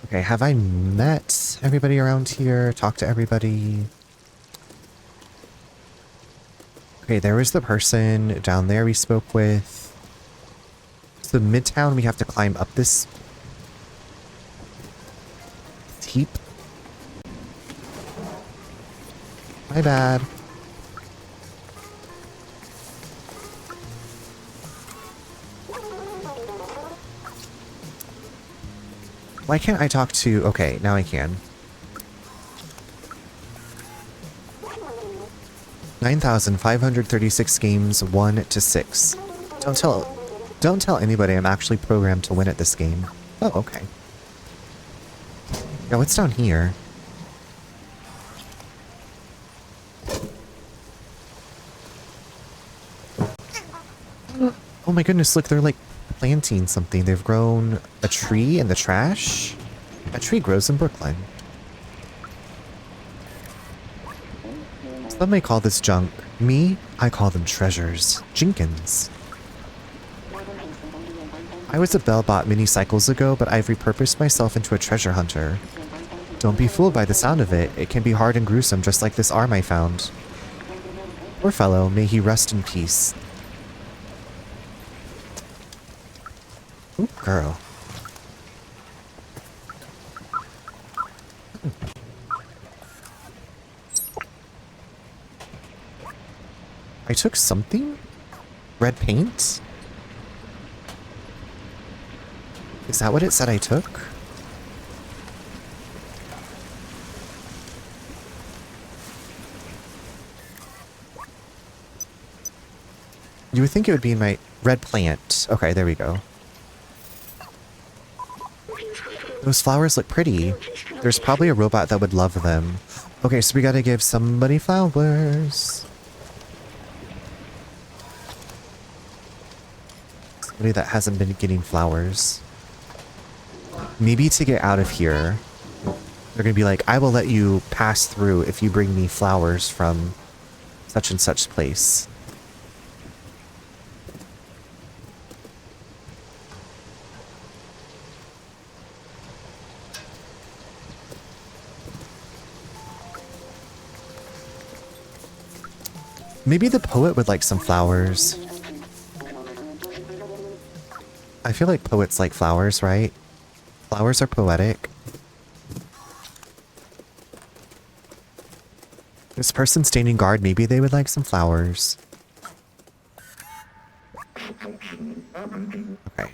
Okay, have I met everybody around here? Talked to everybody? Okay, there was the person down there we spoke with. So Midtown, we have to climb up this heap. My bad. Why can't I talk to... Okay, now I can. 9,536 games, 1 to 6. Don't tell anybody I'm actually programmed to win at this game. Oh, okay. Now what's down here? Oh my goodness, look, they're like planting something. They've grown a tree in the trash. A tree grows in Brooklyn. Some may call this junk. Me, I call them treasures. Jenkins. I was a Bellbot many cycles ago, but I've repurposed myself into a treasure hunter. Don't be fooled by the sound of it. It can be hard and gruesome, just like this arm I found. Poor fellow, may he rest in peace. Ooh, girl. I took something? Red paint? Is that what it said I took? You would think it would be in my red plant. Okay, there we go. Those flowers look pretty. There's probably a robot that would love them. Okay, so we gotta give somebody flowers. Somebody that hasn't been getting flowers. Maybe to get out of here, they're gonna be like, I will let you pass through if you bring me flowers from such and such place. Maybe the poet would like some flowers. I feel like poets like flowers, right? Flowers are poetic. This person standing guard, maybe they would like some flowers. Okay.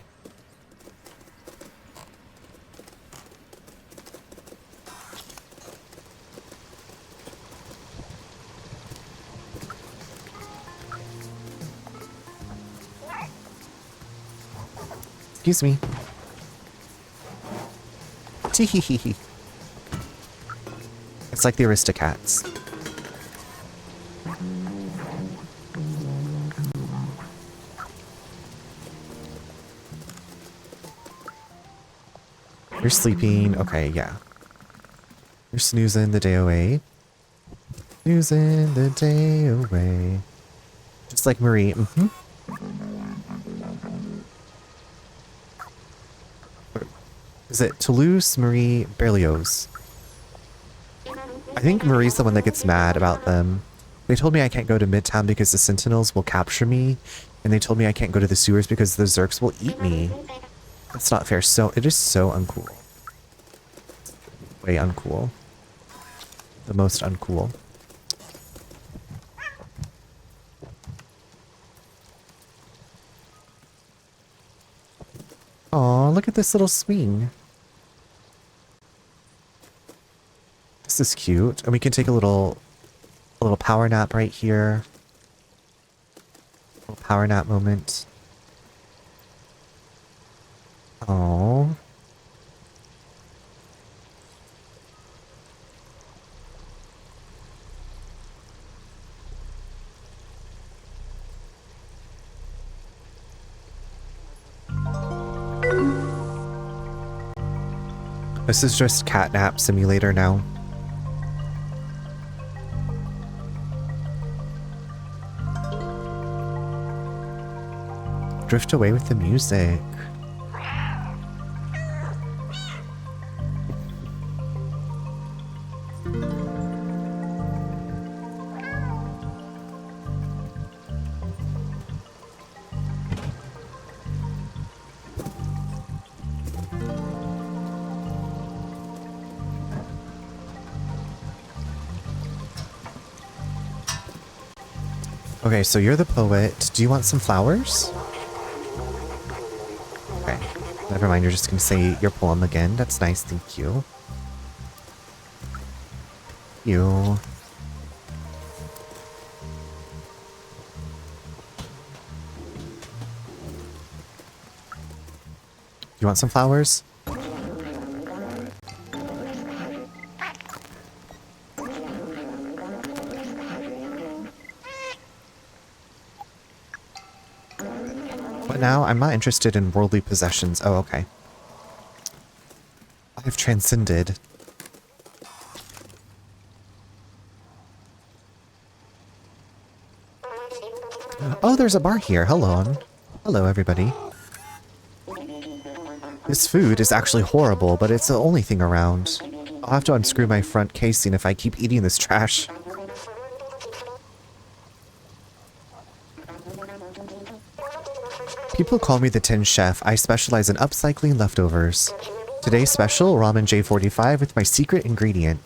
Excuse me. Teehee. It's like the Aristocats. You're sleeping. Okay, yeah. You're snoozing the day away. Snoozing the day away. Just like Marie. Mm-hmm. Is it Toulouse, Marie, Berlioz? I think Marie's the one that gets mad about them. They told me I can't go to Midtown because the Sentinels will capture me. And they told me I can't go to the sewers because the Zerks will eat me. That's not fair. So, it is so uncool. Way uncool. The most uncool. Aw, look at this little swing. This is cute. And we can take a little power nap right here. A little power nap moment. Aw. This is just catnap simulator now. Drift away with the music. Okay, so you're the poet. Do you want some flowers? Okay. Never mind, you're just gonna say your poem again. That's nice, thank you. You. You want some flowers? But now I'm not interested in worldly possessions. Oh, okay. I've transcended. Oh, there's a bar here. Hello. Hello, everybody. This food is actually horrible, but it's the only thing around. I'll have to unscrew my front casing if I keep eating this trash. People call me the Tin Chef. I specialize in upcycling leftovers. Today's special, ramen J45 with my secret ingredient.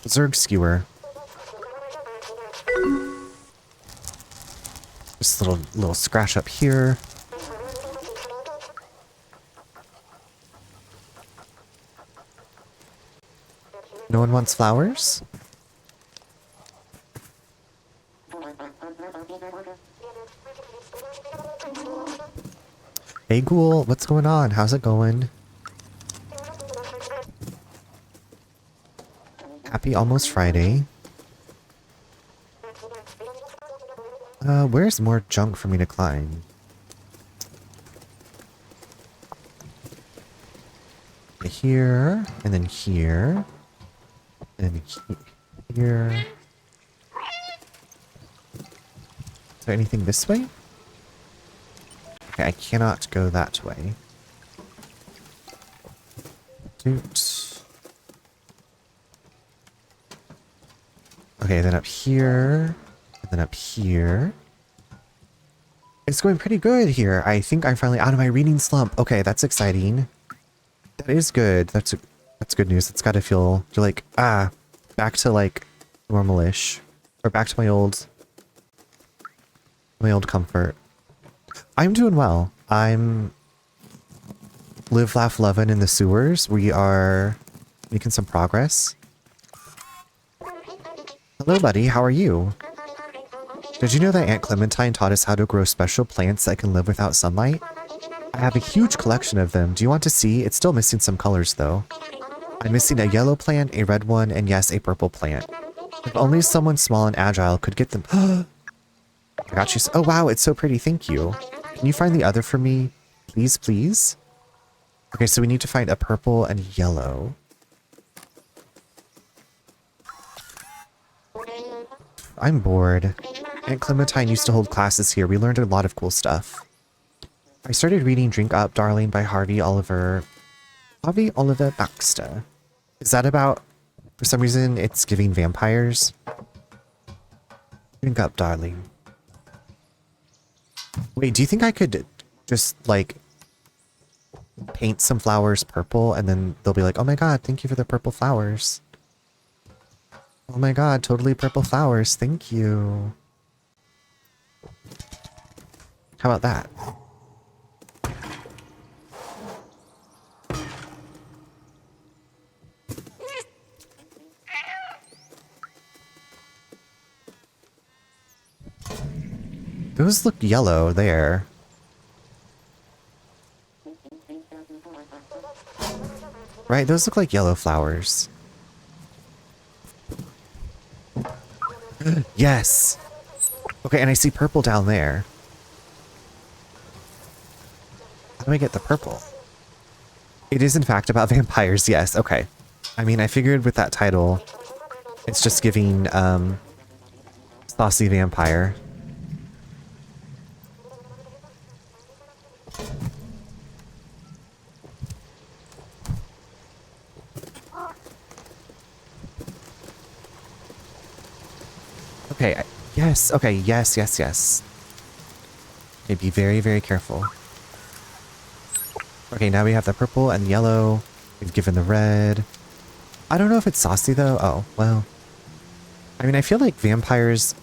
Zerg skewer. Just a little scratch up here. No one wants flowers? Hey Ghoul, what's going on? How's it going? Happy almost Friday. Where's more junk for me to climb? Here, and then here, and here. Is there anything this way? Okay, I cannot go that way. Doot. Okay, then up here, and then up here. It's going pretty good here. I think I'm finally out of my reading slump. Okay, that's exciting. That is good. That's good news. It's gotta feel, you're like, back to like normal-ish. Or back to my old comfort. I'm doing well. I'm live, laugh, lovin' in the sewers. We are making some progress. Hello, buddy. How are you? Did you know that Aunt Clementine taught us how to grow special plants that can live without sunlight? I have a huge collection of them. Do you want to see? It's still missing some colors, though. I'm missing a yellow plant, a red one, and yes, a purple plant. If only someone small and agile could get them. I got you. Oh, wow. It's so pretty. Thank you. Can you find the other for me? Please, please? Okay, so we need to find a purple and yellow. I'm bored. Aunt Clementine used to hold classes here. We learned a lot of cool stuff. I started reading Drink Up, Darling by Harvey Oliver Baxter. Is that about, for some reason, it's giving vampires? Drink up, darling. Wait, do you think I could just, like, paint some flowers purple and then they'll be like, oh my god, thank you for the purple flowers. Oh my god, totally purple flowers, thank you. How about that? Those look yellow there. Right, those look like yellow flowers. Yes! Okay, and I see purple down there. How do I get the purple? It is in fact about vampires, yes, okay. I mean, I figured with that title, it's just giving, saucy vampire. Okay, yes, okay, yes, yes, yes. Okay, be very, very careful. Okay, now we have the purple and yellow. We've given the red. I don't know if it's saucy though. Oh, well. I mean, I feel like vampires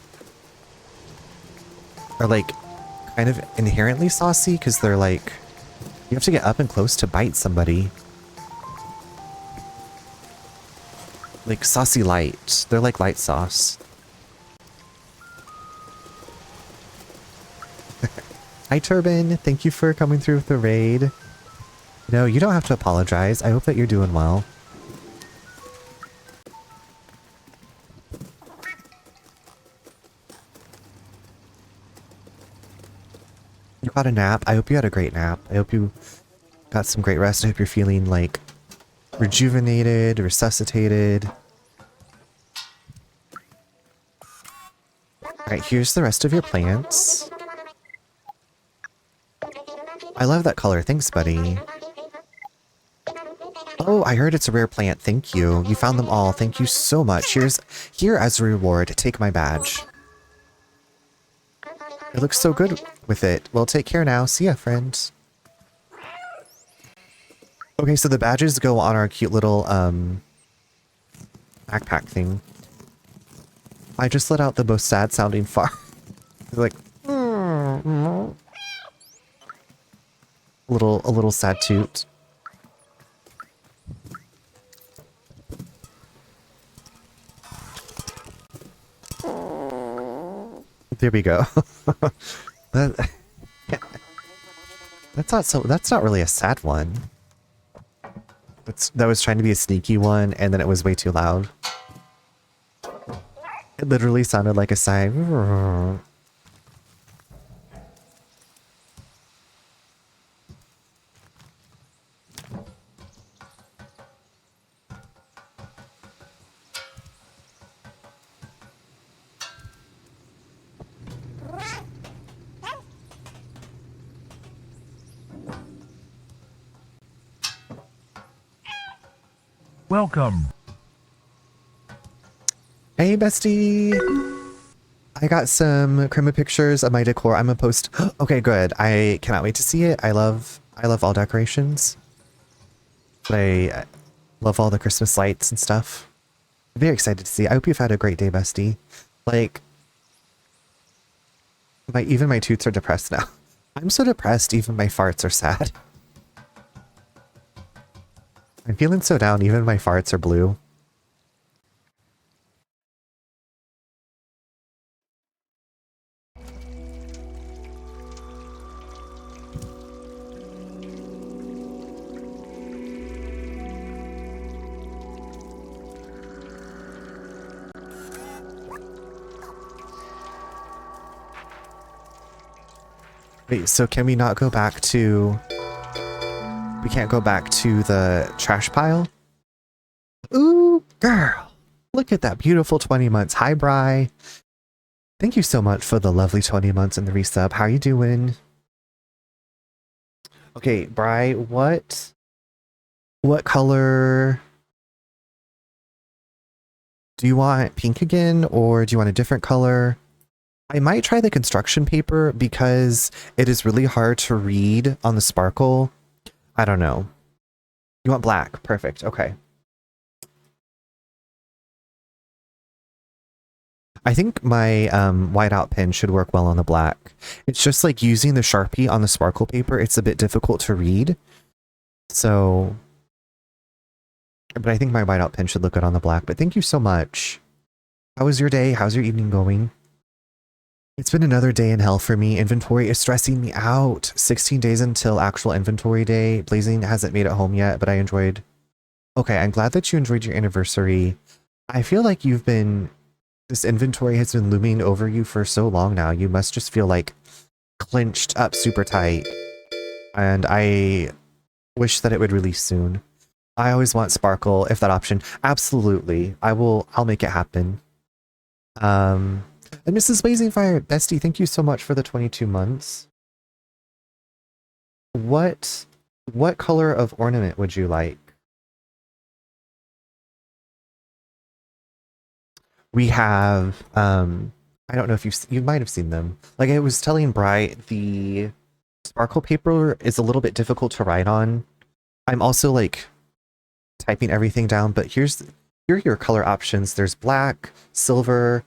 are like kind of inherently saucy because they're like, you have to get up and close to bite somebody. Like saucy light. They're like light sauce. Hi Turban, thank you for coming through with the raid. No, you don't have to apologize. I hope that you're doing well. You got a nap? I hope you had a great nap. I hope you got some great rest. I hope you're feeling like rejuvenated, resuscitated. Alright, here's the rest of your plants. I love that color. Thanks, buddy. Oh, I heard it's a rare plant. Thank you. You found them all. Thank you so much. Here as a reward. Take my badge. It looks so good with it. Well, take care now. See ya, friends. Okay, so the badges go on our cute little, backpack thing. I just let out the most sad-sounding fart. Like, a little sad toot. There we go. That's not really a sad one. That was trying to be a sneaky one, and then it was way too loud. It literally sounded like a sigh. Welcome. Hey, bestie. I got some crema pictures of my decor. I'm a post. Okay, good. I cannot wait to see it. I love all decorations. I love all the Christmas lights and stuff. I'm very excited to see. I hope you've had a great day, bestie. Like, even my toots are depressed now. I'm so depressed, even my farts are sad. I'm feeling so down, even my farts are blue. Wait, so can we not go back to... We can't go back to the trash pile? Ooh, girl! Look at that beautiful 20 months. Hi, Bri. Thank you so much for the lovely 20 months and the resub. How you doing? Okay, Bri, what color... Do you want pink again, or do you want a different color? I might try the construction paper because it is really hard to read on the sparkle. I don't know. You want black? Perfect. Okay. I think my whiteout pen should work well on the black. It's just like using the Sharpie on the sparkle paper. It's a bit difficult to read. So, but I think my whiteout pen should look good on the black. But thank you so much. How was your day? How's your evening going? It's been another day in hell for me. Inventory is stressing me out. 16 days until actual inventory day. Blazing hasn't made it home yet, but I enjoyed... Okay, I'm glad that you enjoyed your anniversary. I feel like you've been... This inventory has been looming over you for so long now. You must just feel like clenched up super tight. And I wish that it would release soon. I always want sparkle, if that option. Absolutely. I'll make it happen. And Mrs. Blazing Fire, Bestie, thank you so much for the 22 months. What color of ornament would you like? We have, I don't know if you might have seen them. Like I was telling Bri, the sparkle paper is a little bit difficult to write on. I'm also like typing everything down, but here are your color options. There's black, silver,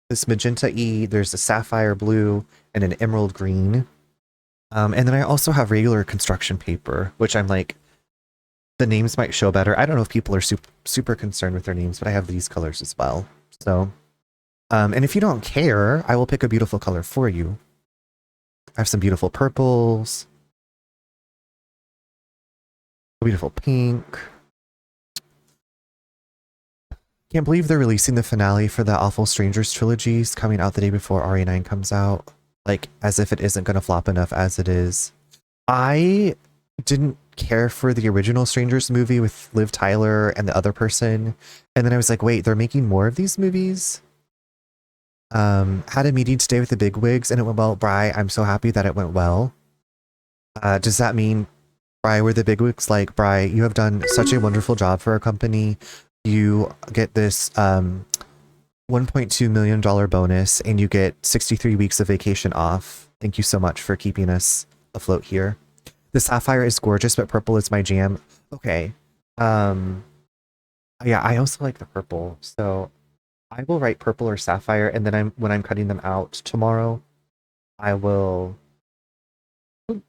this magenta E, there's a sapphire blue, and an emerald green. And then I also have regular construction paper, which I'm like, the names might show better. I don't know if people are super concerned with their names, but I have these colors as well. So, and if you don't care, I will pick a beautiful color for you. I have some beautiful purples, a beautiful pink. Can't believe they're releasing the finale for the Awful Strangers trilogies coming out the day before RE9 comes out. Like, as if it isn't going to flop enough as it is. I didn't care for the original Strangers movie with Liv Tyler and the other person. And then I was like, wait, they're making more of these movies? Had a meeting today with the bigwigs and it went well. Bri, I'm so happy that it went well. Does that mean, Bri, were the bigwigs like, Bri, you have done such a wonderful job for our company. You get this $1.2 million bonus and you get 63 weeks of vacation off. Thank you so much for keeping us afloat here. The sapphire is gorgeous, but purple is my jam. Okay. Yeah, I also like the purple. So I will write purple or sapphire, and then when I'm cutting them out tomorrow, I will...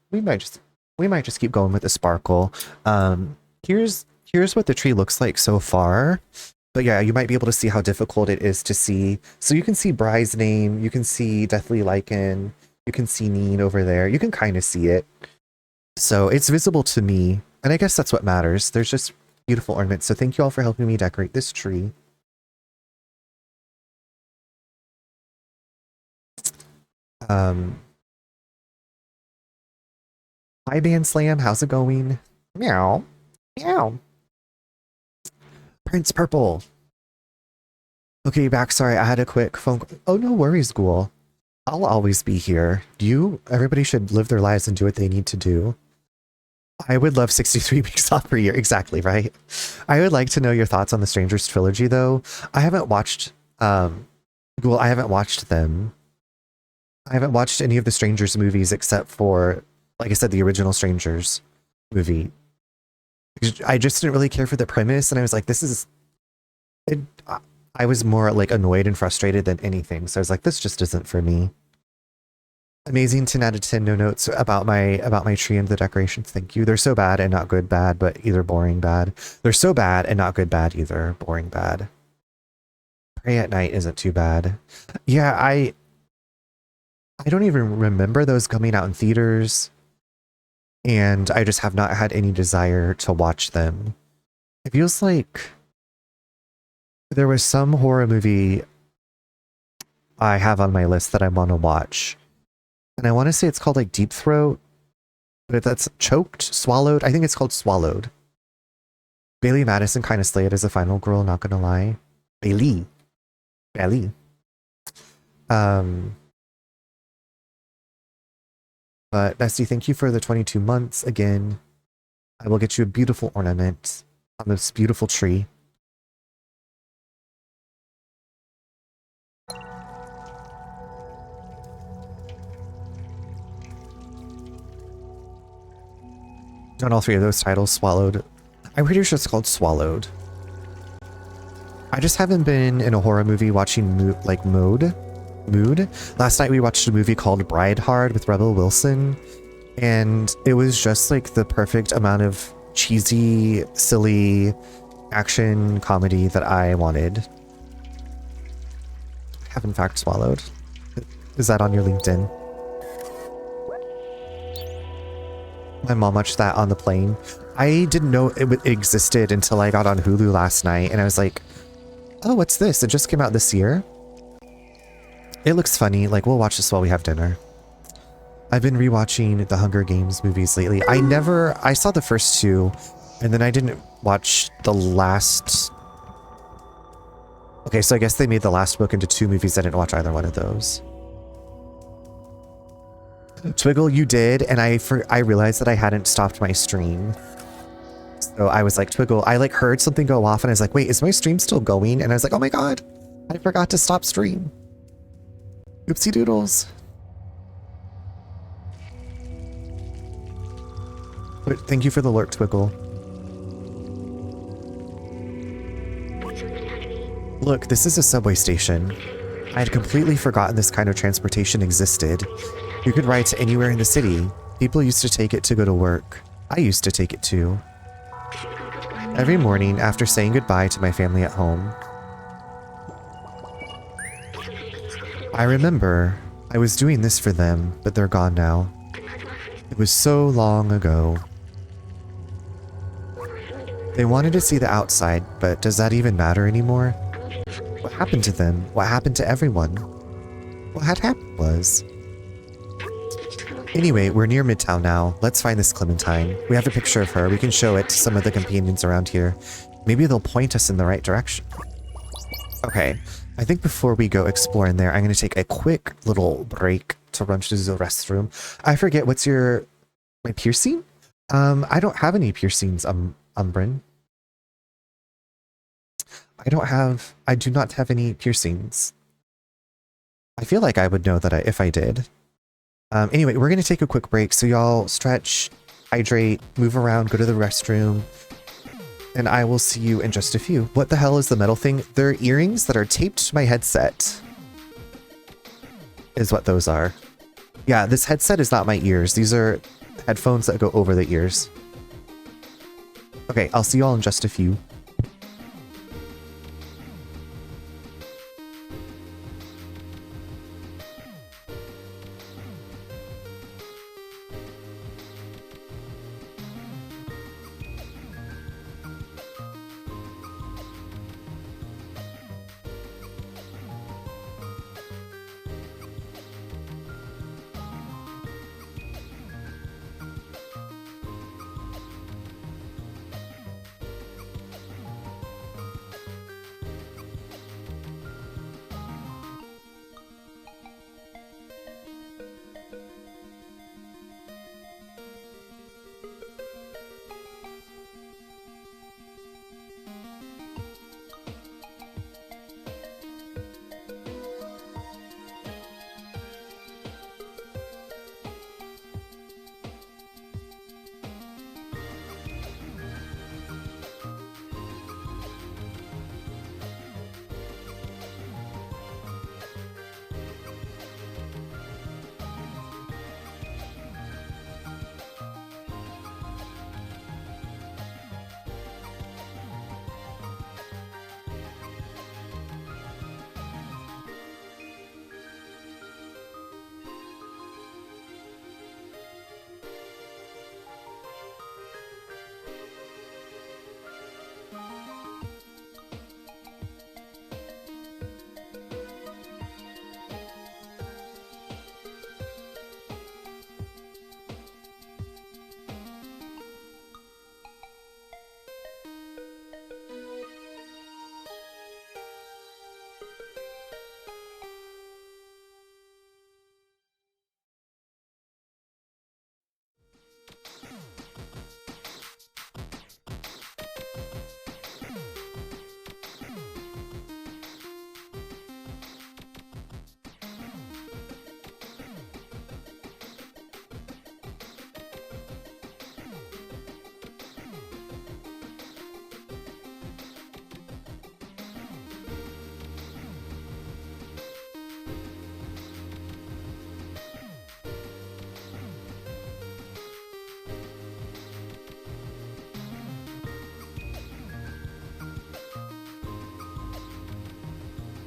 We might just keep going with the sparkle. Here's what the tree looks like so far. But yeah, you might be able to see how difficult it is to see. So you can see Bri's name, you can see Deathly Lichen, you can see Neen over there. You can kind of see it. So it's visible to me, and I guess that's what matters. There's just beautiful ornaments. So thank you all for helping me decorate this tree. Hi Band Slam, how's it going? Meow. Meow. Prince Purple. Okay, back. Sorry, I had a quick phone call. Oh, no worries, Ghoul. I'll always be here. Everybody should live their lives and do what they need to do. I would love 63 weeks off per year. Exactly, right? I would like to know your thoughts on the Strangers trilogy, though. I haven't watched, Ghoul, I haven't watched them. I haven't watched any of the Strangers movies except for, like I said, the original Strangers movie. I just didn't really care for the premise, and I was like, I was more like annoyed and frustrated than anything, so I was like, this just isn't for me. Amazing 10 out of 10, no notes about my tree and the decorations, thank you. They're so bad and not good bad, but either boring bad. They're so bad and not good bad either, boring bad. Pray at Night isn't too bad. Yeah, I don't even remember those coming out in theaters, and I just have not had any desire to watch them. It feels like there was some horror movie I have on my list that I want to watch, And I want to say it's called like deep throat. But if that's choked, swallowed, I think it's called swallowed. Bailey Madison kind of slayed as a final girl, not gonna lie. Bailey. But Bestie, thank you for the 22 months again. I will get you a beautiful ornament on this beautiful tree. On all three of those titles, Swallowed. I'm pretty sure it's called Swallowed. I just haven't been in a horror movie watching Mood. Last night we watched a movie called Bride Hard with Rebel Wilson, and it was just like the perfect amount of cheesy, silly action comedy that I wanted. I have in fact swallowed. Is that on your LinkedIn? My mom watched that on the plane. I didn't know it existed until I got on Hulu last night, and I was like, oh, what's this? It just came out this year? It looks funny. Like, we'll watch this while we have dinner. I've been rewatching the Hunger Games movies lately. I saw the first two, and then I didn't watch the last. Okay, so I guess they made the last book into 2 movies. I didn't watch either one of those. Twiggle, you did, and I realized that I hadn't stopped my stream. So I was like, Twiggle, I like heard something go off, and I was like, wait, is my stream still going? And I was like, oh my god, I forgot to stop stream. Oopsie doodles. But thank you for the lurk, Twiggle. Look, this is a subway station. I had completely forgotten this kind of transportation existed. You could ride to anywhere in the city. People used to take it to go to work. I used to take it too. Every morning after saying goodbye to my family at home. I remember I was doing this for them, but they're gone now. It was so long ago. They wanted to see the outside, but does that even matter anymore? What happened to them? What happened to everyone? What had happened was... Anyway, we're near Midtown now. Let's find this Clementine. We have a picture of her. We can show it to some of the companions around here. Maybe they'll point us in the right direction. Okay, I think before we go explore in there, I'm going to take a quick little break to run to the restroom. I forget, what's my piercing? I don't have any piercings, Umbrin. I do not have any piercings. I feel like I would know that if I did. Anyway, we're going to take a quick break, so y'all stretch, hydrate, move around, go to the restroom, and I will see you in just a few. What the hell is the metal thing? They're earrings that are taped to my headset, is what those are. Yeah, this headset is not my ears. These are headphones that go over the ears. Okay, I'll see y'all in just a few.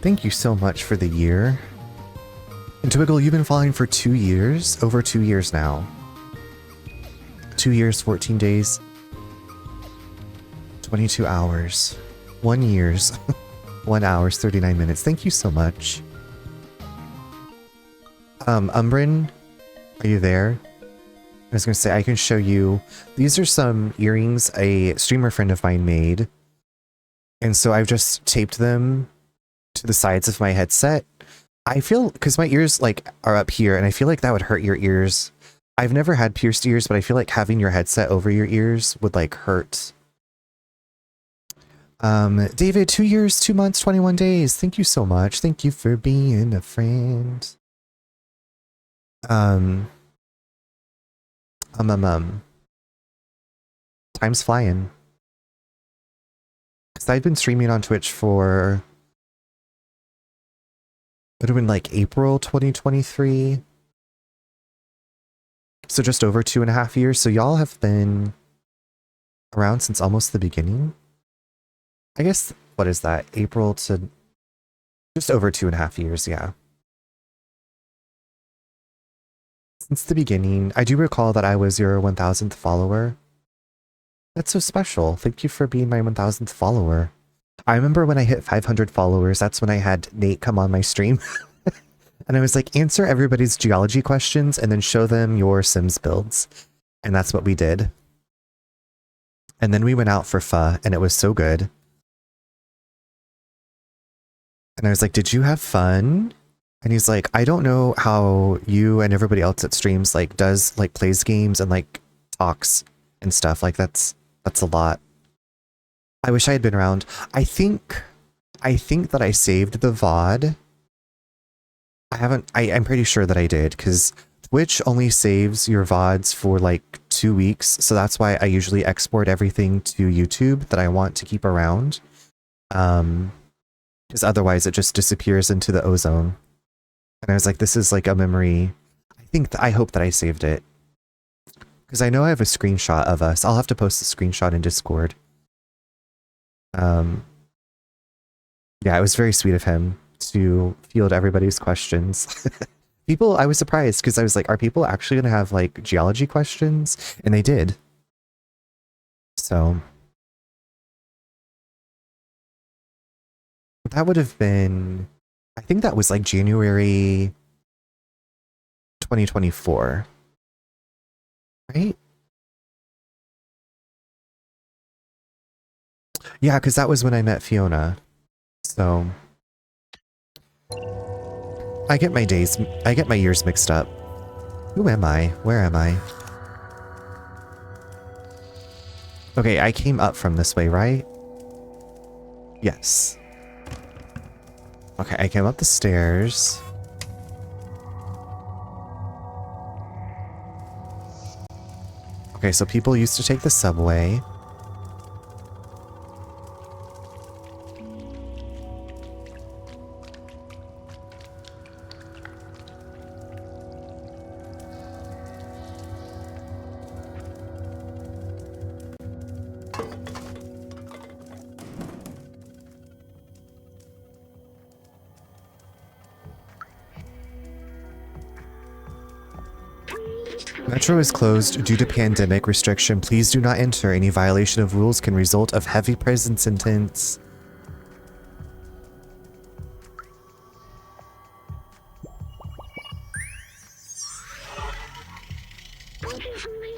Thank you so much for the year. And Twiggle, you've been following for 2 years? Over 2 years now. 2 years, 14 days, 22 hours. 1 years. 1 hours, 39 minutes. Thank you so much. Umbrin, are you there? I was gonna say, I can show you. These are some earrings a streamer friend of mine made. And so I've just taped them to the sides of my headset. I feel, because my ears like are up here, and I feel like that would hurt your ears. I've never had pierced ears, but I feel like having your headset over your ears would like hurt. David, 2 years, 2 months, 21 days. Thank you so much. Thank you for being a friend. Time's flying. Because I've been streaming on Twitch for, it would have been like April 2023. So just over 2.5 years. So y'all have been around since almost the beginning. I guess, what is that? April to just over 2.5 years, yeah. Since the beginning. I do recall that I was your 1000th follower. That's so special. Thank you for being my 1000th follower. I remember when I hit 500 followers, that's when I had Nate come on my stream. And I was like, answer everybody's geology questions and then show them your Sims builds. And that's what we did. And then we went out for pho, and it was so good. And I was like, did you have fun? And he's like, I don't know how you and everybody else at streams like does like plays games and like talks and stuff. Like that's a lot. I wish I had been around. I think that I saved the VOD. I'm pretty sure that I did, because Twitch only saves your VODs for like 2 weeks. So that's why I usually export everything to YouTube that I want to keep around. Because otherwise it just disappears into the ozone. And I was like, this is like a memory. I hope that I saved it. Because I know I have a screenshot of us. I'll have to post the screenshot in Discord. Yeah, it was very sweet of him to field everybody's questions. I was surprised because I was like, are people actually going to have like geology questions? And they did. So that would have been, I think that was like January 2024. Right? Yeah, because that was when I met Fiona. So I get my years mixed up. Who am I? Where am I? Okay, I came up from this way, right? Yes. Okay, I came up the stairs. Okay, so people used to take the subway. Metro is closed due to pandemic restriction. Please do not enter. Any violation of rules can result of heavy prison sentence.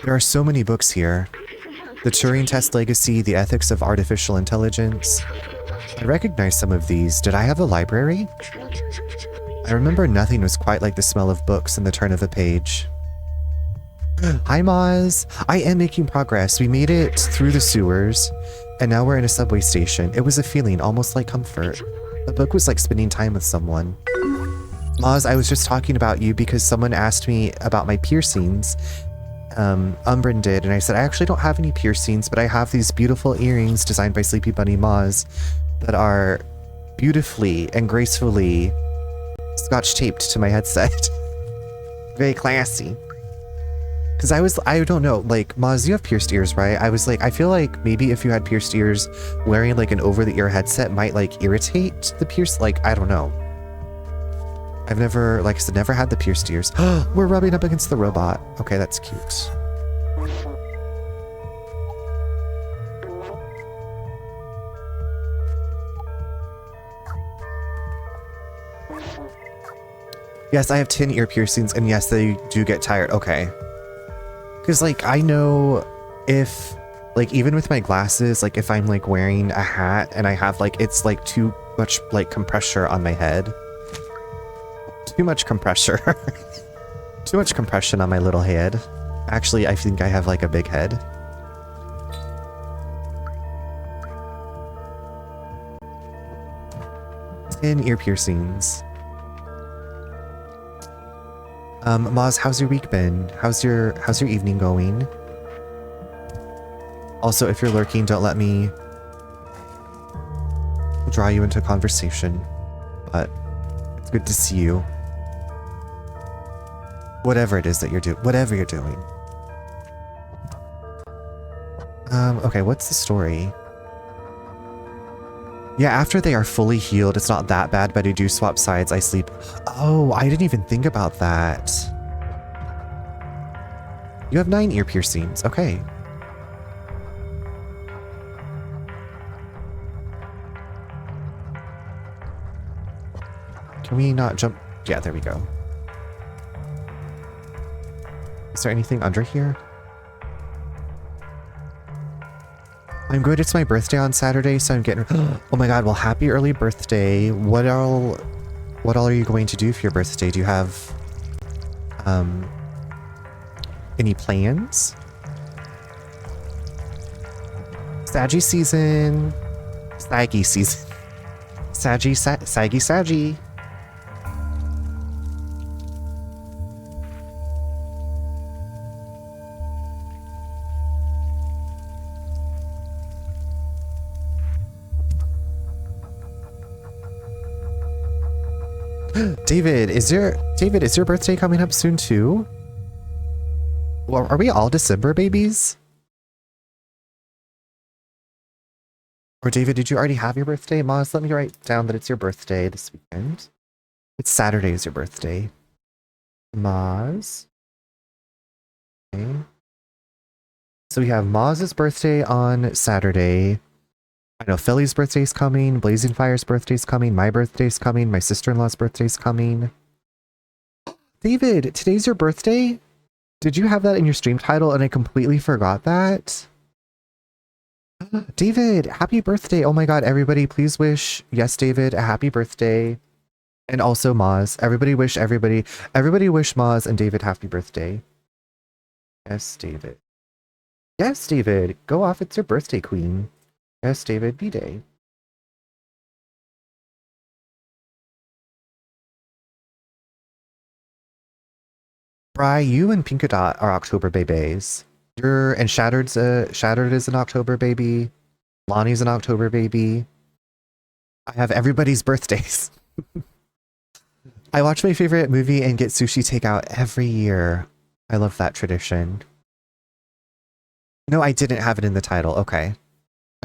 There are so many books here. The Turing Test Legacy, The Ethics of Artificial Intelligence. I recognize some of these. Did I have a library? I remember nothing was quite like the smell of books and the turn of a page. Hi, Moz. I am making progress. We made it through the sewers, and now we're in a subway station. It was a feeling almost like comfort. The book was like spending time with someone. Moz, I was just talking about you because someone asked me about my piercings. Umbrin did, and I said, I actually don't have any piercings, but I have these beautiful earrings designed by Sleepy Bunny Moz that are beautifully and gracefully scotch taped to my headset. Very classy. Because I don't know, like, Maz, you have pierced ears, right? I was like, I feel like maybe if you had pierced ears, wearing like an over-the-ear headset might like irritate the pierced, like, I don't know. I've never, like I said, never had the pierced ears. We're rubbing up against the robot. Okay, that's cute. Yes, I have 10 ear piercings, and yes, they do get tired. Okay. Because, like, I know if, like, even with my glasses, like, if I'm, like, wearing a hat and I have, like, it's, like, too much, like, compressor on my head. Too much compressor. Too much compression on my little head. Actually, I think I have, like, a big head. And ear piercings. Maz, how's your week been? How's your evening going? Also, if you're lurking, don't let me draw you into conversation, but it's good to see you. Whatever it is that you're doing, whatever you're doing. Okay, what's the story? Yeah, after they are fully healed, it's not that bad, but I do swap sides. I sleep. Oh, I didn't even think about that. You have 9 ear piercings. Okay. Can we not jump? Yeah, there we go. Is there anything under here? I'm good. It's my birthday on Saturday, so I'm getting... Oh my god, well, happy early birthday. What all are you going to do for your birthday? Do you have any plans? Saggy season. Saggy season. Saggy. David, is your birthday coming up soon too? Well, are we all December babies? Or David, did you already have your birthday? Maz, let me write down that it's your birthday this weekend. It's Saturday is your birthday. Maz. Okay. So we have Maz's birthday on Saturday. I know Philly's birthday's coming, Blazing Fire's birthday's coming, my birthday's coming, my sister-in-law's birthday's coming. David, today's your birthday? Did you have that in your stream title and I completely forgot that? David, happy birthday. Oh my god, everybody, please wish, yes, David, a happy birthday. And also Maz. Everybody wish Maz and David happy birthday. Yes, David. Yes, David, go off, it's your birthday, queen. Yes, David, B-Day. Bri, you and Pinkadot are October babies. And Shattered is an October baby. Lonnie's an October baby. I have everybody's birthdays. I watch my favorite movie and get sushi takeout every year. I love that tradition. No, I didn't have it in the title. Okay.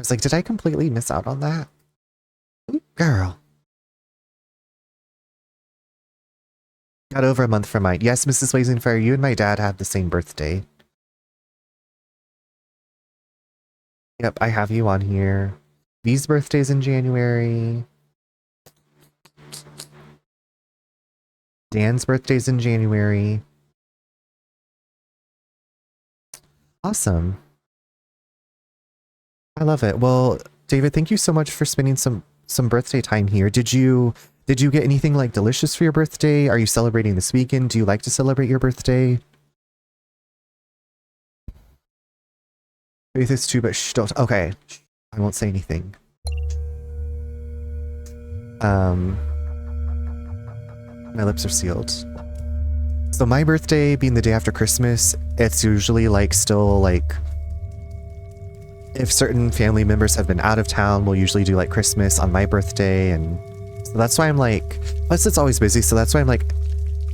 I was like, did I completely miss out on that? Ooh, girl. Got over a month from mine. Yes, Mrs. Blazing Fire, you and my dad had the same birthday. Yep, I have you on here. V's birthday's in January. Dan's birthday's in January. Awesome. I love it. Well, David, thank you so much for spending some birthday time here. Did you get anything like delicious for your birthday? Are you celebrating this weekend? Do you like to celebrate your birthday? Faith is too, but shh, don't. Okay, I won't say anything. My lips are sealed. So my birthday being the day after Christmas, it's usually like still like, if certain family members have been out of town, we'll usually do like Christmas on my birthday. And so that's why I'm like, plus it's always busy. So that's why I'm like,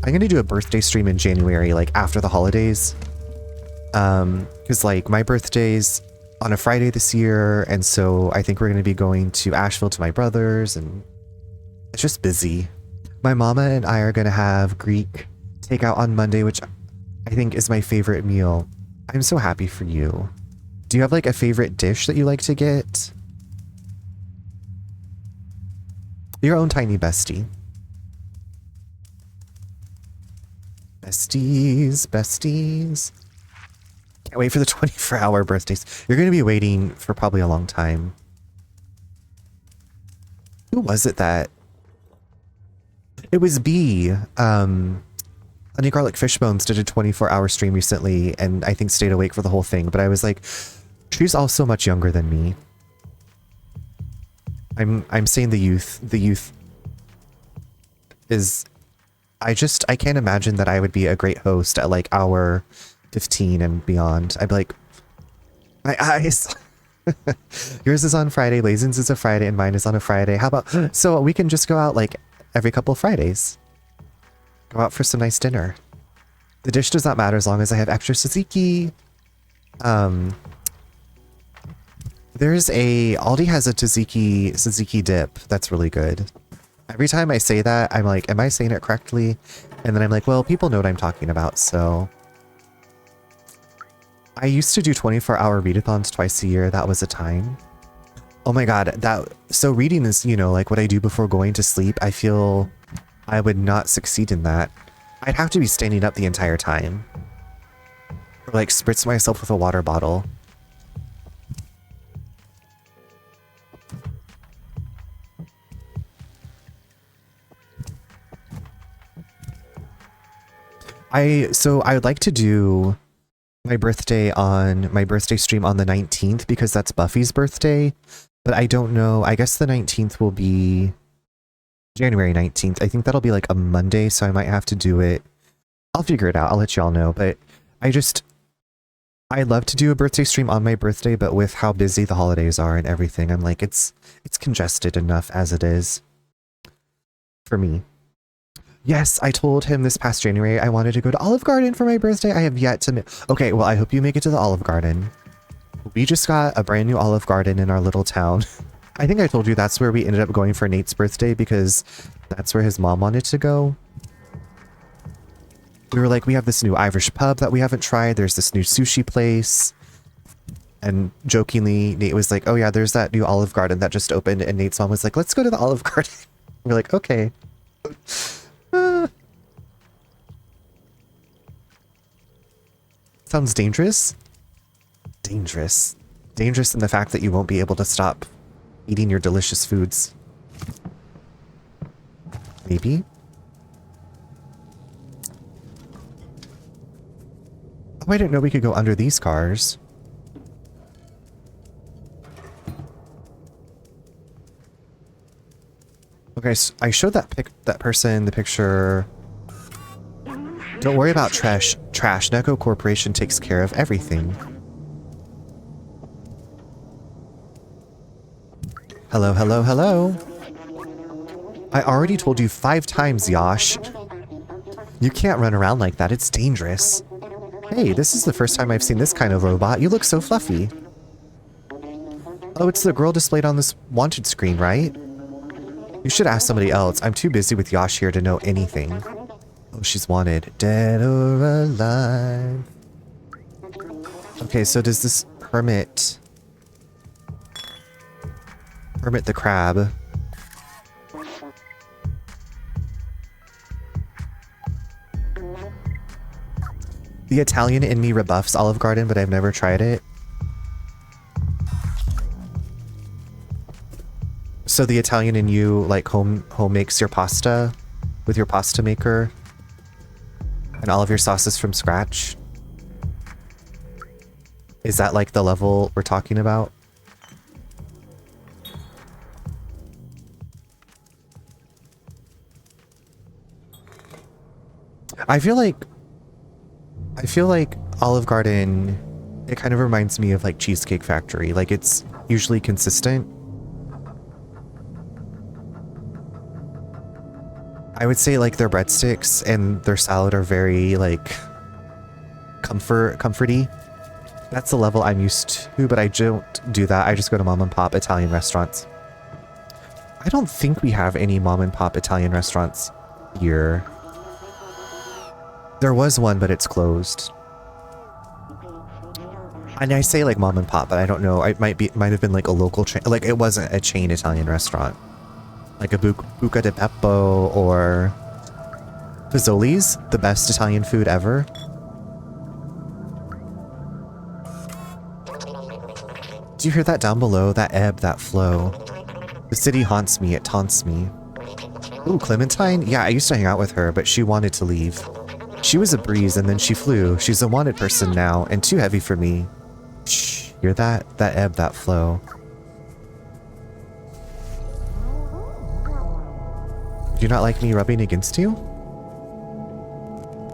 I'm going to do a birthday stream in January, like after the holidays. Because like my birthday's on a Friday this year, and so I think we're going to be going to Asheville to my brother's, and it's just busy. My mama and I are going to have Greek takeout on Monday, which I think is my favorite meal. I'm so happy for you. Do you have like a favorite dish that you like to get? Your own tiny bestie. Besties, besties. Can't wait for the 24-hour birthdays. You're going to be waiting for probably a long time. Who was it that... It was B. Honey Garlic Fishbones did a 24-hour stream recently, and I think stayed awake for the whole thing. But I was like, she's also much younger than me. I'm saying the youth. The youth is... I can't imagine that I would be a great host at like hour 15 and beyond. I'd be like, my eyes. Yours is on Friday, Lazen's is a Friday, and mine is on a Friday. How about, so we can just go out like every couple Fridays. Go out for some nice dinner. The dish does not matter as long as I have extra tzatziki. There's Aldi has a tzatziki dip that's really good. Every time I say that, I'm like, am I saying it correctly? And then I'm like, well, people know what I'm talking about, so. I used to do 24-hour readathons twice a year. That was a time. Oh my god, so reading is, you know, like what I do before going to sleep. I feel I would not succeed in that. I'd have to be standing up the entire time. Or like spritz myself with a water bottle. So I would like to do my birthday stream on the 19th because that's Buffy's birthday, but I don't know. I guess the 19th will be January 19th. I think that'll be like a Monday, so I might have to do it. I'll figure it out. I'll let y'all know, but I love to do a birthday stream on my birthday, but with how busy the holidays are and everything, I'm like, it's congested enough as it is for me. Yes, I told him this past January I wanted to go to Olive Garden for my birthday. I have yet to... Okay, well, I hope you make it to the Olive Garden. We just got a brand new Olive Garden in our little town. I think I told you that's where we ended up going for Nate's birthday because that's where his mom wanted to go. We were like, we have this new Irish pub that we haven't tried. There's this new sushi place. And jokingly, Nate was like, oh yeah, there's that new Olive Garden that just opened. And Nate's mom was like, let's go to the Olive Garden. We're like, okay. Sounds dangerous. Dangerous. Dangerous in the fact that you won't be able to stop eating your delicious foods. Maybe? Oh, I didn't know we could go under these cars. Okay, so I showed that person the picture. Don't worry about trash. Neko Corporation takes care of everything. Hello, hello, hello. I already told you 5 times, Yash. You can't run around like that. It's dangerous. Hey, this is the first time I've seen this kind of robot. You look so fluffy. Oh, it's the girl displayed on this wanted screen, right? You should ask somebody else. I'm too busy with Yash here to know anything. Oh, she's wanted. Dead or alive. Okay, so does this hermit the crab? The Italian in me rebuffs Olive Garden, but I've never tried it. So the Italian in you like home makes your pasta with your pasta maker and all of your sauces from scratch? Is that like the level we're talking about? I feel like Olive Garden, it kind of reminds me of like Cheesecake Factory. Like it's usually consistent. I would say like their breadsticks and their salad are very like comforty. That's the level I'm used to, but I don't do that. I just go to mom and pop Italian restaurants. I don't think we have any mom and pop Italian restaurants here. There was one, but it's closed. And I say like mom and pop, but I don't know. It might have been like a local chain. Like it wasn't a chain Italian restaurant. Like a Buca di Beppo or Fazoli's, the best Italian food ever. Do you hear that down below? That ebb, that flow. The city haunts me, it taunts me. Ooh, Clementine? Yeah, I used to hang out with her, but she wanted to leave. She was a breeze and then she flew. She's a wanted person now and too heavy for me. Shh, hear that? That ebb, that flow. Do you not like me rubbing against you?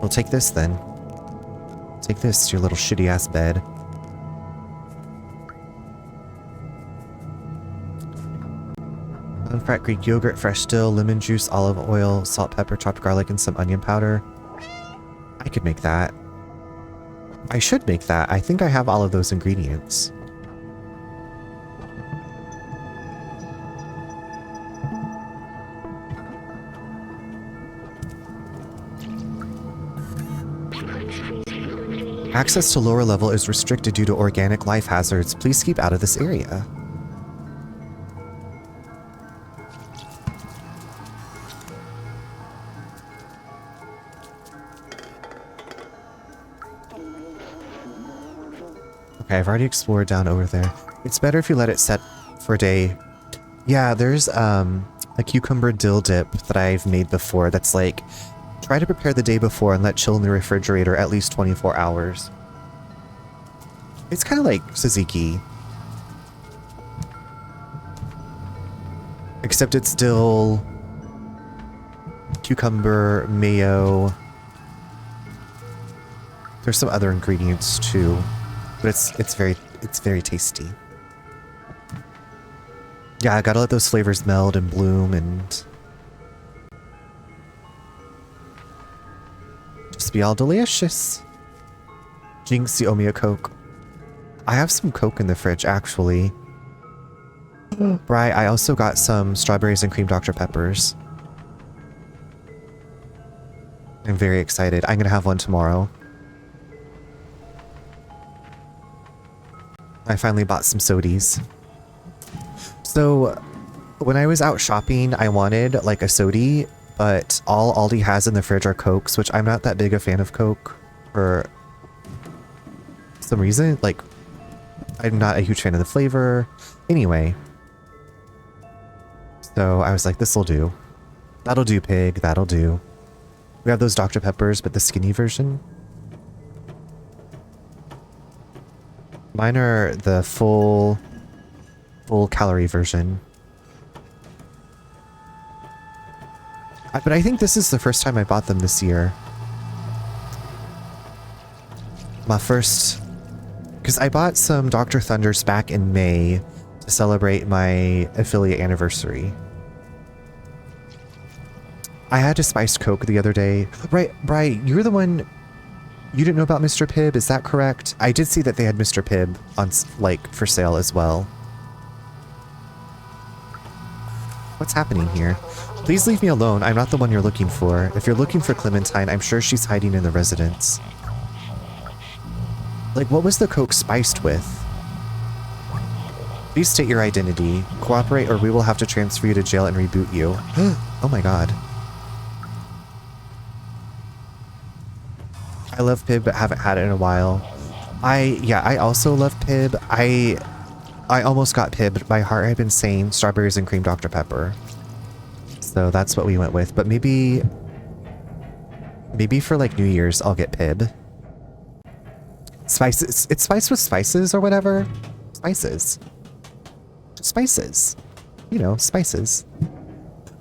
Well, take this then. Take this to your little shitty ass bed. Unfrat Greek yogurt, fresh dill, lemon juice, olive oil, salt, pepper, chopped garlic, and some onion powder. I could make that. I should make that. I think I have all of those ingredients. Access to lower level is restricted due to organic life hazards. Please keep out of this area. Okay, I've already explored down over there. It's better if you let it set for a day. Yeah, there's a cucumber dill dip that I've made before that's like, try to prepare the day before and let chill in the refrigerator at least 24 hours. It's kind of like tzatziki. Except it's dill, cucumber, mayo. There's some other ingredients too. But it's very tasty. Yeah, I gotta let those flavors meld and bloom and just be all delicious. Jinx, you owe me a Coke. I have some Coke in the fridge, actually. Right, I also got some strawberries and cream Dr. Peppers. I'm very excited. I'm gonna have one tomorrow. I finally bought some sodies. So, when I was out shopping, I wanted like a sodie, but all Aldi has in the fridge are Cokes, which I'm not that big a fan of Coke for some reason. Like, I'm not a huge fan of the flavor. Anyway. So I was like, this'll do. That'll do, pig. That'll do. We have those Dr. Peppers, but the skinny version. Mine are the full calorie version. But I think this is the first time I bought them this year. My first... Because I bought some Dr. Thunders back in May to celebrate my affiliate anniversary. I had a spiced Coke the other day. Right, you're the one... You didn't know about Mr. Pibb, is that correct? I did see that they had Mr. Pibb on, like, for sale as well. What's happening here? Please leave me alone. I'm not the one you're looking for. If you're looking for Clementine, I'm sure she's hiding in the residence. Like, what was the Coke spiced with? Please state your identity. Cooperate or we will have to transfer you to jail and reboot you. Oh my god. I love Pibb, but haven't had it in a while. I also love Pibb. I almost got Pibb, but my heart had been saying strawberries and cream Dr. Pepper. So that's what we went with. But maybe for like New Year's, I'll get Pibb. Spices. It's spiced with spices or whatever. Spices. Spices. You know, spices.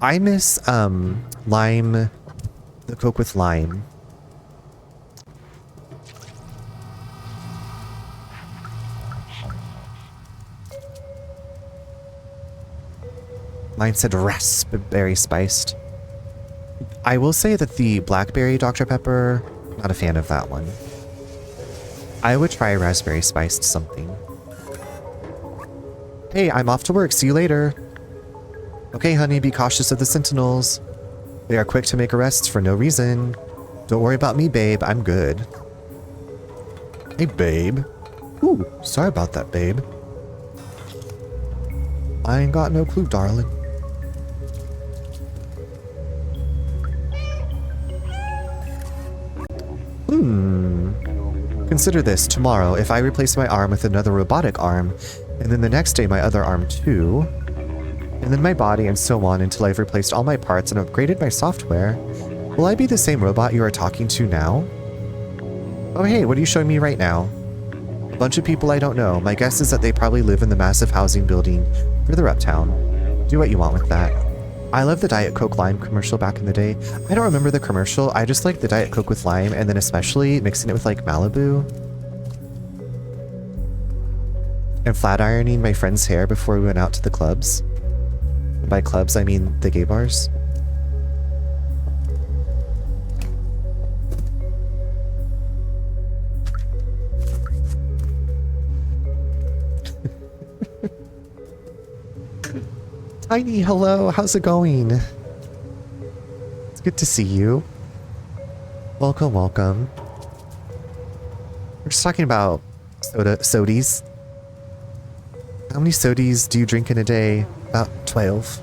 I miss lime. The Coke with lime. Mine said raspberry spiced. I will say that the blackberry Dr. Pepper, not a fan of that one. I would try a raspberry spiced something. Hey, I'm off to work. See you later. Okay, honey, be cautious of the sentinels. They are quick to make arrests for no reason. Don't worry about me, babe. I'm good. Hey, babe. Ooh, sorry about that, babe. I ain't got no clue, darling. Consider this. Tomorrow, if I replace my arm with another robotic arm, and then the next day my other arm too, and then my body and so on until I've replaced all my parts and upgraded my software, will I be the same robot you are talking to now? Oh hey, what are you showing me right now? A bunch of people I don't know. My guess is that they probably live in the massive housing building further uptown. Do what you want with that. I love the Diet Coke Lime commercial back in the day. I don't remember the commercial, I just like the Diet Coke with lime and then especially mixing it with like Malibu. And flat ironing my friend's hair before we went out to the clubs. And by clubs, I mean the gay bars. Tiny, hello, how's it going? It's good to see you. Welcome, welcome. We're just talking about sodies. How many sodies do you drink in a day? About 12.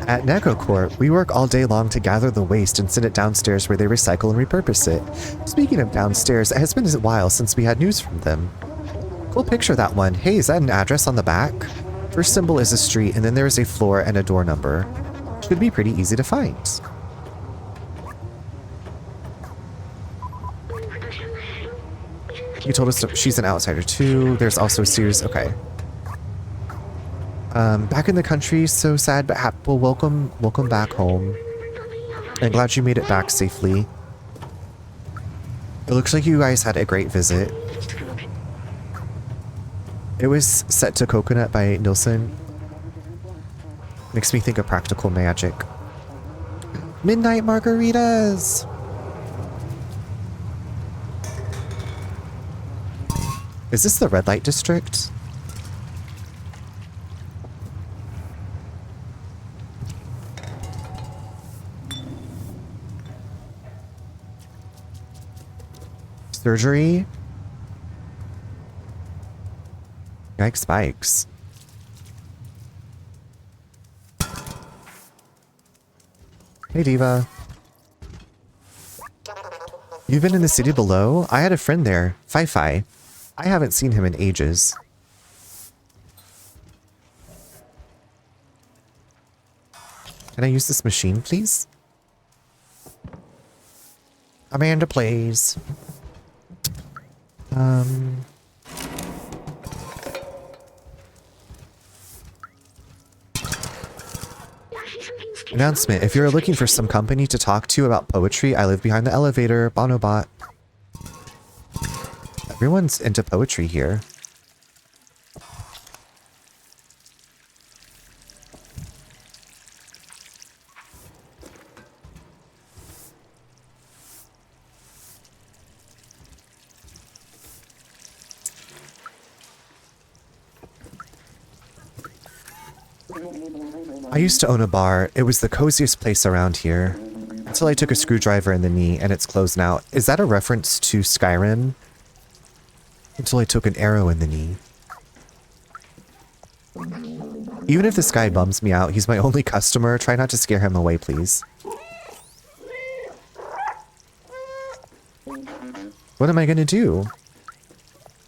At NecoCorp, we work all day long to gather the waste and send it downstairs where they recycle and repurpose it. Speaking of downstairs, it has been a while since we had news from them. Cool picture, that one. Hey, is that an address on the back? First symbol is a street, and then there is a floor and a door number. Should be pretty easy to find. You told us she's an outsider too. There's also a series. Okay. Back in the country, so sad but happy. Well, welcome back home. I'm glad you made it back safely. It looks like you guys had a great visit. It was set to Coconut by Nilsson. Makes me think of Practical Magic. Midnight margaritas! Is this the red light district? Surgery? Yikes spikes. Hey Diva. You've been in the city below? I had a friend there, Fi-Fi. I haven't seen him in ages. Can I use this machine, please? Amanda, please. Announcement. If you're looking for some company to talk to about poetry, I live behind the elevator. Bonobot. Everyone's into poetry here. I used to own a bar. It was the coziest place around here. Until I took a screwdriver in the knee and it's closed now. Is that a reference to Skyrim? Until I took an arrow in the knee. Even if this guy bums me out, he's my only customer. Try not to scare him away, please. What am I gonna do?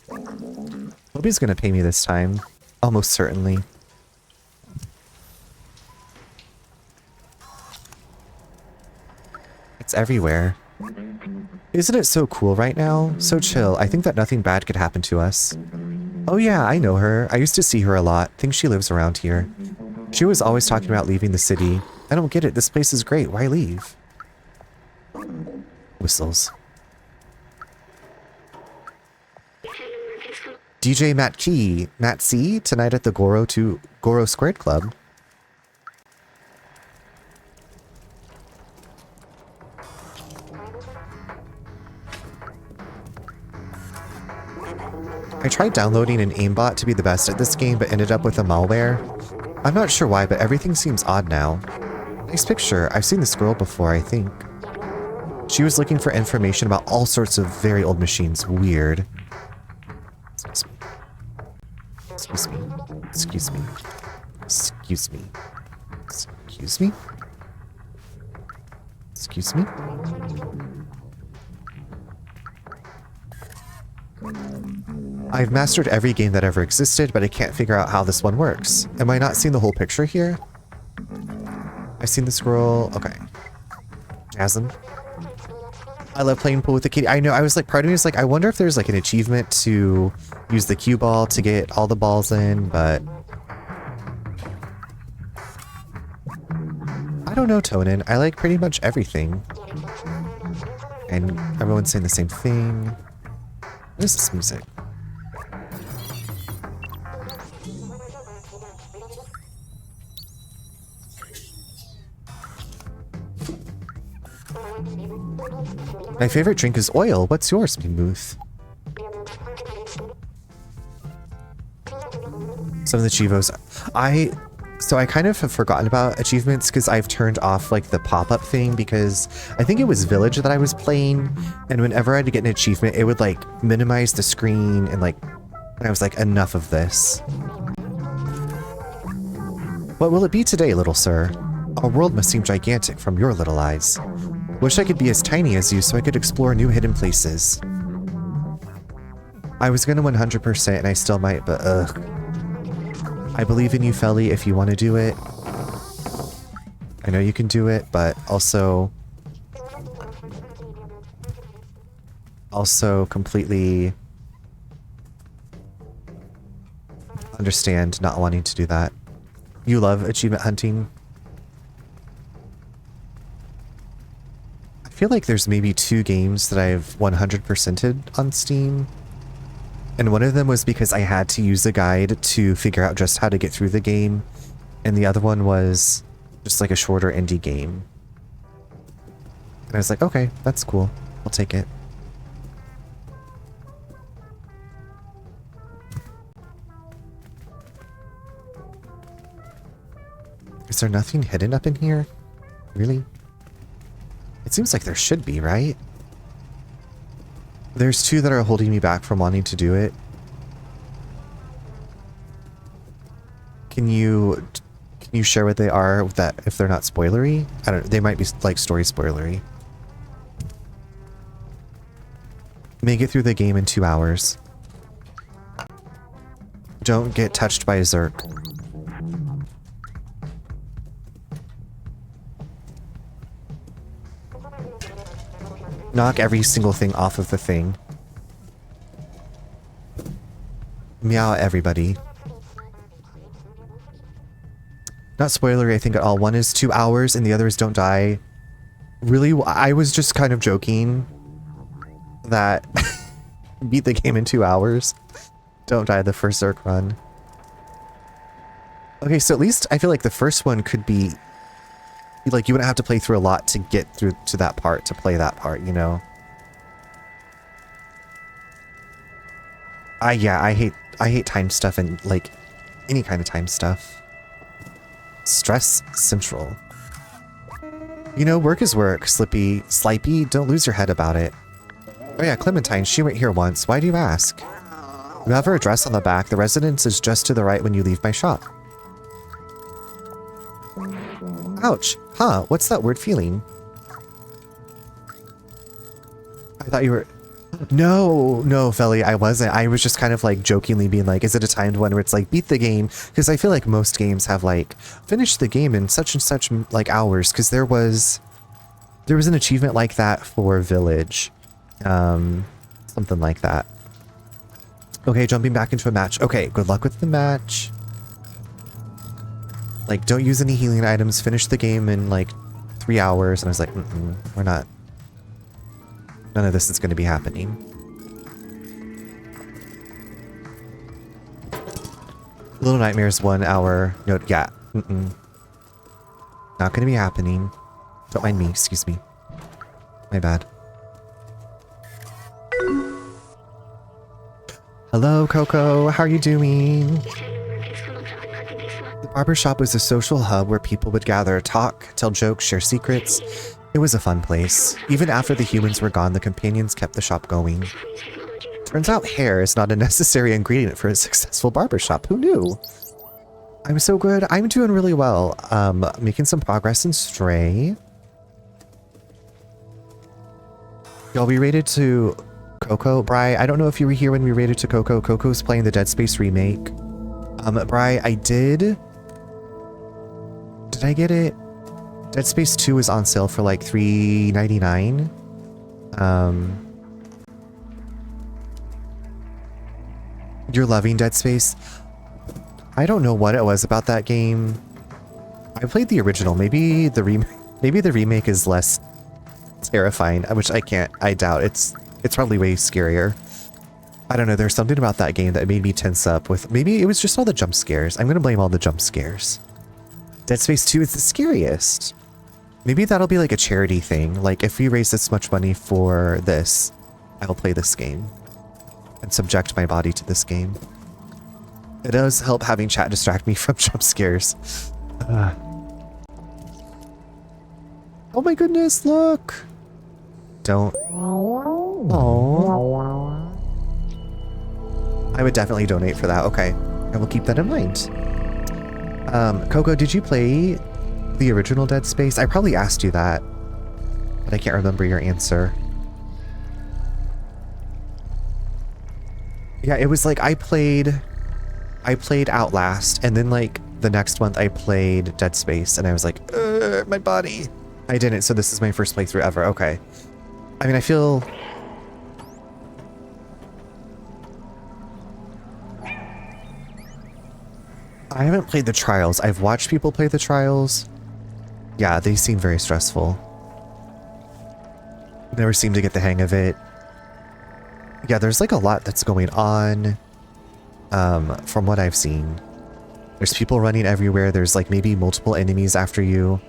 Hope he's gonna pay me this time. Almost certainly. It's everywhere. Isn't it so cool right now? So chill. I think that nothing bad could happen to us. Oh yeah, I know her. I used to see her a lot. Think she lives around here. She was always talking about leaving the city. I don't get it. This place is great. Why leave? Whistles. DJ Matt C tonight at the Goro Squared Club. tried downloading an aimbot to be the best at this game, but ended up with a malware. I'm not sure why, but everything seems odd now. Nice picture. I've seen this girl before, I think. She was looking for information about all sorts of very old machines. Weird. Excuse me. Excuse me. Excuse me. Excuse me. Excuse me. I've mastered every game that ever existed, but I can't figure out how this one works. Am I not seeing the whole picture here? I've seen the scroll. Okay. Jasmine. I love playing pool with the kitty. I know, I was like, part of me was like, I wonder if there's like an achievement to use the cue ball to get all the balls in, but I don't know, Tonin. I like pretty much everything. And everyone's saying the same thing. What is this music? My favorite drink is oil. What's yours, Booth? Some of the Chivos. So I kind of have forgotten about achievements because I've turned off like the pop-up thing because I think it was Village that I was playing, and whenever I had to get an achievement, it would like minimize the screen and like, and I was like, enough of this. What will it be today, little sir? Our world must seem gigantic from your little eyes. Wish I could be as tiny as you so I could explore new hidden places. I was gonna 100% and I still might, but ugh. I believe in you, Felly, if you want to do it. I know you can do it, but also completely understand not wanting to do that. You love achievement hunting. I feel like there's maybe 2 games that I've 100%ed on Steam. And one of them was because I had to use a guide to figure out just how to get through the game. And the other one was just like a shorter indie game. And I was like, okay, that's cool. I'll take it. Is there nothing hidden up in here? Really? It seems like there should be, right? There's 2 that are holding me back from wanting to do it. Can you share what they are, that if they're not spoilery? I don't know, they might be like story spoilery. Make it through the game in 2 hours. Don't get touched by a Zerk. Knock every single thing off of the thing. Meow everybody. Not spoilery, I think, at all. One is 2 hours and the other is don't die. Really, I was just kind of joking that beat the game in 2 hours. Don't die the first Zerk run. Okay, so at least I feel like the first one could be like, you wouldn't have to play through a lot to get through to that part, to play that part, you know? Yeah, I hate time stuff and, like, any kind of time stuff. Stress Central. You know, work is work, Slipey, don't lose your head about it. Oh yeah, Clementine, she went here once. Why do you ask? You have her address on the back. The residence is just to the right when you leave my shop. Ouch. Huh, what's that weird feeling? I thought you were... No, Felly, I wasn't. I was just kind of like jokingly being like, is it a timed one where it's like, beat the game? Because I feel like most games have like, finish the game in such and such like hours. Because there was an achievement like that for Village. Something like that. Okay, jumping back into a match. Okay, good luck with the match. Like, don't use any healing items, finish the game in like 3 hours. And I was like, we're not. None of this is going to be happening. Little Nightmares 1 hour. No, yeah. Not going to be happening. Don't mind me, excuse me. My bad. Hello, Coco. How are you doing? The barbershop was a social hub where people would gather, talk, tell jokes, share secrets. It was a fun place. Even after the humans were gone, the companions kept the shop going. Turns out hair is not a necessary ingredient for a successful barbershop. Who knew? I'm so good. I'm doing really well. Making some progress in Stray. Y'all, we rated to Coco. Bri, I don't know if you were here when we rated to Coco. Coco's playing the Dead Space remake. Bri, I did... Did I get it? Dead Space 2 is on sale for like $3.99. You're loving Dead Space? I don't know what it was about that game. I played the original. Maybe the remake is less terrifying, which I doubt. It's probably way scarier. I don't know, there's something about that game that made me tense up with, maybe it was just all the jump scares. I'm gonna blame all the jump scares. Dead Space 2 is the scariest. Maybe that'll be like a charity thing. Like, if we raise this much money for this, I'll play this game and subject my body to this game. It does help having chat distract me from jump scares. Oh my goodness, look! Don't. Oh. I would definitely donate for that. Okay. I will keep that in mind. Coco, did you play the original Dead Space? I probably asked you that, but I can't remember your answer. Yeah, it was like I played Outlast, and then like the next month I played Dead Space, and I was like, my body. I didn't, so this is my first playthrough ever. Okay. I mean, I feel... I haven't played the trials. I've watched people play the trials. Yeah, they seem very stressful. Never seem to get the hang of it. Yeah, there's like a lot that's going on. From what I've seen. There's people running everywhere. There's like maybe multiple enemies after you.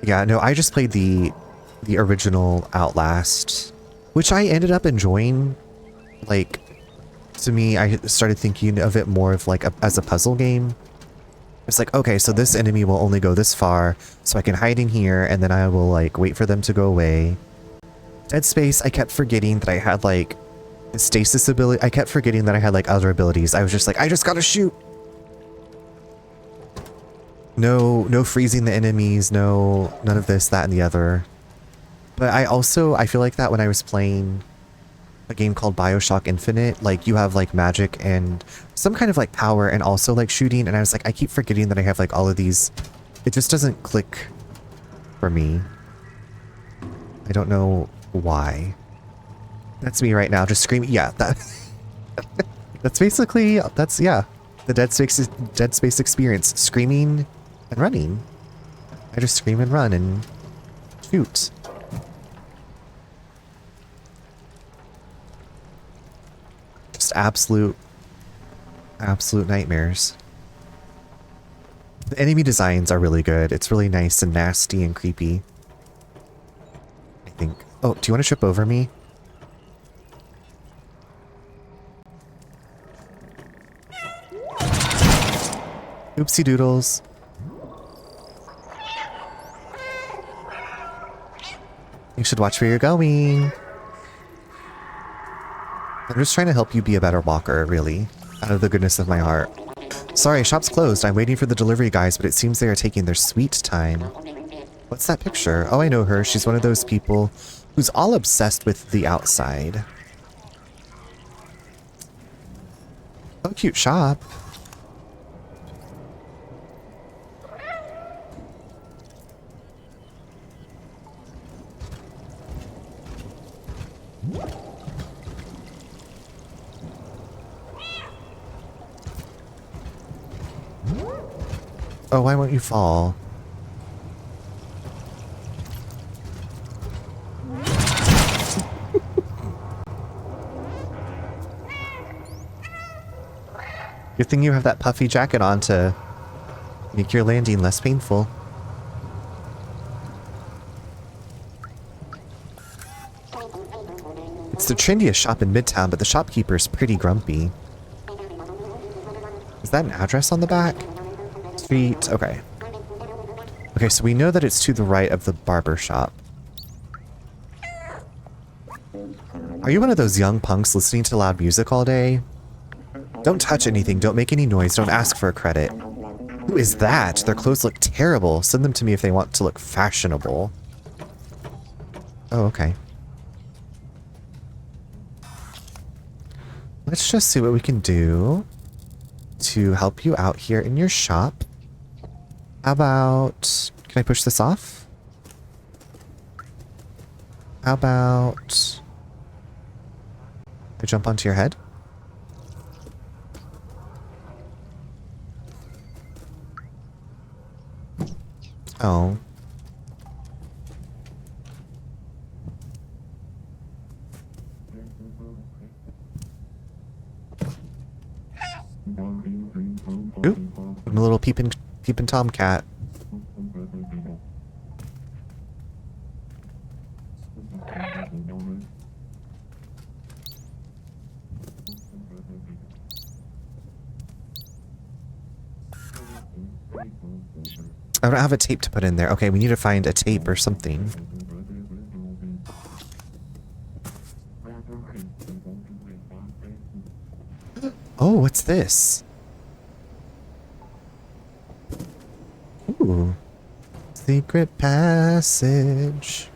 Yeah, no, I just played the original Outlast, which I ended up enjoying. Like, to me, I started thinking of it more of like as a puzzle game. It's like, okay, so this enemy will only go this far, so I can hide in here, and then I will like wait for them to go away. Dead Space, I kept forgetting that I had like the stasis ability. I kept forgetting that I had like other abilities. I was just like, I just gotta shoot. No freezing the enemies, none of this, that, and the other. But I feel like that when I was playing a game called BioShock Infinite, like you have like magic and some kind of like power and also like shooting, and I was like, I keep forgetting that I have like all of these. It just doesn't click for me. I don't know why. That's me right now, just screaming. Yeah, that's basically, yeah, the Dead Space experience. Screaming and running. I just scream and run and shoot. Just absolute nightmares. The enemy designs are really good. It's really nice and nasty and creepy, I think. Oh, do you want to trip over me? Oopsie doodles. You should watch where you're going. I'm just trying to help you be a better walker, really, out of the goodness of my heart. Sorry, shop's closed. I'm waiting for the delivery guys, but it seems they are taking their sweet time. What's that picture? Oh, I know her. She's one of those people who's all obsessed with the outside. Oh, cute shop. Oh, why won't you fall? Good thing you have that puffy jacket on to make your landing less painful. It's the trendiest shop in Midtown, but the shopkeeper's pretty grumpy. Is that an address on the back? Street, okay. Okay, so we know that it's to the right of the barber shop. Are you one of those young punks listening to loud music all day? Don't touch anything, don't make any noise, don't ask for a credit. Who is that? Their clothes look terrible. Send them to me if they want to look fashionable. Oh, okay. Let's just see what we can do to help you out here in your shop. How about... Can I push this off? How about... I jump onto your head? Oh. Ooh, I'm a little peeping tomcat. I don't have a tape to put in there. Okay, we need to find a tape or something. Oh, what's this? Ooh. Secret passage.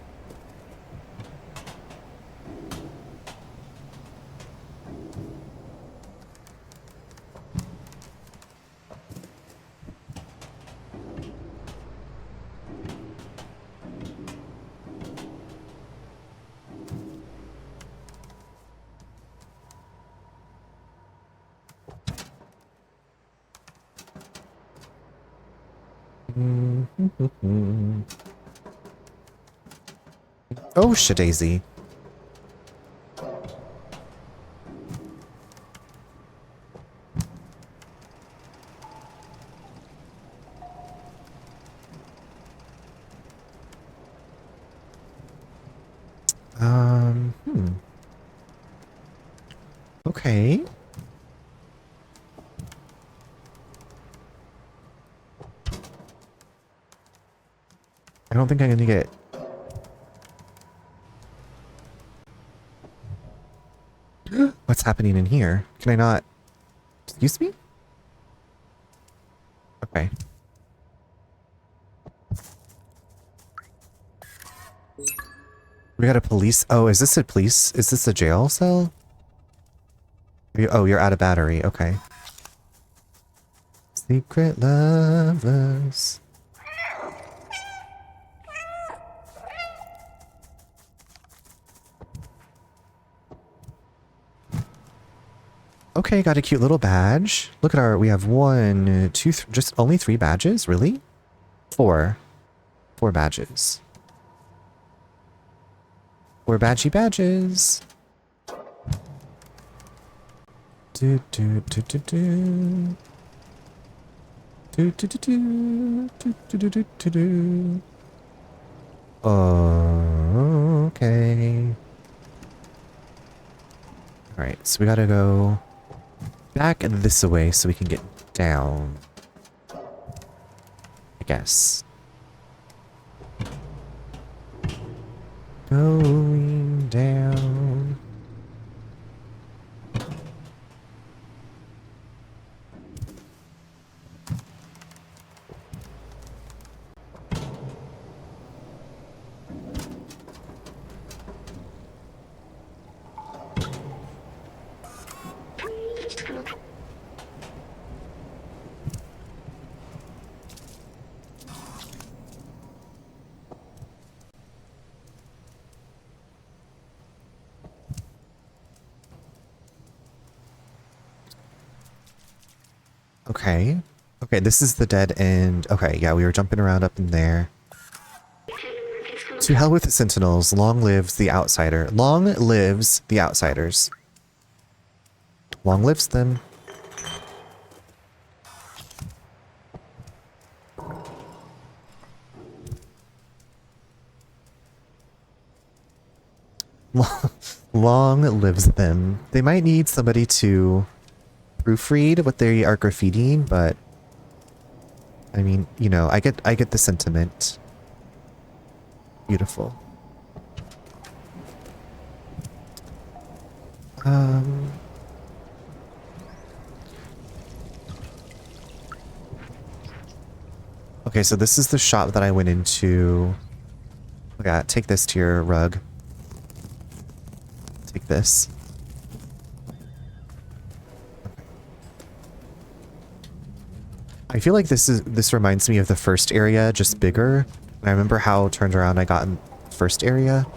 Oh, shadaisy. Okay. I don't think I'm gonna get... What's happening in here? Can I not... Excuse me? Okay. We got a police... Oh, is this a police? Is this a jail cell? Oh, you're out of battery. Okay. Secret lovers. Okay, got a cute little badge. Look at our... We have one, two, just only 3 badges? Really? 4. 4 badges. 4 badgy badges. Do do do do do. Do do do do do do do do do do. Okay. Alright, so we gotta go back this way so we can get down. I guess. Going down. Okay. Okay, this is the dead end. Okay, yeah, we were jumping around up in there. To hell with the sentinels. Long lives the outsider. Long lives the outsiders. Long lives them. Long lives them. They might need somebody to proofread what they are graffitiing, but I mean, you know, I get the sentiment. Beautiful. Okay, so this is the shop that I went into. Okay, take this to your rug. Take this. I feel like this reminds me of the first area, just bigger. And I remember how turned around I got in the first area.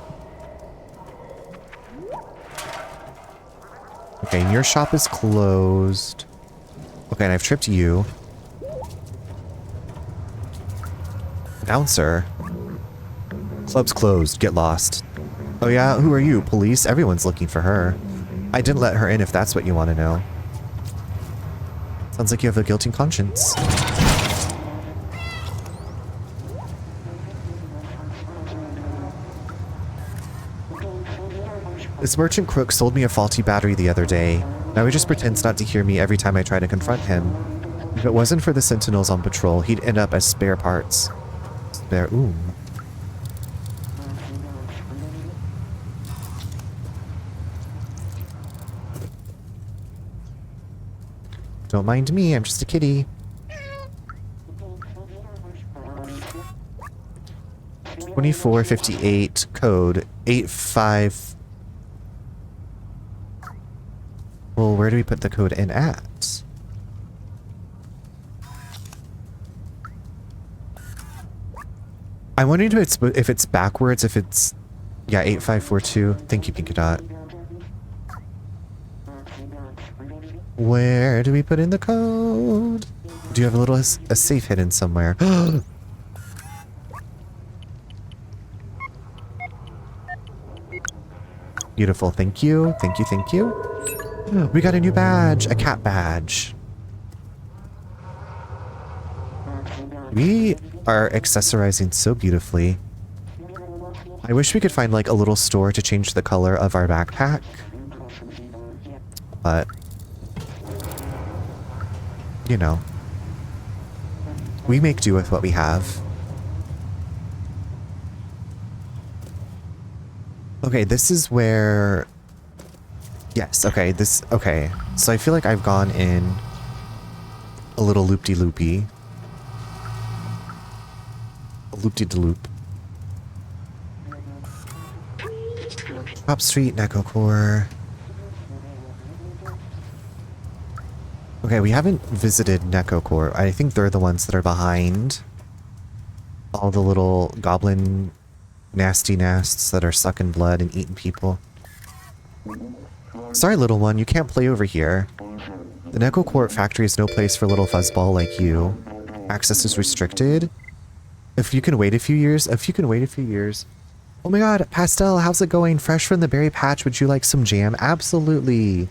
Okay, and your shop is closed. Okay, and I've tripped you. Announcer. Club's closed. Get lost. Oh yeah? Who are you? Police? Everyone's looking for her. I didn't let her in if that's what you want to know. Sounds like you have a guilty conscience. This merchant crook sold me a faulty battery the other day. Now he just pretends not to hear me every time I try to confront him. If it wasn't for the sentinels on patrol, he'd end up as spare parts. Spare... ooh. Don't mind me, I'm just a kitty. 2458 code 85. Well, where do we put the code in at? I'm wondering if it's backwards, if it's... yeah, 8542. Thank you, Pinky Dot. Where do we put in the code? Do you have a safe hidden somewhere? Beautiful, thank you. Thank you, thank you. We got a new badge, a cat badge. We are accessorizing so beautifully. I wish we could find like a little store to change the color of our backpack. But... you know, we make do with what we have. Okay, this is where... yes, okay, this... okay, so I feel like I've gone in a little loop-de-loopy. A loop-de-de-loop. Top Street, Neko Core. Okay, we haven't visited Neko Core. I think they're the ones that are behind all the little goblin nasty nasts that are sucking blood and eating people. Sorry, little one, you can't play over here. The Neko Core factory is no place for little fuzzball like you. Access is restricted. If you can wait a few years, Oh my god, Pastel, how's it going? Fresh from the berry patch, would you like some jam? Absolutely.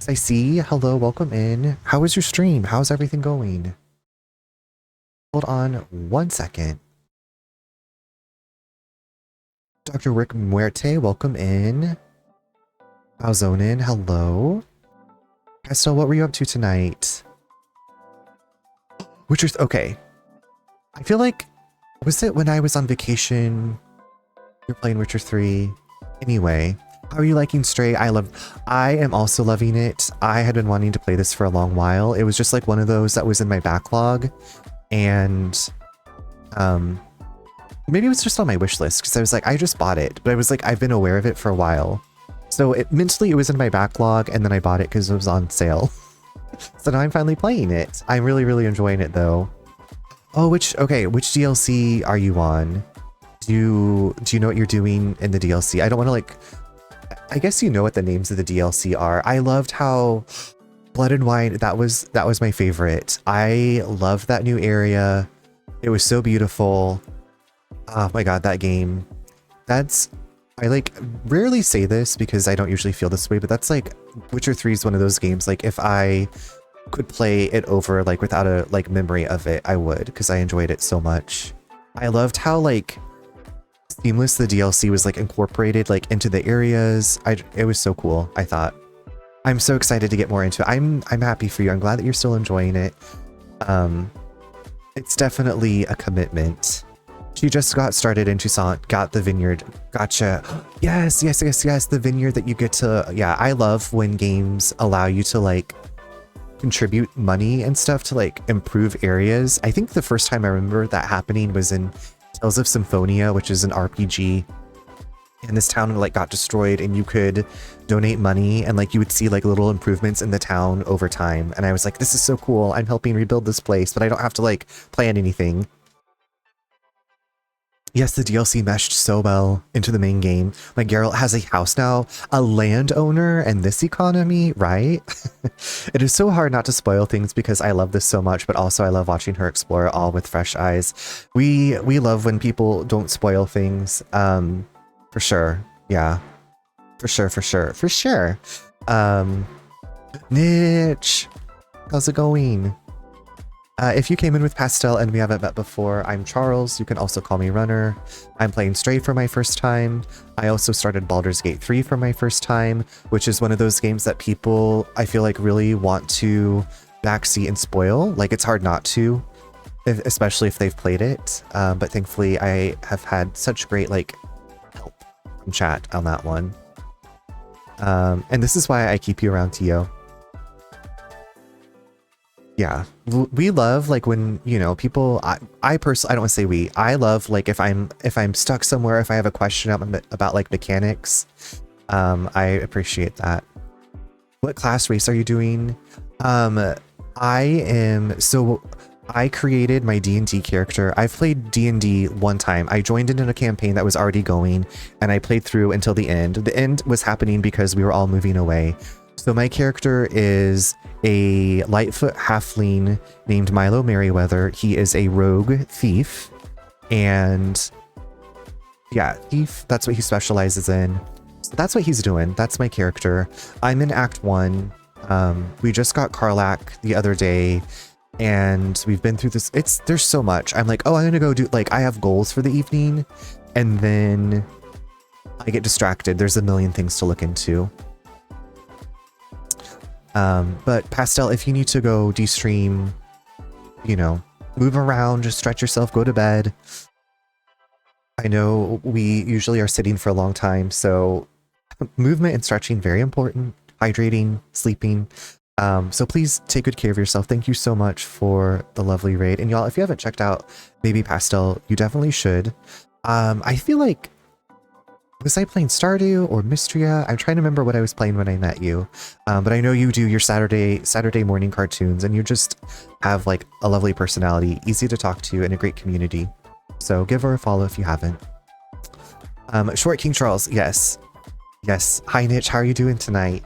I see. Hello, welcome in. How was your stream? How's everything going? Hold on 1 second. Dr. Rick Muerte, welcome in. Zonin, hello. Pastel, what were you up to tonight? Witcher's... okay. I feel like... was it when I was on vacation? You're playing Witcher 3? Anyway... how are you liking Stray? I am also loving it. I had been wanting to play this for a long while. It was just like one of those that was in my backlog. And maybe it was just on my wish list because I was like, I just bought it. But I was like, I've been aware of it for a while. So mentally it was in my backlog and then I bought it because it was on sale. So now I'm finally playing it. I'm really, really enjoying it though. Oh, which DLC are you on? Do you know what you're doing in the DLC? I don't want to like... I guess you know what the names of the DLC are. I loved how Blood and Wine, that was my favorite. I loved that new area. It was so beautiful. Oh my god, that game. I like rarely say this because I don't usually feel this way, but that's like Witcher 3 is one of those games like if I could play it over like without a like memory of it, I would, because I enjoyed it so much. I loved how like seamless the DLC was like incorporated like into the areas. It was so cool, I thought. I'm so excited to get more into it. I'm happy for you. I'm glad that you're still enjoying it. It's definitely a commitment. She just got started in Toussaint, got the vineyard. Gotcha. Yes, yes, yes, yes. The vineyard that you get to, yeah, I love when games allow you to like contribute money and stuff to like improve areas. I think the first time I remember that happening was in Tales of Symphonia, which is an RPG. And this town like got destroyed and you could donate money and like you would see like little improvements in the town over time. And I was like, this is so cool. I'm helping rebuild this place, but I don't have to like plan anything. Yes, the DLC meshed so well into the main game. My Geralt has a house now, a landowner, and this economy, right? It is so hard not to spoil things because I love this so much, but also I love watching her explore it all with fresh eyes. We love when people don't spoil things. For sure. Yeah. For sure, for sure, for sure. Niche, how's it going? If you came in with Pastel and we haven't met before, I'm Charles. You can also call me Runner. I'm playing Stray for my first time. I also started Baldur's Gate 3 for my first time, which is one of those games that people, I feel like, really want to backseat and spoil. Like, it's hard not to, especially if they've played it. But thankfully, I have had such great, like, help from chat on that one. And this is why I keep you around, Tio. Yeah, we love like when, you know, people, I personally, I don't want to say we, I love like if I'm stuck somewhere, if I have a question about like mechanics, I appreciate that. What class race are you doing? I created my D&D character. I've played D&D one time. I joined in a campaign that was already going and I played through until the end. The end was happening because we were all moving away. So my character is a Lightfoot halfling named Milo Merriweather. He is a rogue thief, and yeah, thief, that's what he specializes in. So that's what he's doing. That's my character. I'm in Act 1. We just got Karlach the other day, and we've been through this. There's so much. I'm like, oh, I'm gonna go do, like, I have goals for the evening, and then I get distracted. There's a million things to look into. But Pastel, if you need to go de-stream, you know, move around, just stretch yourself, go to bed. I know we usually are sitting for a long time, so movement and stretching, very important. Hydrating, sleeping. So please take good care of yourself. Thank you so much for the lovely raid. And y'all, if you haven't checked out Baby Pastel, you definitely should. I feel like, was I playing Stardew or Mystria? I'm trying to remember what I was playing when I met you. But I know you do your Saturday morning cartoons, and you just have like a lovely personality, easy to talk to, and a great community. So give her a follow if you haven't. Short King Charles, yes. Yes. Hi Niche, how are you doing tonight?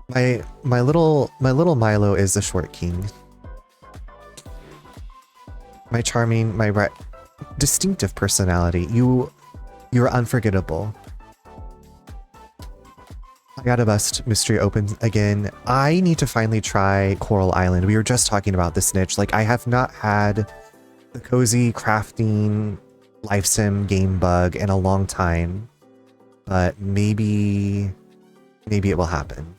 My little Milo is the Short King. My charming, distinctive personality. You're unforgettable. I gotta bust Mystery Open again. I need to finally try Coral Island. We were just talking about this, Niche. Like, I have not had the cozy crafting life sim game bug in a long time, but maybe it will happen.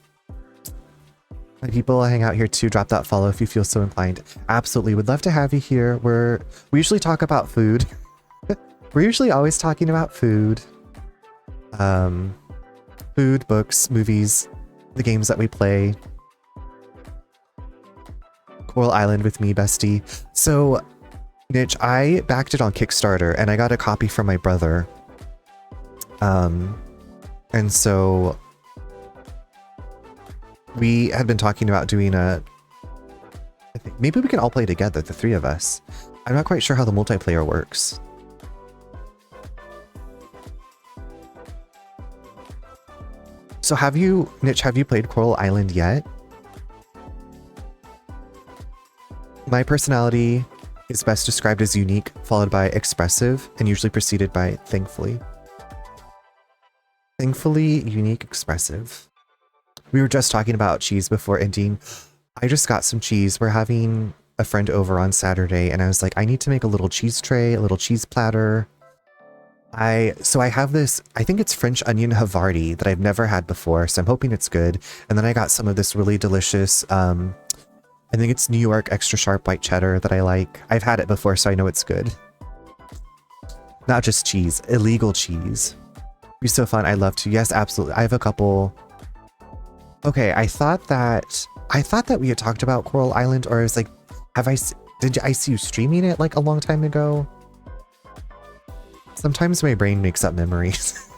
My people hang out here too. Drop that follow if you feel so inclined. Absolutely, would love to have you here. We usually talk about food. We're usually always talking about food. Food, books, movies, the games that we play. Coral Island with me, bestie. So, Niche, I backed it on Kickstarter and I got a copy from my brother. And so we had been talking about doing I think maybe we can all play together, the three of us. I'm not quite sure how the multiplayer works. So Niche, have you played Coral Island yet? My personality is best described as unique, followed by expressive, and usually preceded by thankfully. Thankfully, unique, expressive. We were just talking about cheese before ending. I just got some cheese. We're having a friend over on Saturday, and I was like, I need to make a little cheese tray, a little cheese platter. So I have this, I think it's French onion Havarti that I've never had before, so I'm hoping it's good. And then I got some of this really delicious, I think it's New York extra sharp white cheddar that I like. I've had it before, so I know it's good. Not just cheese, illegal cheese. It'd be so fun. I'd love to. Yes, absolutely. I have a couple. Okay, I thought that we had talked about Coral Island, or I was like, did I see you streaming it like a long time ago? Sometimes my brain makes up memories.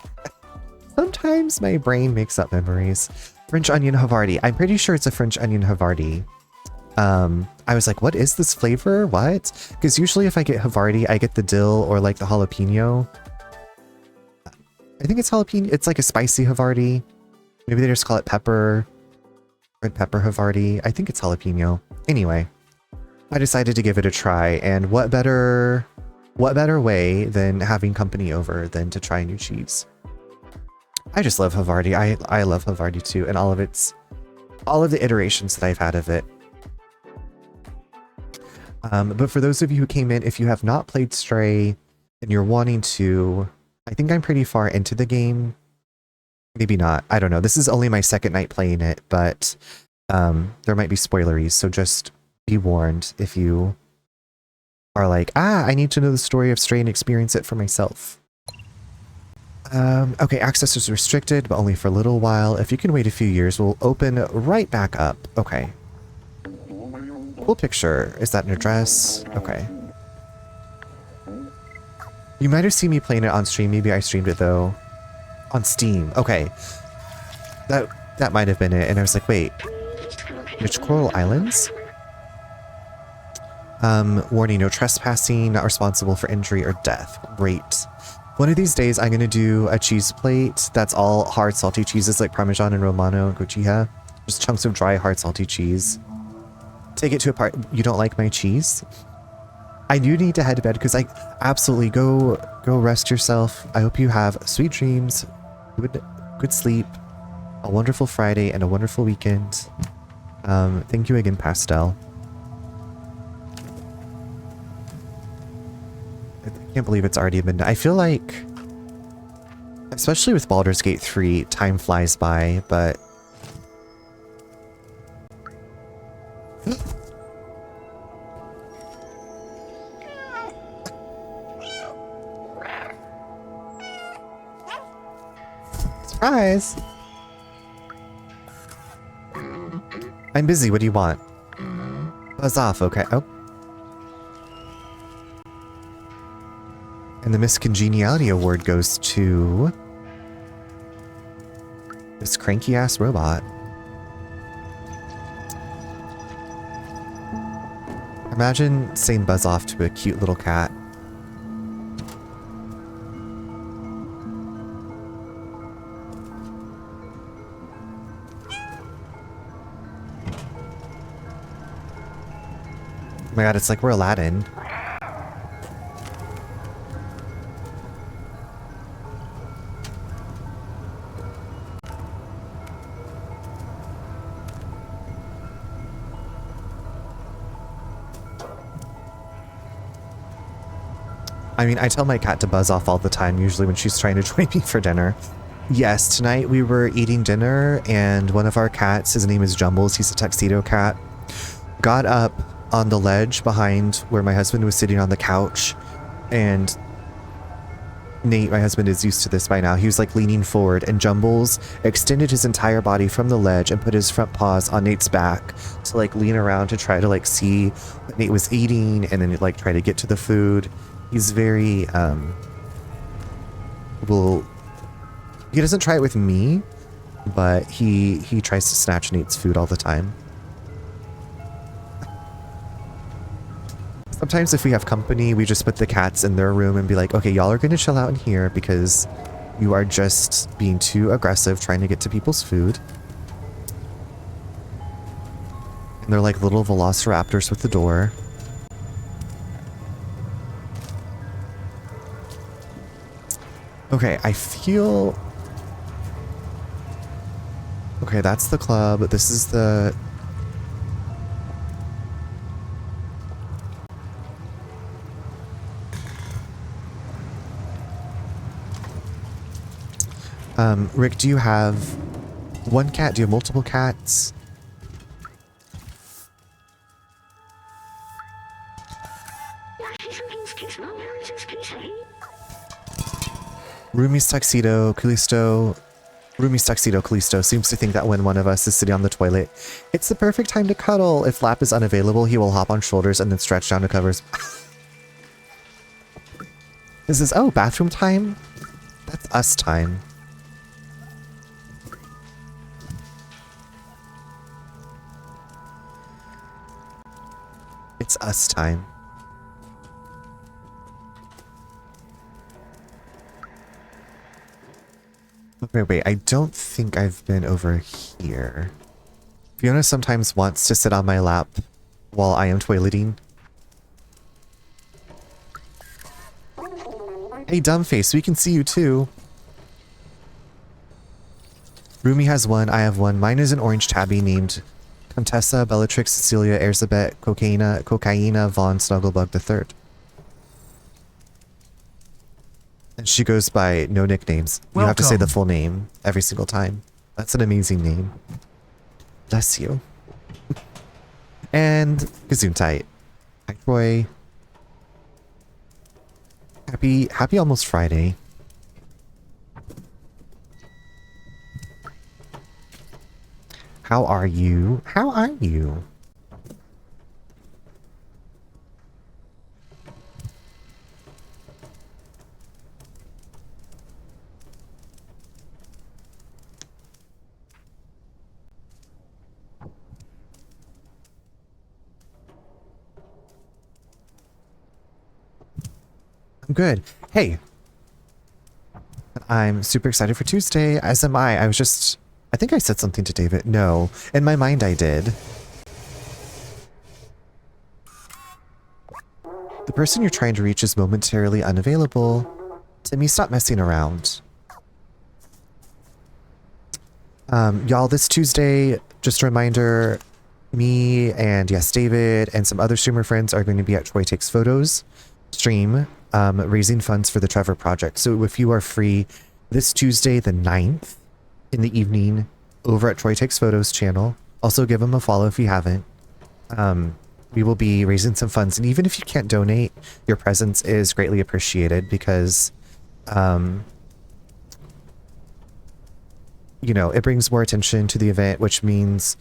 Sometimes my brain makes up memories. French onion Havarti. I'm pretty sure it's a French onion Havarti. I was like, what is this flavor? What? Because usually if I get Havarti, I get the dill or like the jalapeno. I think it's jalapeno. It's like a spicy Havarti. Maybe they just call it pepper. Red pepper Havarti. I think it's jalapeno. Anyway, I decided to give it a try. And what better way than having company over than to try new cheese? I just love Havarti. I love Havarti too, and all of the iterations that I've had of it. But for those of you who came in, if you have not played Stray and you're wanting to, I think I'm pretty far into the game. Maybe not. I don't know. This is only my second night playing it, but there might be spoileries, so just be warned if you are like, I need to know the story of Stray and experience it for myself. Okay, access is restricted, but only for a little while. If you can wait a few years, we'll open right back up. Okay. Cool picture. Is that an address? Okay. You might have seen me playing it on stream. Maybe I streamed it though. On Steam. Okay. That might have been it. And I was like, wait. Which Coral Islands? Warning, no trespassing, not responsible for injury or death. Great. One of these days I'm gonna do a cheese plate that's all hard salty cheeses like Parmesan and Romano and Gochija. Just chunks of dry hard salty cheese. Take it to a part. You don't like my cheese? I do need to head to bed because I absolutely go rest yourself. I hope you have sweet dreams, good sleep, a wonderful Friday, and a wonderful weekend. Thank you again, Pastel. I can't believe it's already midnight. I feel like, especially with Baldur's Gate 3, time flies by, but surprise! I'm busy, what do you want? Buzz off, okay. Oh. And the Miss Congeniality Award goes to this cranky-ass robot. Imagine saying buzz off to a cute little cat. Oh my god, it's like we're Aladdin. I mean, I tell my cat to buzz off all the time, usually when she's trying to join me for dinner. Yes, tonight we were eating dinner, and one of our cats, his name is Jumbles, he's a tuxedo cat, got up on the ledge behind where my husband was sitting on the couch, and Nate, my husband, is used to this by now. He was like leaning forward, and Jumbles extended his entire body from the ledge and put his front paws on Nate's back to like lean around to try to like see what Nate was eating, and then like try to get to the food. He's very, well, he doesn't try it with me, but he tries to snatch Nate's food all the time. Sometimes if we have company, we just put the cats in their room and be like, okay, y'all are going to chill out in here because you are just being too aggressive trying to get to people's food. And they're like little velociraptors with the door. Okay, I feel... Okay, that's the club. This is the... Rick, do you have one cat? Do you have multiple cats? Rumi's tuxedo, Callisto. Rumi's tuxedo, Callisto seems to think that when one of us is sitting on the toilet, it's the perfect time to cuddle. If Lap is unavailable, he will hop on shoulders and then stretch down to covers. This is, oh, bathroom time? That's us time. It's us time. Wait, I don't think I've been over here. Fiona sometimes wants to sit on my lap while I am toileting. Hey, Dumbface, we can see you too. Rumi has one, I have one. Mine is an orange tabby named Contessa, Bellatrix, Cecilia, Erzabet, Cocaina, Von Snugglebug III. And she goes by no nicknames. You have to say the full name every single time. That's an amazing name. Bless you. And Gesundheit. Hi, Troy. Happy almost Friday. How are you? How are you? I'm good. Hey. I'm super excited for Tuesday, as am I. I think I said something to David. No. In my mind, I did. The person you're trying to reach is momentarily unavailable. Timmy, stop messing around. Y'all, this Tuesday, just a reminder, me and yes, David and some other streamer friends are going to be at Troy Takes Photos stream, raising funds for the Trevor Project. So if you are free this Tuesday, the 9th, in the evening, over at Troy Takes Photos channel, also give him a follow if you haven't. We will be raising some funds, and even if you can't donate, your presence is greatly appreciated because, you know, it brings more attention to the event, which means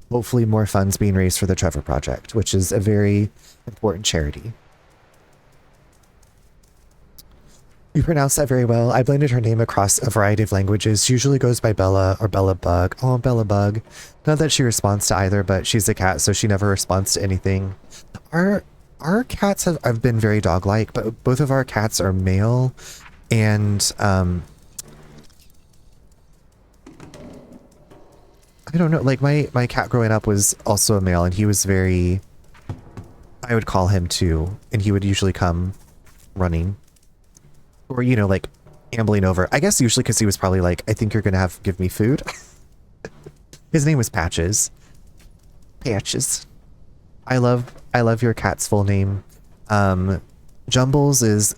hopefully more funds being raised for the Trevor Project, which is a very important charity. You pronounced that very well. I blended her name across a variety of languages. She usually goes by Bella or Bella Bug. Oh, Bella Bug. Not that she responds to either, but she's a cat, so she never responds to anything. Our cats have been very dog-like, but both of our cats are male, and I don't know, like my cat growing up was also a male, and he was very, I would call him too, and he would usually come running. Or, you know, like, ambling over. I guess usually because he was probably like, I think you're going to give me food. His name was Patches. Patches. I love your cat's full name. Jumbles is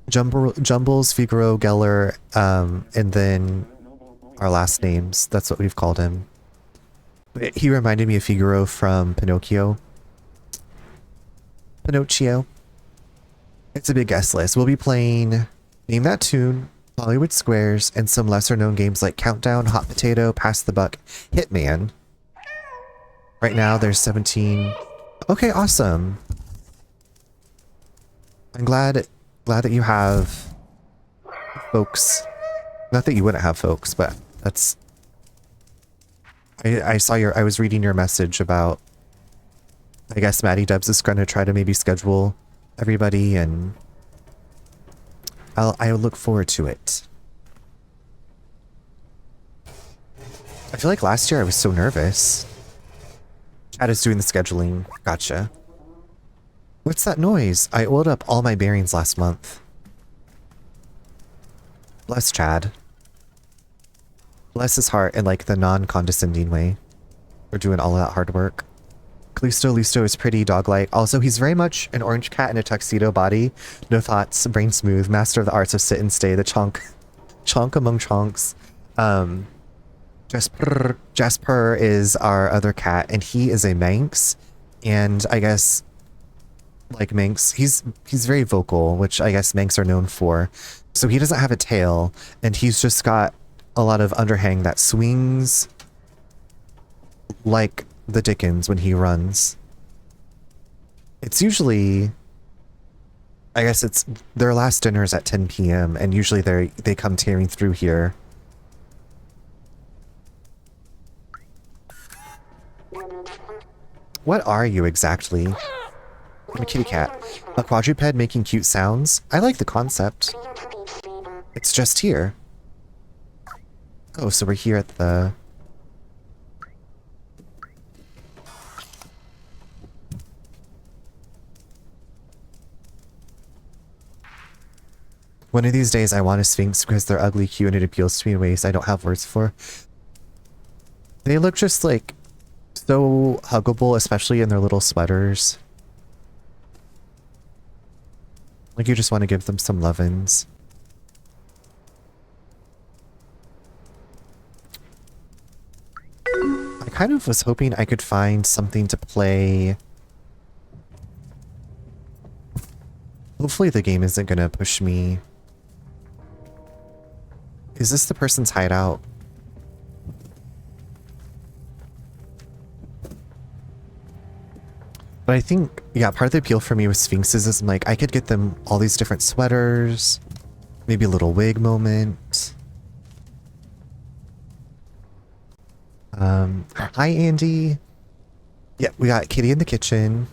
Jumbles, Figaro, Geller, and then our last names. That's what we've called him. He reminded me of Figaro from Pinocchio. It's a big guest list. We'll be playing Name That Tune, Hollywood Squares, and some lesser-known games like Countdown, Hot Potato, Pass the Buck, Hitman. Right now, there's 17. Okay, awesome. I'm glad that you have folks. Not that you wouldn't have folks, but that's... I was reading your message about, I guess Maddie Dubs is going to try to maybe schedule everybody, and I'll look forward to it. I feel like last year I was so nervous. Chad is doing the scheduling. Gotcha. What's that noise? I oiled up all my bearings last month. Bless Chad. Bless his heart in like the non-condescending way. We're doing all that hard work. Listo is pretty dog-like. Also, he's very much an orange cat in a tuxedo body. No thoughts, brain smooth, master of the arts of sit and stay, the chonk among chonks. Um, Jasper is our other cat, and he is a Manx. And I guess, like Manx, he's very vocal, which I guess Manx are known for. So he doesn't have a tail, and he's just got a lot of underhang that swings like the Dickens when he runs. It's usually, I guess it's their last dinner is at 10 p.m. and usually they come tearing through here. What are you exactly? I'm a kitty cat. A quadruped making cute sounds? I like the concept. It's just here. Oh, so we're here at the... One of these days I want a Sphinx because they're ugly, cute, and it appeals to me in ways I don't have words for. They look just like so huggable, especially in their little sweaters. Like you just want to give them some lovin's. I kind of was hoping I could find something to play. Hopefully the game isn't gonna push me. Is this the person's hideout? But I think, yeah, part of the appeal for me with Sphinxes is like, I could get them all these different sweaters, maybe a little wig moment. Hi, Andy. Yeah, we got Kitty in the kitchen.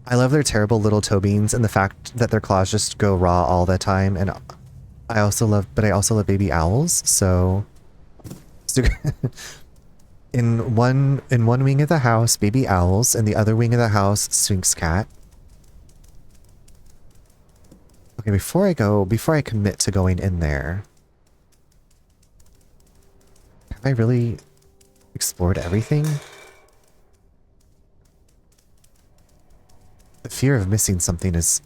I love their terrible little toe beans and the fact that their claws just go raw all the time. And I also love baby owls. So in one wing of the house, baby owls, and the other wing of the house, Sphinx cat. Okay, before I commit to going in there, have I really explored everything? The fear of missing something is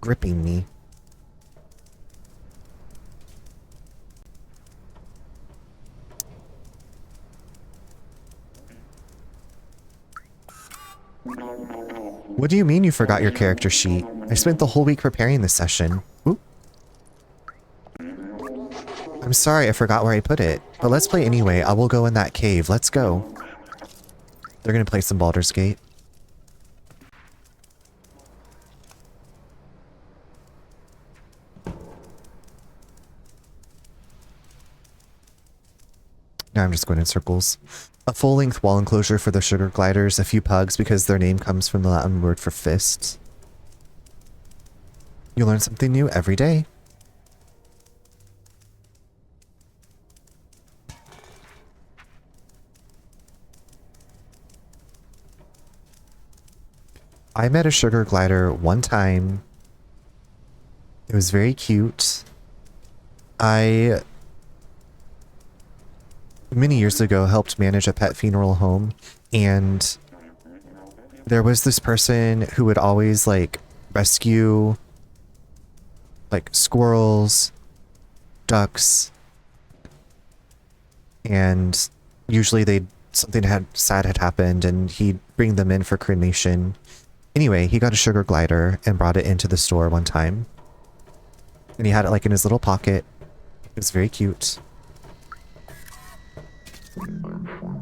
gripping me. What do you mean you forgot your character sheet? I spent the whole week preparing this session. Oop. I'm sorry I forgot where I put it, but let's play anyway. I will go in that cave. Let's go. They're gonna play some Baldur's Gate. Now I'm just going in circles. A full-length wall enclosure for the sugar gliders, a few pugs because their name comes from the Latin word for fist. You learn something new every day. I met a sugar glider one time. It was very cute. Many years ago, helped manage a pet funeral home, and there was this person who would always like rescue like squirrels, ducks, and usually something sad had happened and he'd bring them in for cremation. Anyway, he got a sugar glider and brought it into the store one time, and he had it like in his little pocket. It was very cute.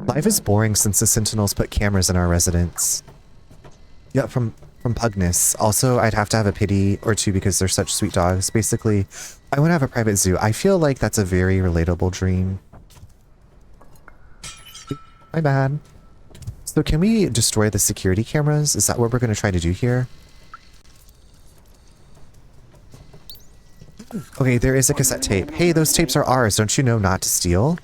Life is boring since the Sentinels put cameras in our residence. Yeah, from Pugness. Also, I'd have to have a pity or two because they're such sweet dogs. Basically, I want to have a private zoo. I feel like that's a very relatable dream. My bad. So can we destroy the security cameras? Is that what we're going to try to do here? Okay, there is a cassette tape. Hey, those tapes are ours. Don't you know not to steal?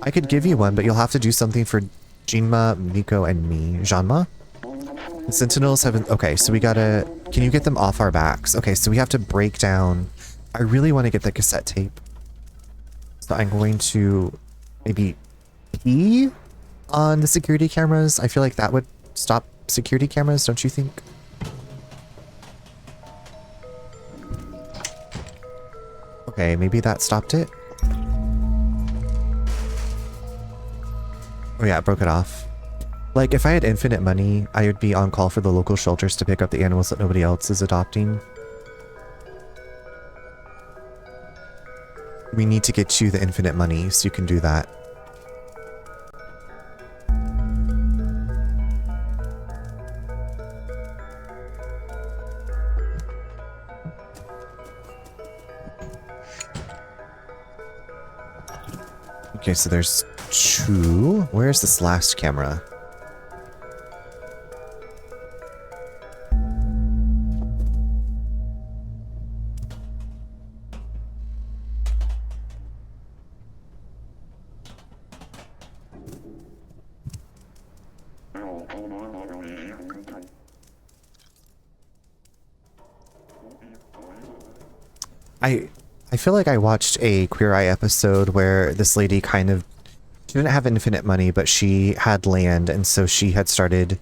I could give you one, but you'll have to do something for Jinma, Miko, and me. Janma? The Sentinels haven't... Okay, so we gotta... Can you get them off our backs? Okay, so we have to break down... I really want to get the cassette tape. So I'm going to maybe pee on the security cameras. I feel like that would stop security cameras, don't you think? Okay, maybe that stopped it. Oh yeah, it broke it off. Like, if I had infinite money, I would be on call for the local shelters to pick up the animals that nobody else is adopting. We need to get you the infinite money so you can do that. Okay, so there's 2. Where's this last camera? I feel like I watched a Queer Eye episode where this lady kind of, she didn't have infinite money, but she had land, and so she had started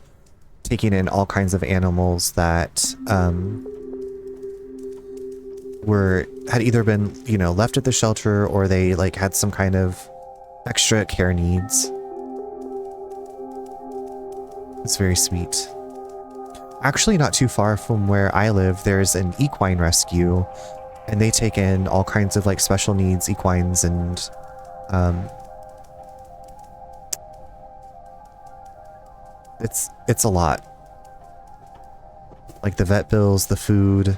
taking in all kinds of animals that had either been, you know, left at the shelter, or they like had some kind of extra care needs. It's very sweet. Actually, not too far from where I live, there's an equine rescue. And they take in all kinds of like special needs equines, and it's a lot. Like the vet bills, the food.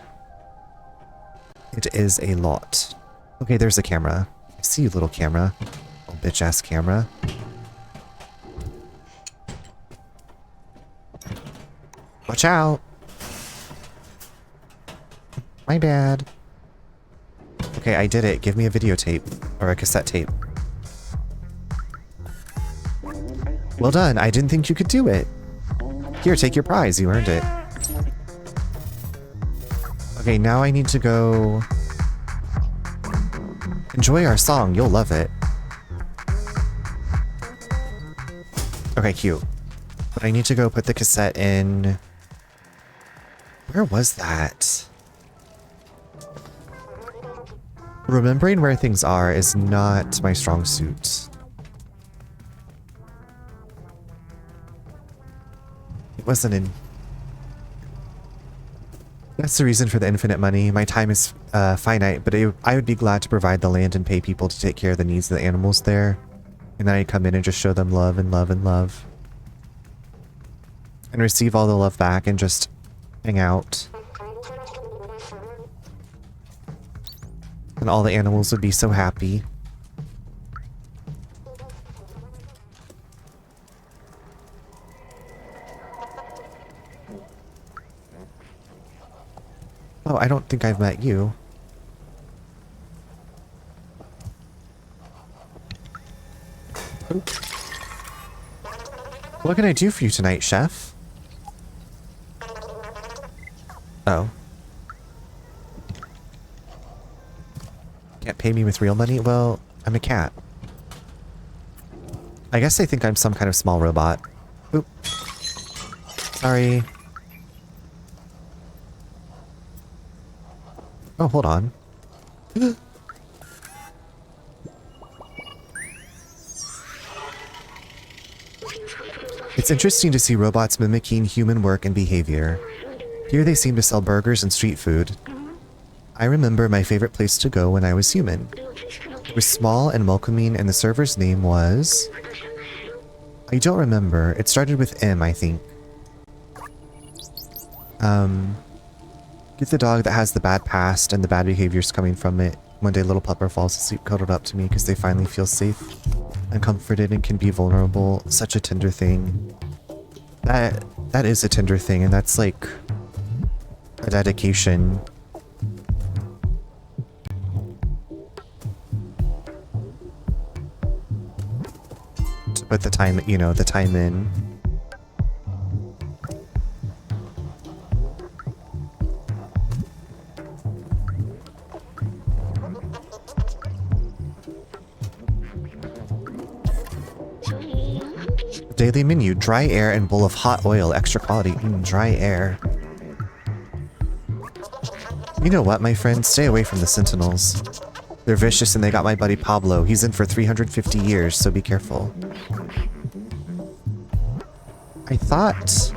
It is a lot. Okay, there's a camera. I see you, little camera. Little bitch ass camera. Watch out. My bad. Okay, I did it. Give me a videotape. Or a cassette tape. Well done. I didn't think you could do it. Here, take your prize. You earned it. Okay, now I need to go... Enjoy our song. You'll love it. Okay, cute. But I need to go put the cassette in... Where was that? Remembering where things are is not my strong suit. It wasn't in... That's the reason for the infinite money. My time is finite, but I would be glad to provide the land and pay people to take care of the needs of the animals there. And then I'd come in and just show them love and love and love. And receive all the love back and just hang out. And all the animals would be so happy. Oh, I don't think I've met you. Oop. What can I do for you tonight, chef? Oh. Can't pay me with real money? Well, I'm a cat. I guess they think I'm some kind of small robot. Oop. Sorry. Oh, hold on. It's interesting to see robots mimicking human work and behavior. Here they seem to sell burgers and street food. I remember my favorite place to go when I was human. It was small and welcoming, and the server's name was... I don't remember. It started with M, I think. Get the dog that has the bad past and the bad behaviors coming from it. One day little pupper falls asleep cuddled up to me because they finally feel safe and comforted and can be vulnerable. Such a tender thing. That is a tender thing, and that's like a dedication. To put the time, you know, the time in. Daily menu, dry air and bowl of hot oil, extra quality. Dry air. You know what, my friend? Stay away from the Sentinels. They're vicious and they got my buddy Pablo. He's in for 350 years, so be careful. I thought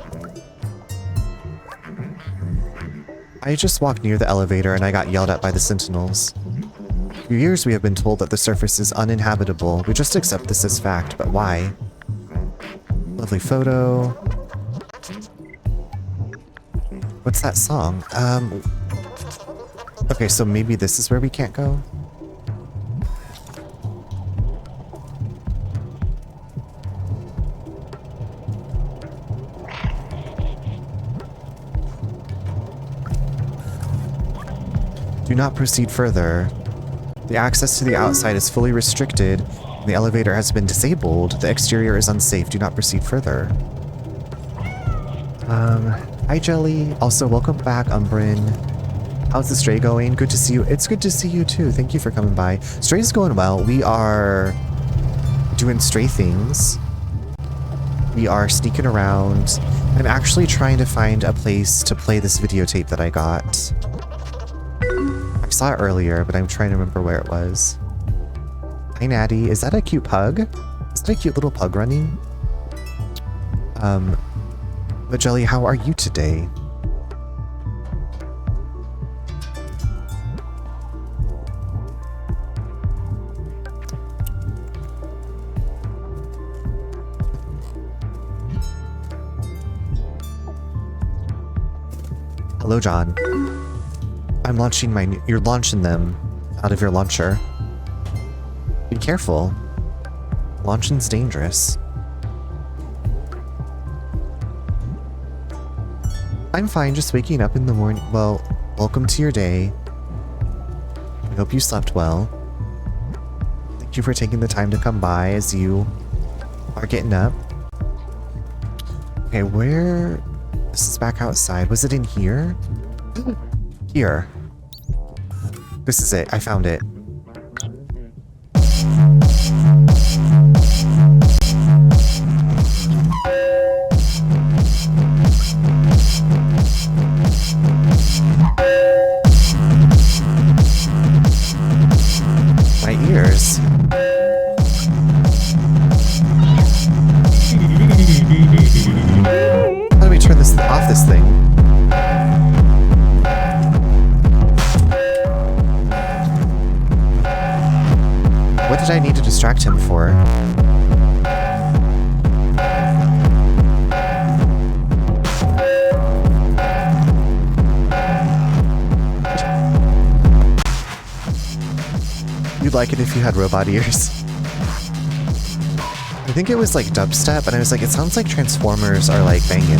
I just walked near the elevator and I got yelled at by the sentinels. For years we have been told that the surface is uninhabitable. We just accept this as fact, but why? Lovely photo. What's that song? Okay, so maybe this is where we can't go? Do not proceed further. The access to the outside is fully restricted. The elevator has been disabled. The exterior is unsafe. Do not proceed further. Hi Jelly. Also, welcome back, Umbrin. How's the Stray going? Good to see you. It's good to see you too. Thank you for coming by. Stray's going well. We are doing Stray things. We are sneaking around. I'm actually trying to find a place to play this videotape that I got. I saw it earlier, but I'm trying to remember where it was. Hi, Natty. Is that a cute pug? Is that a cute little pug running? But Jelly, how are you today? Hello, John. I'm launching you're launching them out of your launcher. Be careful. Launching's dangerous. I'm fine, just waking up in the morning. Well, welcome to your day. I hope you slept well. Thank you for taking the time to come by as you are getting up. Okay, where... This is back outside. Was it in here? Here. This is it. I found it. My ears. How do we turn this off this thing? What did I need to distract him for? You'd like it if you had robot ears. I think it was like dubstep, and I was like, it sounds like Transformers are like banging.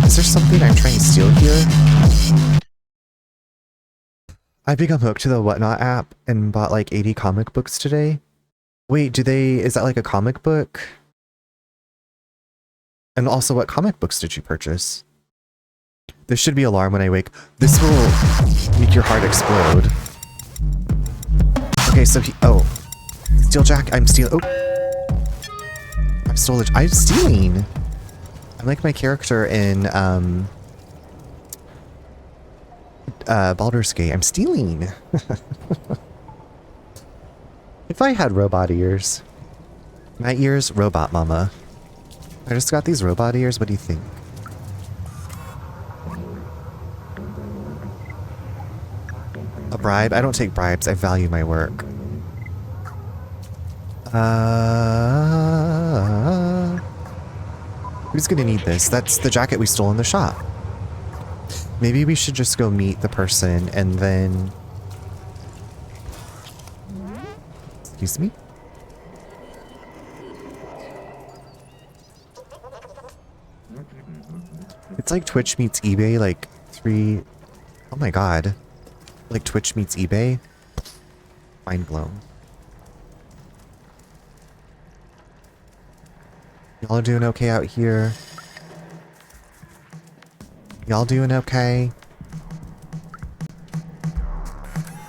Is there something I'm trying to steal here? I become hooked to the Whatnot app and bought like 80 comic books today. Wait, is that like a comic book? And also, what comic books did you purchase? There should be alarm when I wake. This will make your heart explode. Okay, so oh. Steal Jack, I'm stealing. Oh. I stole it. I'm stealing. I'm like my character in, Baldur's Gate. I'm stealing. If I had robot ears. My ears, robot mama. I just got these robot ears. What do you think? A bribe? I don't take bribes. I value my work. Who's gonna need this? That's the jacket we stole in the shop. Maybe we should just go meet the person and then... Excuse me? It's like Twitch meets eBay, like oh my god. Like Twitch meets eBay. Mind blown. Y'all are doing okay out here? Y'all doing okay?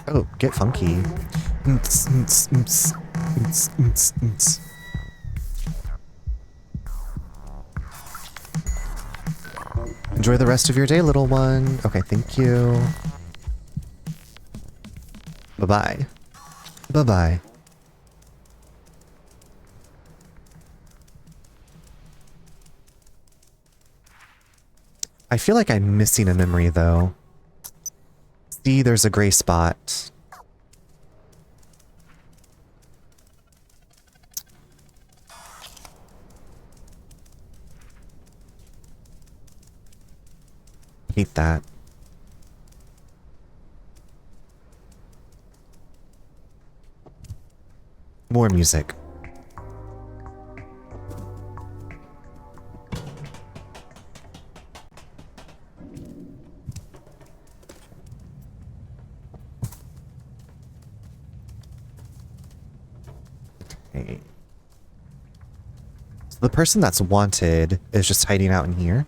Oh, get funky. Enjoy the rest of your day, little one. Okay, thank you. Bye-bye. Bye-bye. I feel like I'm missing a memory, though. See, there's a gray spot. Hate that. More music. Okay. So the person that's wanted is just hiding out in here.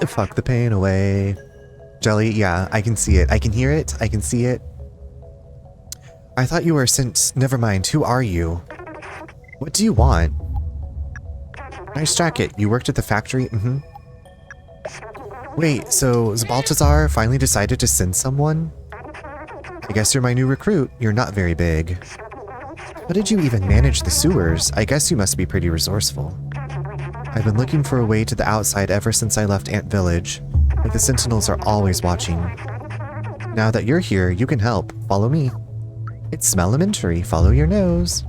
Fuck the pain away. Jelly, yeah, I can see it. I can hear it. I can see it. I thought you were sent. Never mind. Who are you? What do you want? Nice jacket. You worked at the factory? Mm-hmm. Wait, so Baltazar finally decided to send someone? I guess you're my new recruit. You're not very big. How did you even manage the sewers? I guess you must be pretty resourceful. I've been looking for a way to the outside ever since I left Ant Village, but the Sentinels are always watching. Now that you're here, you can help. Follow me. It's smell-elementary. Follow your nose.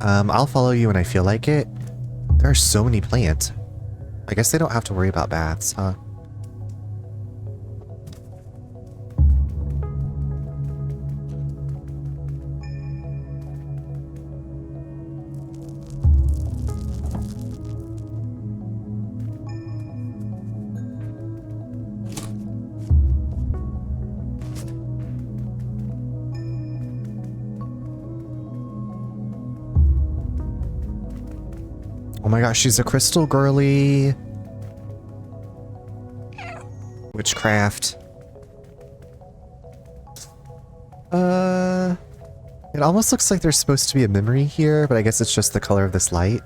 I'll follow you when I feel like it. There are so many plants. I guess they don't have to worry about baths, huh? Oh my gosh, she's a crystal girly. Witchcraft. It almost looks like there's supposed to be a memory here, but I guess it's just the color of this light.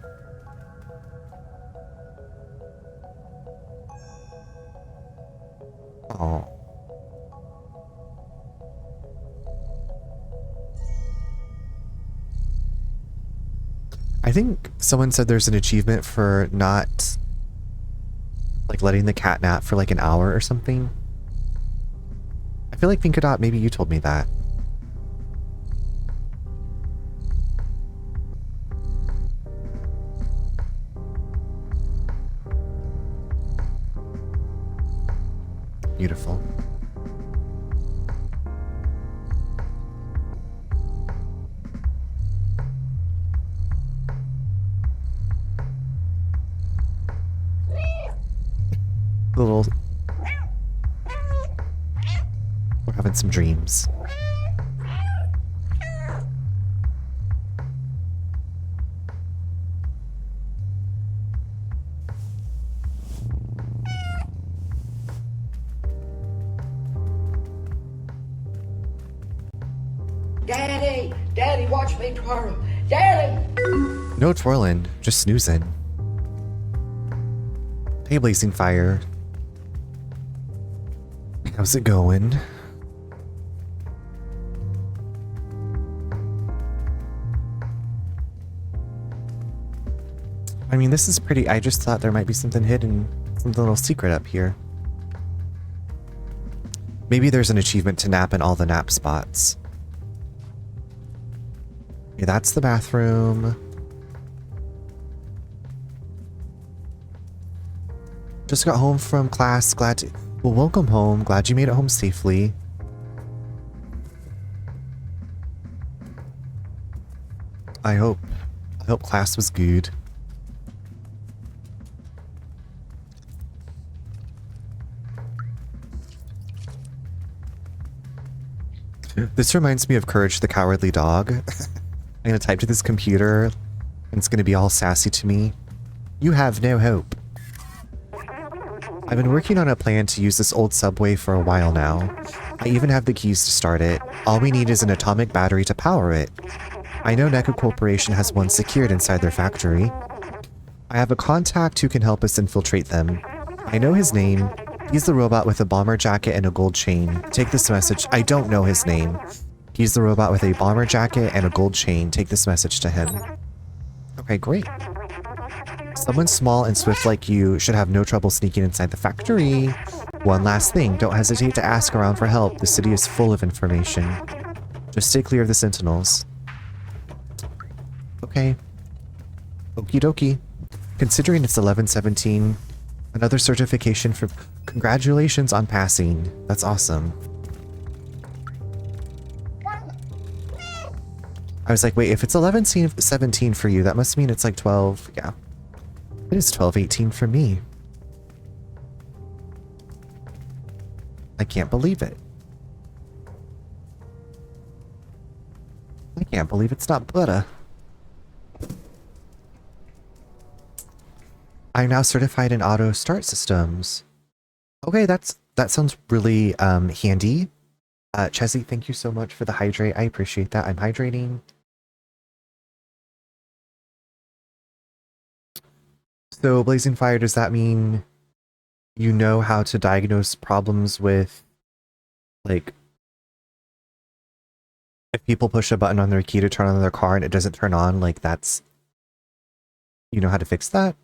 Oh. I think someone said there's an achievement for not, like, letting the cat nap for like an hour or something. I feel like Pinkadot, maybe you told me that. Beautiful. Little... We're having some dreams. Daddy! Daddy, watch me twirl! Daddy! No twirling, just snoozing. Hey, Blazing Fire. How's it going? I mean, this is pretty. I just thought there might be something hidden, some little secret up here. Maybe there's an achievement to nap in all the nap spots. Okay, that's the bathroom. Just got home from class. Glad to... Well, welcome home. Glad you made it home safely. I hope class was good. This reminds me of Courage the Cowardly Dog. I'm gonna type to this computer, and it's gonna be all sassy to me. You have no hope. I've been working on a plan to use this old subway for a while now. I even have the keys to start it. All we need is an atomic battery to power it. I know NECA Corporation has one secured inside their factory. I have a contact who can help us infiltrate them. I know his name. He's the robot with a bomber jacket and a gold chain. Take this message. I don't know his name. He's the robot with a bomber jacket and a gold chain. Take this message to him. Okay, great. Someone small and swift like you should have no trouble sneaking inside the factory. One last thing, don't hesitate to ask around for help. The city is full of information. Just stay clear of the sentinels. Okay. Okie dokie. Considering it's 11:17, another certification for... Congratulations on passing. That's awesome. I was like, wait, if it's 11:17 for you, that must mean it's like 12. Yeah. It is 12:18 for me. I can't believe it. I can't believe it's not butter. I'm now certified in auto start systems. Okay, that sounds really handy. Chessie, thank you so much for the hydrate. I appreciate that. I'm hydrating. So, Blazing Fire, does that mean you know how to diagnose problems with, like, if people push a button on their key to turn on their car and it doesn't turn on, like, that's... You know how to fix that?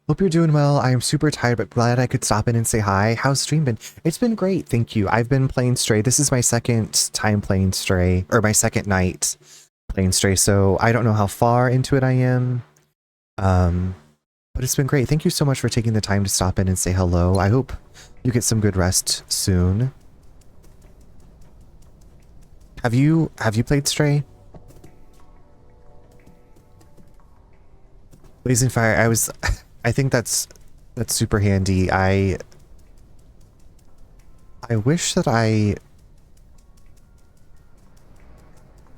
Hope you're doing well. I am super tired, but glad I could stop in and say hi. How's stream been? It's been great, thank you. I've been playing Stray. This is my second time playing Stray, or my second night playing Stray, so I don't know how far into it I am. But it's been great. Thank you so much for taking the time to stop in and say hello. I hope you get some good rest soon. Have you played Stray? Blazing Fire, I think that's super handy. I wish that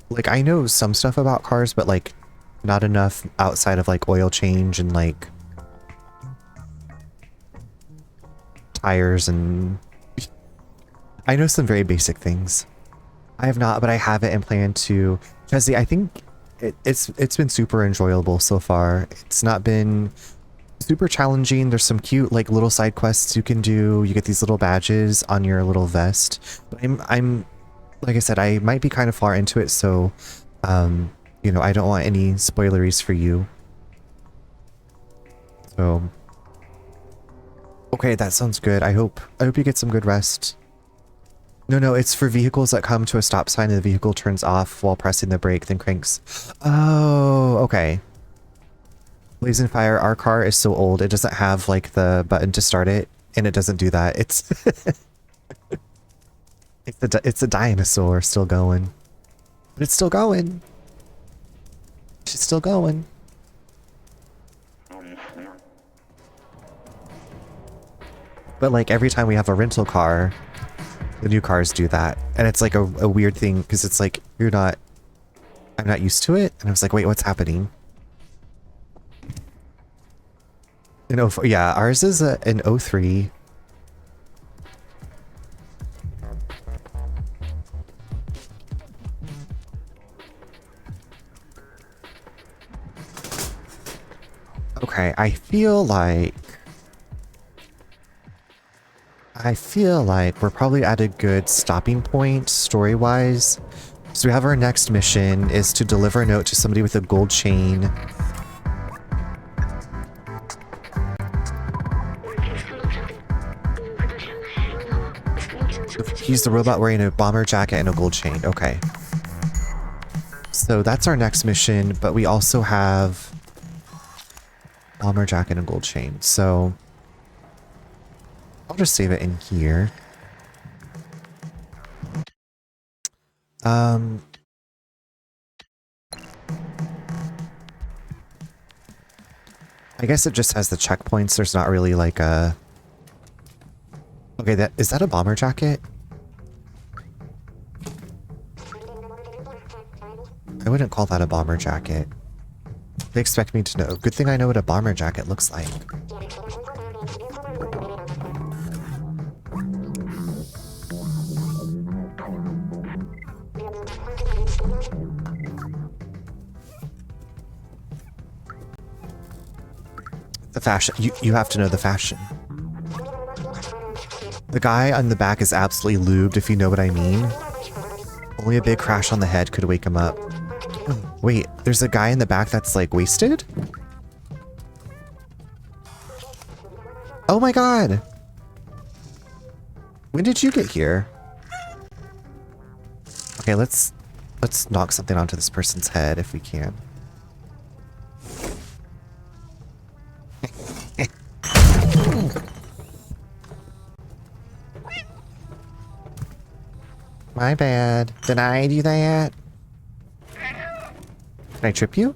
like, I know some stuff about cars, but like not enough outside of like oil change and like tires, and I know some very basic things. I have not, but I have it and plan to. Jesse, I think it's been super enjoyable so far. It's not been super challenging. There's some cute like little side quests you can do. You get these little badges on your little vest. But I'm like I said, I might be kind of far into it, so you know, I don't want any spoileries for you. So okay, that sounds good. I hope you get some good rest. No, it's for vehicles that come to a stop sign and the vehicle turns off while pressing the brake, then cranks. Oh, okay. Blazing Fire, our car is so old, it doesn't have like the button to start it, and it doesn't do that. It's it's a dinosaur still going. But it's still going. She's still going. But like every time we have a rental car, the new cars do that. And it's like a weird thing, because it's like, I'm not used to it. And I was like, wait, what's happening? Yeah, ours is an 03. Okay, I feel like we're probably at a good stopping point story-wise. So we have our next mission is to deliver a note to somebody with a gold chain. He's the robot wearing a bomber jacket and a gold chain. Okay. So that's our next mission, but we also have bomber jacket and gold chain. So I'll just save it in here. I guess it just has the checkpoints. There's not really like a... Okay, is that a bomber jacket? I wouldn't call that a bomber jacket. They expect me to know. Good thing I know what a bomber jacket looks like. The fashion. You have to know the fashion. The guy on the back is absolutely lubed, if you know what I mean. Only a big crash on the head could wake him up. Wait, there's a guy in the back that's like wasted? Oh my god! When did you get here? Okay, let's knock something onto this person's head if we can. My bad. Did I do that? Can I trip you?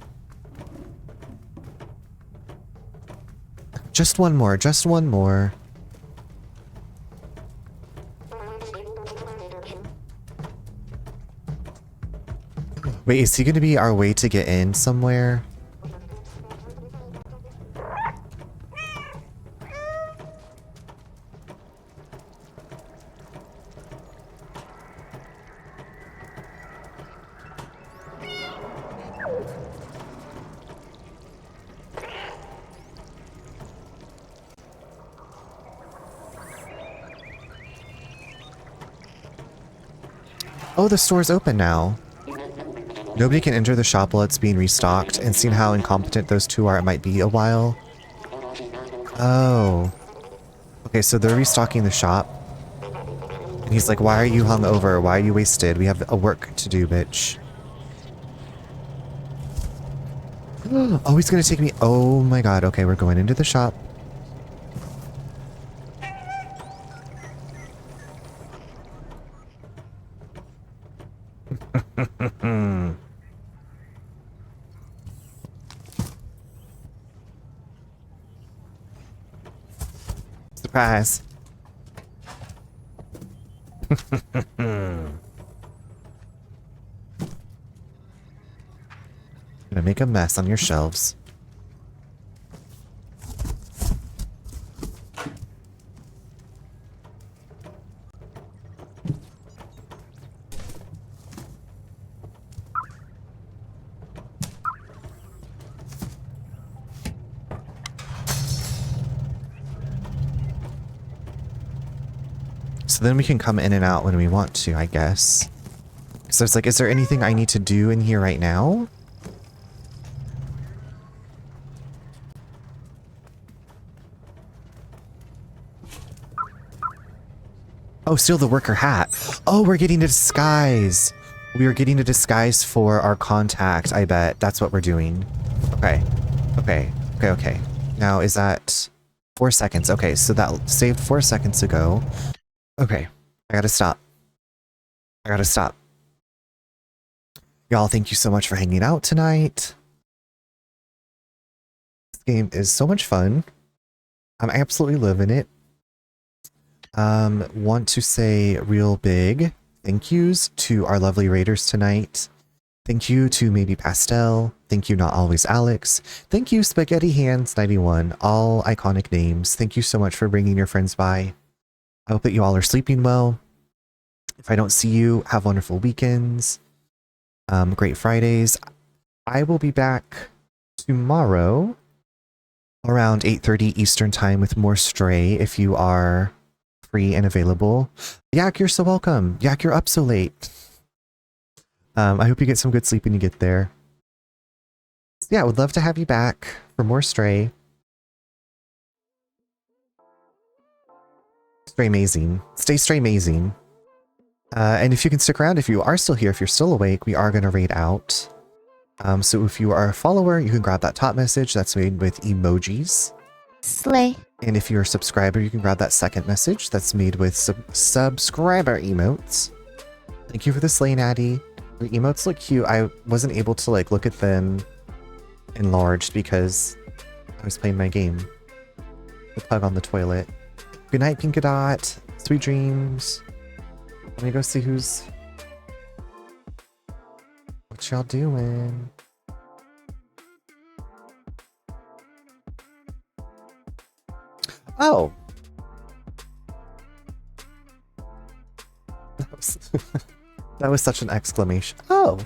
Just one more, just one more. Wait, is he gonna be our way to get in somewhere? Oh, the store's open now. Nobody can enter the shop while it's being restocked, and seeing how incompetent those two are, it might be a while. Oh. Okay, so they're restocking the shop. And he's like, why are you hungover? Why are you wasted? We have a work to do, bitch. Oh, he's gonna take me. Oh my god. Okay, we're going into the shop. Surprise. Gonna make a mess on your shelves. So then we can come in and out when we want to, I guess. So it's like, is there anything I need to do in here right now? Oh, steal the worker hat. Oh, we're getting a disguise. We are getting a disguise for our contact, I bet. That's what we're doing. Okay. Okay. Okay, okay. Now, is that 4 seconds? Okay, so that saved 4 seconds ago. Okay. I gotta stop. I gotta stop. Y'all, thank you so much for hanging out tonight. This game is so much fun. I'm absolutely loving it. Want to say real big thank yous to our lovely raiders tonight. Thank you to Maybe Pastel. Thank you Not Always Alex. Thank you Spaghetti Hands 91. All iconic names. Thank you so much for bringing your friends by. I hope that you all are sleeping well. If I don't see you, have wonderful weekends. Great Fridays. I will be back tomorrow around 8:30 Eastern time with more Stray if you are free and available. Yak, you're so welcome. Yak, you're up so late. I hope you get some good sleep when you get there. So yeah, I would love to have you back for more Stray. Stray amazing. Stay Stray amazing. And if you can stick around, if you are still here, if you're still awake, we are going to raid out. So if you are a follower, you can grab that top message that's made with emojis. Slay. And if you're a subscriber, you can grab that second message that's made with subscriber emotes. Thank you for the slay, Natty. Your emotes look cute. I wasn't able to like look at them enlarged because I was playing my game. The pug on the toilet. Good night, Pinkadot. Sweet dreams. Let me go see who's... What y'all doing? Oh. That was such an exclamation. Oh.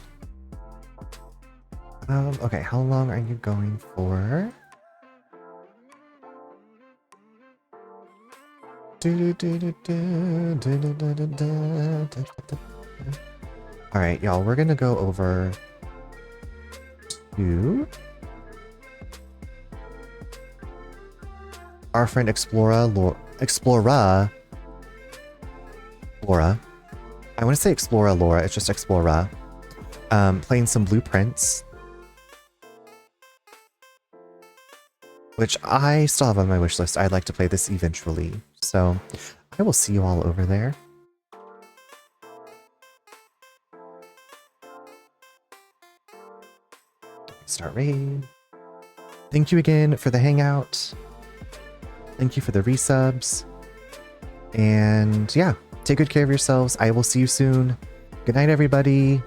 Okay, how long are you going for? Alright, y'all, we're gonna go over to our friend Laura. I want to say Explora Laura, it's just Explora. Playing some blueprints. Which I still have on my wish list. I'd like to play this eventually. So I will see you all over there. Start raid. Thank you again for the hangout. Thank you for the resubs. And yeah, take good care of yourselves. I will see you soon. Good night, everybody.